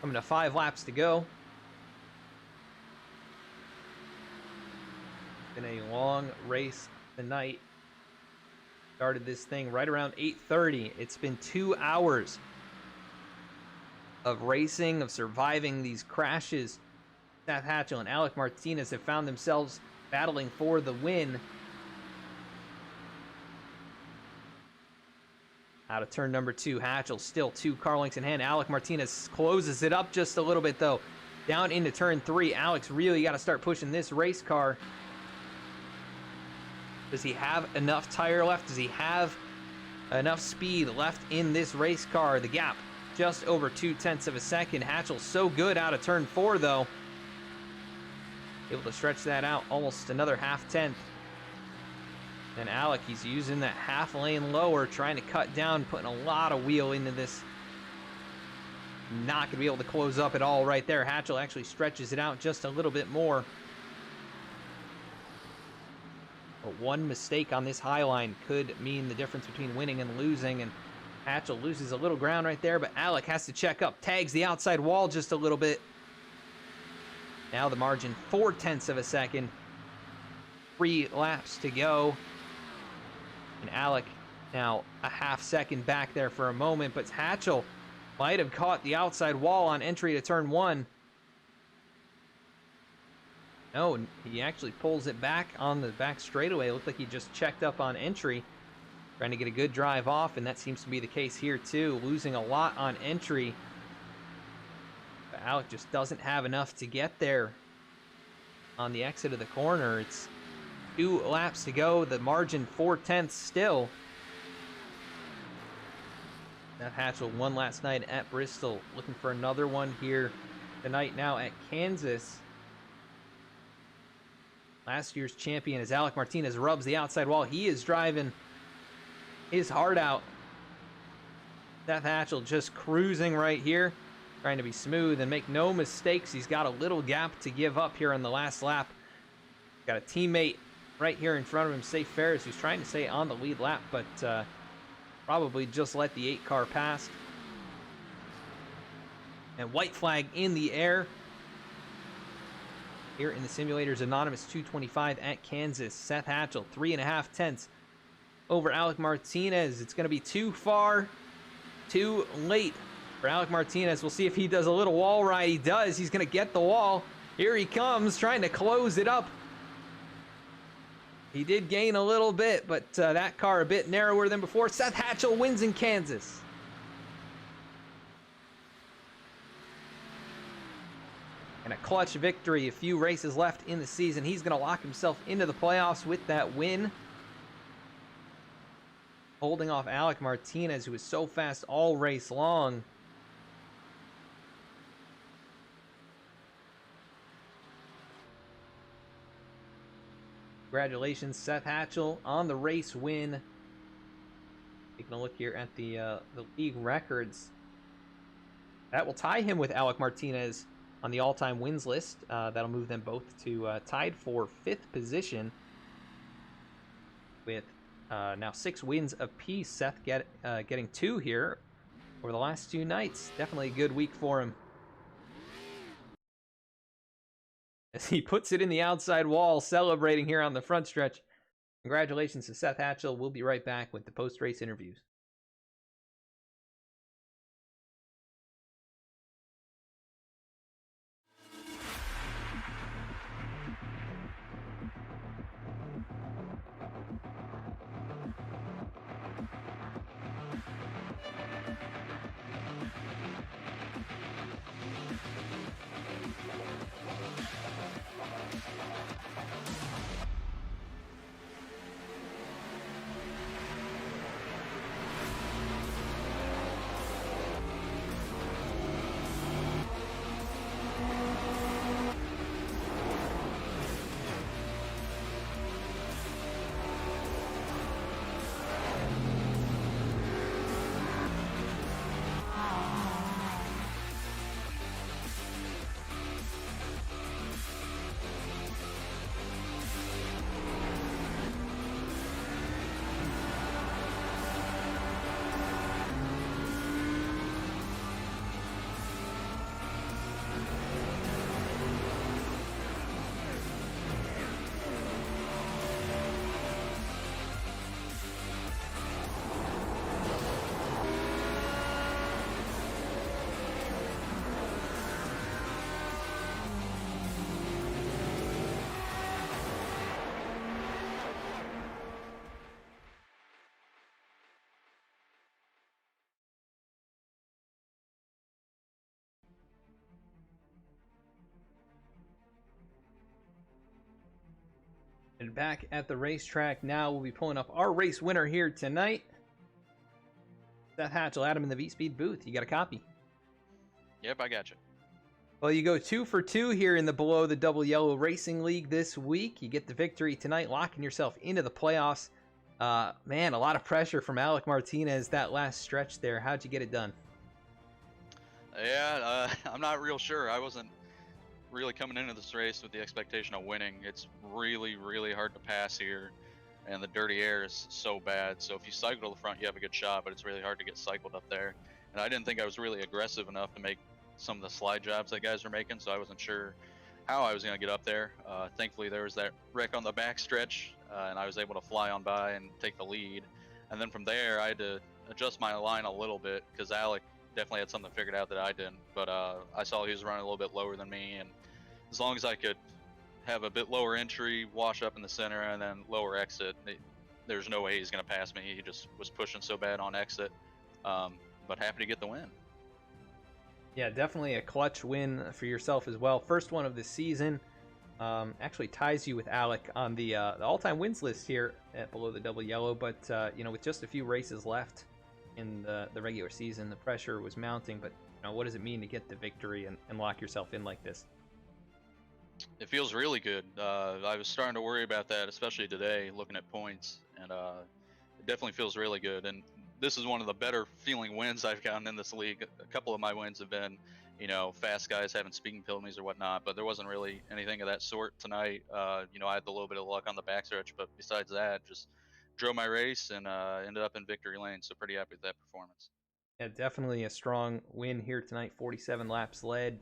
coming to 5 laps to go. Been a long race tonight. Started this thing right around 8:30. It's been 2 hours of racing, of surviving these crashes. Seth Hatchell and Alec Martinez have found themselves battling for the win. Out of turn number 2, Hatchell still 2 car lengths in hand. Alec Martinez closes it up just a little bit though. Down into turn 3, Alex really got to start pushing this race car. Does he have enough tire left? Does he have enough speed left in this race car? The gap just over 0.2 of a second. Hatchell so good out of turn 4 though. Able to stretch that out almost another 0.5. And Alec, he's using that half lane lower, trying to cut down, putting a lot of wheel into this. Not going to be able to close up at all right there. Hatchell actually stretches it out just a little bit more. But one mistake on this high line could mean the difference between winning and losing. And Hatchell loses a little ground right there, but Alec has to check up. Tags the outside wall just a little bit. Now the margin 0.4 of a second. 3 laps to go. And Alec now a 0.5 second back there for a moment, but Hatchell might have caught the outside wall on entry to turn 1. No, he actually pulls it back on the back straightaway. It looked like he just checked up on entry, trying to get a good drive off, and that seems to be the case here too. Losing a lot on entry. But Alec just doesn't have enough to get there on the exit of the corner. It's 2 laps to go. The margin 0.4 still. Seth Hatchell won last night at Bristol. Looking for another one here tonight now at Kansas. Last year's champion as Alec Martinez rubs the outside wall. He is driving his heart out. Seth Hatchell just cruising right here, trying to be smooth and make no mistakes. He's got a little gap to give up here on the last lap. Got a teammate right here in front of him, Safe Ferris, who's trying to stay on the lead lap, but probably just let the 8 car pass. And white flag in the air here in the Simulators Anonymous 225 at Kansas. Seth Hatchell, 3.5 over Alec Martinez. It's going to be too far, too late for Alec Martinez. We'll see if he does a little wall ride. He does. He's going to get the wall. Here he comes, trying to close it up. He did gain a little bit, but that car a bit narrower than before. Seth Hatchell wins in Kansas. And a clutch victory, a few races left in the season. He's going to lock himself into the playoffs with that win. Holding off Alec Martinez, who was so fast all race long. Congratulations, Seth Hatchell, on the race win. Taking a look here at the league records. That will tie him with Alec Martinez on the all-time wins list. That'll move them both to tied for 5th position with now 6 wins apiece. Seth getting 2 here over the last 2 nights. Definitely a good week for him. As he puts it in the outside wall, celebrating here on the front stretch. Congratulations to Seth Hatchell. We'll be right back with the post-race interviews. And back at the racetrack now, we'll be pulling up our race winner here tonight. Seth Hatchell, Adam in the V-Speed booth. You got a copy? Yep, I got you. Well, you go 2 for 2 here in the Below the Double Yellow Racing League this week. You get the victory tonight, locking yourself into the playoffs. Man, a lot of pressure from Alec Martinez that last stretch there. How'd you get it done? Yeah, I'm not real sure. I wasn't really coming into this race with the expectation of winning. It's really, really hard to pass here, and the dirty air is so bad. So if you cycle to the front, you have a good shot, but it's really hard to get cycled up there. And I didn't think I was really aggressive enough to make some of the slide jobs that guys were making, so I wasn't sure how I was going to get up there. Thankfully, there was that wreck on the back stretch, and I was able to fly on by and take the lead. And then from there, I had to adjust my line a little bit because Alec definitely had something figured out that I didn't. But I saw he was running a little bit lower than me, and as long as I could have a bit lower entry, wash up in the center, and then lower exit, there's no way he's going to pass me. He just was pushing so bad on exit. But happy to get the win. Yeah, definitely a clutch win for yourself as well. First one of the season. Actually ties you with Alec on the all-time wins list here at Below the Double Yellow. But with just a few races left in the regular season, the pressure was mounting. But what does it mean to get the victory and lock yourself in like this? It feels really good. I was starting to worry about that, especially today, looking at points, and it definitely feels really good. And this is one of the better feeling wins I've gotten in this league. A couple of my wins have been, fast guys having speeding penalties or whatnot, but there wasn't really anything of that sort tonight. I had a little bit of luck on the backstretch, but besides that, just drove my race and ended up in victory lane. So pretty happy with that performance. Yeah, definitely a strong win here tonight. 47 laps led.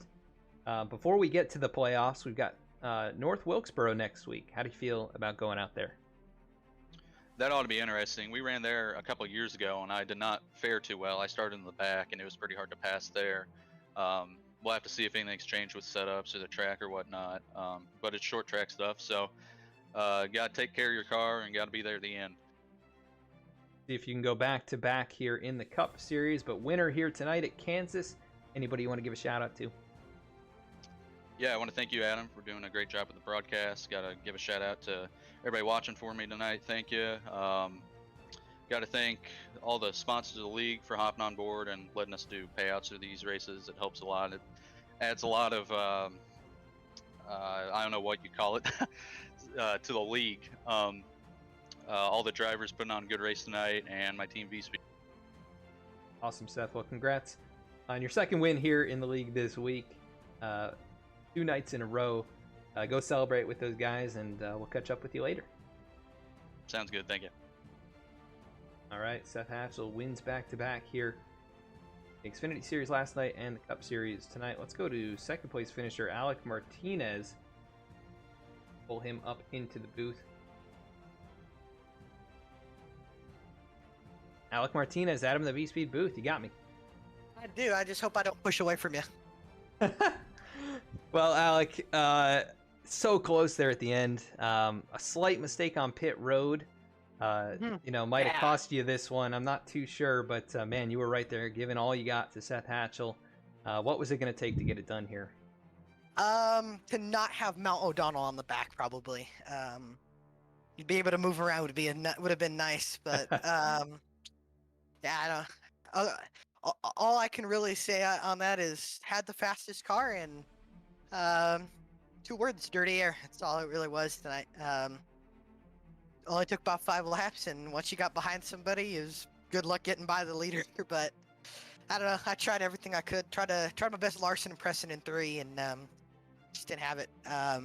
Before we get to the playoffs, we've got North Wilkesboro next week. How do you feel about going out there? That ought to be interesting. We ran there a couple of years ago, and I did not fare too well. I started in the back, and it was pretty hard to pass there. We'll have to see if anything's changed with setups or the track or whatnot. But it's short track stuff, so got to take care of your car and got to be there at the end. See if you can go back to back here in the Cup Series. But winner here tonight at Kansas. Anybody you want to give a shout out to? Yeah, I want to thank you, Adam, for doing a great job with the broadcast. Got to give a shout out to everybody watching for me tonight. Thank you. Got to thank all the sponsors of the league for hopping on board and letting us do payouts of these races. It helps a lot. It adds a lot of, I don't know what you call it, to the league. All the drivers putting on a good race tonight, and my team V-Speed. Awesome, Seth. Well, congrats on your second win here in the league this week. 2 nights in a row. Go celebrate with those guys, and we'll catch up with you later. Sounds good. Thank you. All right, Seth Hatchell wins back-to-back here. The Xfinity Series last night and the Cup Series tonight. Let's go to second place finisher Alec Martinez. Pull him up into the booth. Alec Martinez, Adam in the V-Speed booth. You got me. I do. I just hope I don't push away from you. Well, Alec, so close there at the end. A slight mistake on pit road, might have cost you this one. I'm not too sure, but man, you were right there, giving all you got to Seth Hatchell. What was it going to take to get it done here? To not have Mount O'Donnell on the back, probably. You'd be able to move around would have been nice, but yeah, I don't. All I can really say on that is had the fastest car and 2 words, dirty air. That's all it really was tonight. Only took about 5 laps, and once you got behind somebody, it was good luck getting by the leader. But I don't know. I tried everything I could. Tried my best Larson and Preston in 3, and just didn't have it. I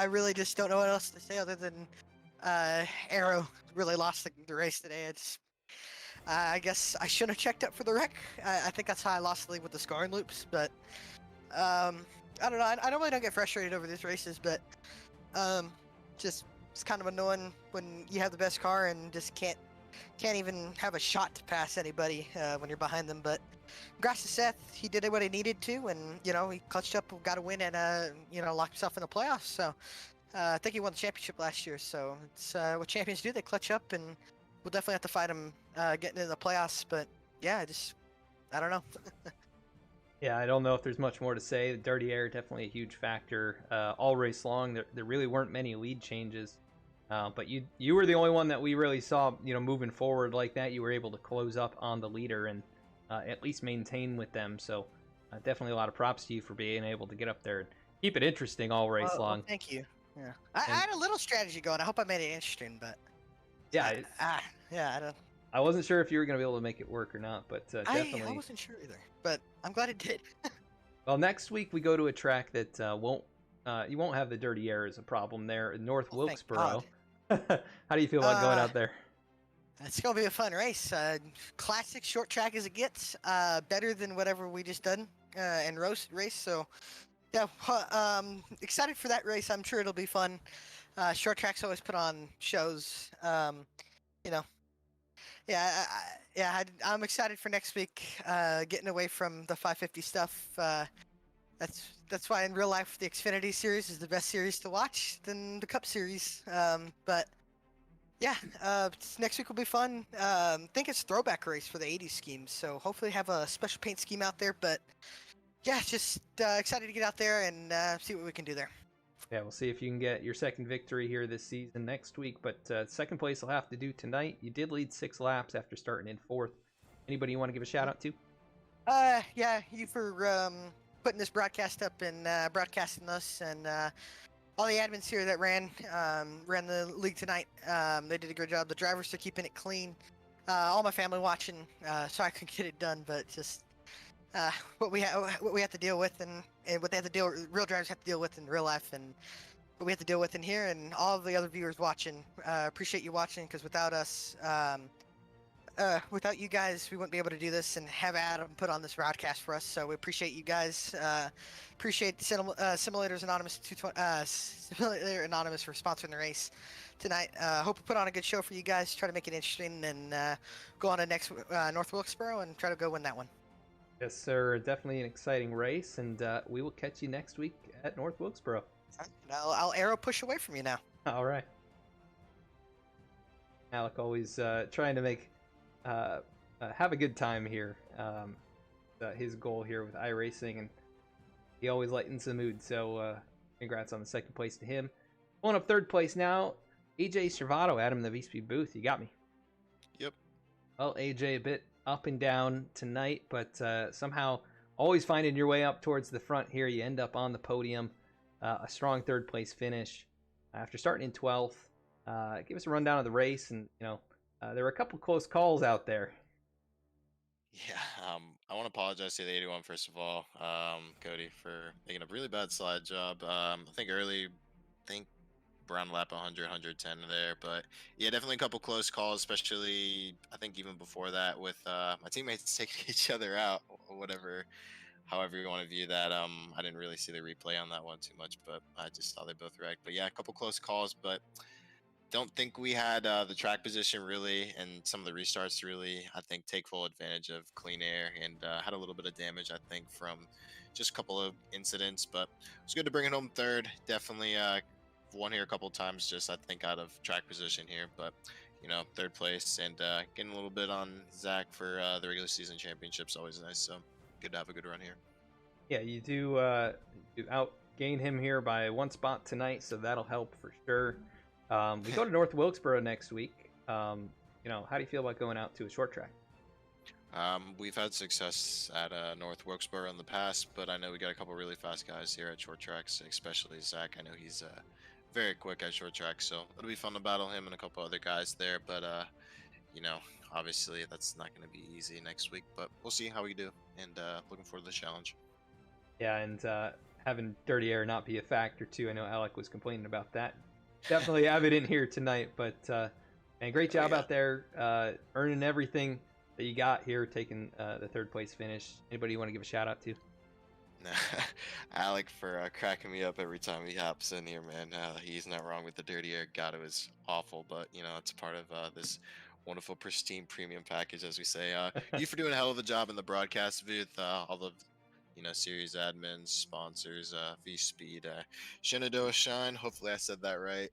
really just don't know what else to say other than Arrow really lost the race today. I guess I shouldn't have checked up for the wreck. I think that's how I lost the lead with the scoring loops. But I don't know. I normally don't get frustrated over these races, but just it's kind of annoying when you have the best car and just can't even have a shot to pass anybody when you're behind them. But congrats to Seth. He did what he needed to, and he clutched up, got a win, and locked himself in the playoffs. So I think he won the championship last year. So it's what champions do. They clutch up, and we'll definitely have to fight him getting into the playoffs. But yeah, I don't know. Yeah, I don't know if there's much more to say. The dirty air definitely a huge factor. All race long, there really weren't many lead changes, but you were the only one that we really saw, moving forward like that. You were able to close up on the leader and at least maintain with them. So definitely a lot of props to you for being able to get up there and keep it interesting all race Well, long. thank you. Yeah, I And had a little strategy going. I hope I made it interesting, but yeah, yeah, I don't. I wasn't sure if you were going to be able to make it work or not, but I definitely. wasn't sure either, but I'm glad it did. Well, next week we go to a track that won't you won't have the dirty air as a problem there in North Oh, thank Wilkesboro. God. How do you feel about going Uh, out there? It's gonna be a fun race. Classic short track as it gets. Better than whatever we just done in race. So yeah, excited for that race. I'm sure it'll be fun. Short tracks always put on shows. You know, yeah, I'm excited for next week. Getting away from the 550 stuff. That's why in real life the Xfinity series is the best series to watch than the Cup series. But yeah, next week will be fun. Think it's throwback race for the 80s schemes, so hopefully have a special paint scheme out there. But yeah, just excited to get out there and see what we can do there. Yeah, we'll see if you can get your second victory here this season next week. But second place will have to do tonight. You did lead 6 laps after starting in 4th. Anybody you want to give a shout out to? Yeah, you for putting this broadcast up and broadcasting us, and all the admins here that ran the league tonight. They did a good job. The drivers are keeping it clean. All my family watching, so I could get it done. But just what we have to deal with, and what they have to deal, real drivers have to deal with in real life, and what we have to deal with in here, and all of the other viewers watching. Appreciate you watching, because without us, without you guys, we wouldn't be able to do this and have Adam put on this broadcast for us. So we appreciate you guys. Appreciate Simulators Anonymous, Simulator Anonymous for sponsoring the race tonight. Hope we put on a good show for you guys. Try to make it interesting and go on to next North Wilkesboro and try to go win that one. Yes, sir. Definitely an exciting race, and we will catch you next week at North Wilkesboro. I'll arrow push away from you now. All right. Alec always trying to make have a good time here. His goal here with iRacing, and he always lightens the mood. So congrats on the second place to him. Pulling up third place now, AJ Servato, Adam in the V-Speed booth. You got me. Yep. Well, AJ, a bit up and down tonight, but somehow always finding your way up towards the front here. You end up on the podium. A strong third place finish after starting in 12th. Give us a rundown of the race, and there were a couple close calls out there. Yeah, I want to apologize to the 81 first of all, Cody, for making a really bad slide job. I think around lap 100, 110 there, but yeah, definitely a couple close calls, especially I think even before that with my teammates taking each other out, or whatever, however you want to view that. I didn't really see the replay on that one too much, but I just saw they both wrecked. But yeah, a couple close calls, but don't think we had the track position really, and some of the restarts really, I think, take full advantage of clean air, and had a little bit of damage, I think, from just a couple of incidents. But it was good to bring it home third. Definitely won here a couple of times, just I think out of track position here. But third place, and getting a little bit on Zach for the regular season championship's always nice. So good to have a good run here. Yeah, you do outgain him here by 1 spot tonight, so that'll help for sure. We go to North Wilkesboro next week. How do you feel about going out to a short track? We've had success at North Wilkesboro in the past, but I know we got a couple really fast guys here at short tracks, especially Zach. I know he's very quick at short tracks, so it'll be fun to battle him and a couple other guys there. But obviously that's not going to be easy next week, but we'll see how we do, and looking forward to the challenge. Yeah, and having dirty air not be a factor too. I know Alec was complaining about that. Definitely evident here tonight, but and great job out there, earning everything that you got here, taking the third place finish. Anybody you want to give a shout out to? Alec for cracking me up every time he hops in here, man. He's not wrong with the dirty air. God, it was awful, but it's part of this wonderful, pristine premium package, as we say. You for doing a hell of a job in the broadcast booth. All the series admins, sponsors, V-Speed, Shenandoah Shine. Hopefully I said that right.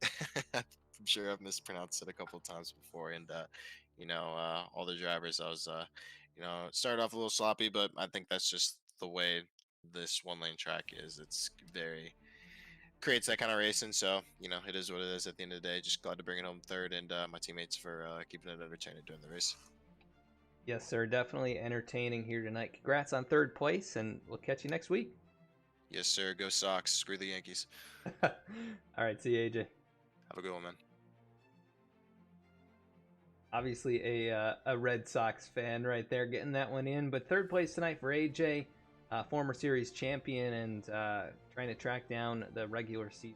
I'm sure I've mispronounced it a couple of times before. And, all the drivers, I was, started off a little sloppy, but I think that's just the way this one lane track is. It's very creates that kind of racing. So it is what it is at the end of the day. Just glad to bring it home third, and my teammates for keeping it entertaining during the race. Yes, sir. Definitely entertaining here tonight. Congrats on third place, and we'll catch you next week. Yes, sir. Go Sox. Screw the Yankees. All right. See you, AJ. Have a good one, man. Obviously a Red Sox fan right there getting that one in. But third place tonight for AJ, former series champion, and trying to track down the regular season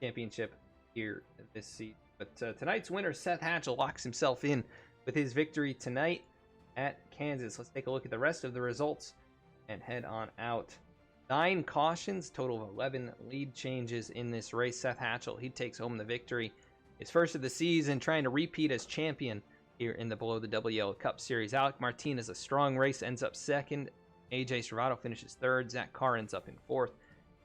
championship here this season. But tonight's winner, Seth Hatchell, locks himself in with his victory tonight at Kansas. Let's take a look at the rest of the results and head on out. 9 cautions, total of 11 lead changes in this race. Seth Hatchell, he takes home the victory. His first of the season, trying to repeat as champion here in the Below the BTDY Cup Series. Alec Martinez, a strong race, ends up second. AJ Serrato finishes third. Zach Carr ends up in fourth.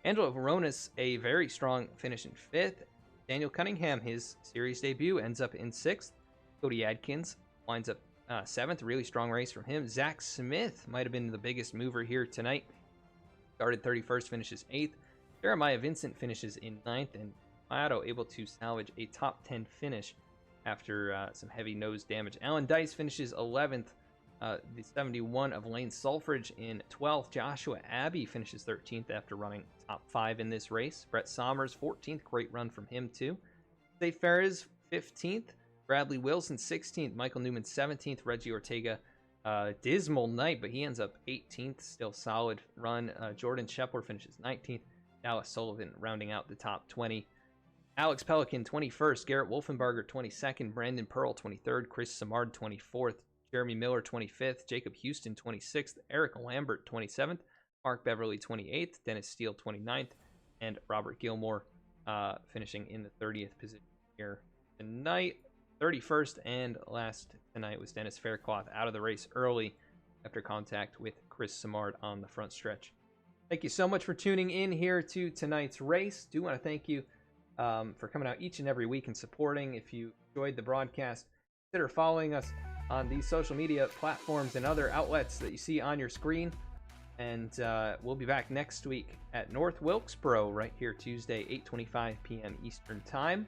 Angelo Veronis, a very strong finish in fifth. Daniel Cunningham, his series debut, ends up in sixth. Cody Adkins winds up seventh. Really strong race from him. Zach Smith might have been the biggest mover here tonight. Started 31st, finishes 8th. Jeremiah Vincent finishes in 9th, and Mato able to salvage a top 10 finish after some heavy nose damage. Alan Dice finishes 11th. The 71 of Lane Sulfridge in 12th. Joshua Abbey finishes 13th after running top 5 in this race. Brett Sommers 14th. Great run from him too. Zay Ferris 15th. Bradley Wilson 16th. Michael Newman 17th. Reggie Ortega, dismal night, but he ends up 18th. Still solid run. Jordan Shepler finishes 19th. Dallas Sullivan rounding out the top 20. Alex Pelican 21st. Garrett Wolfenbarger 22nd. Brandon Pearl 23rd. Chris Samard 24th. Jeremy Miller 25th. Jacob Houston 26th. Eric Lambert 27th. Mark Beverly 28th. Dennis Steele 29th. And Robert Gilmore finishing in the 30th position here tonight. 31st and last tonight was Dennis Faircloth out of the race early after contact with Chris Samard on the front stretch. Thank you so much for tuning in here to tonight's race. Do want to thank you for coming out each and every week and supporting. If you enjoyed the broadcast, consider following us on these social media platforms and other outlets that you see on your screen. And we'll be back next week at North Wilkesboro right here Tuesday, 8:25 p.m. Eastern Time.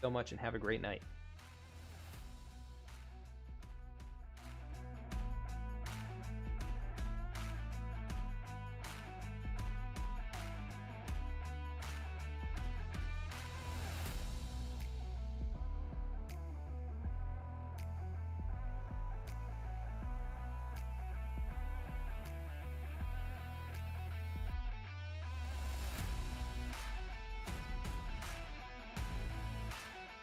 So much and have a great night.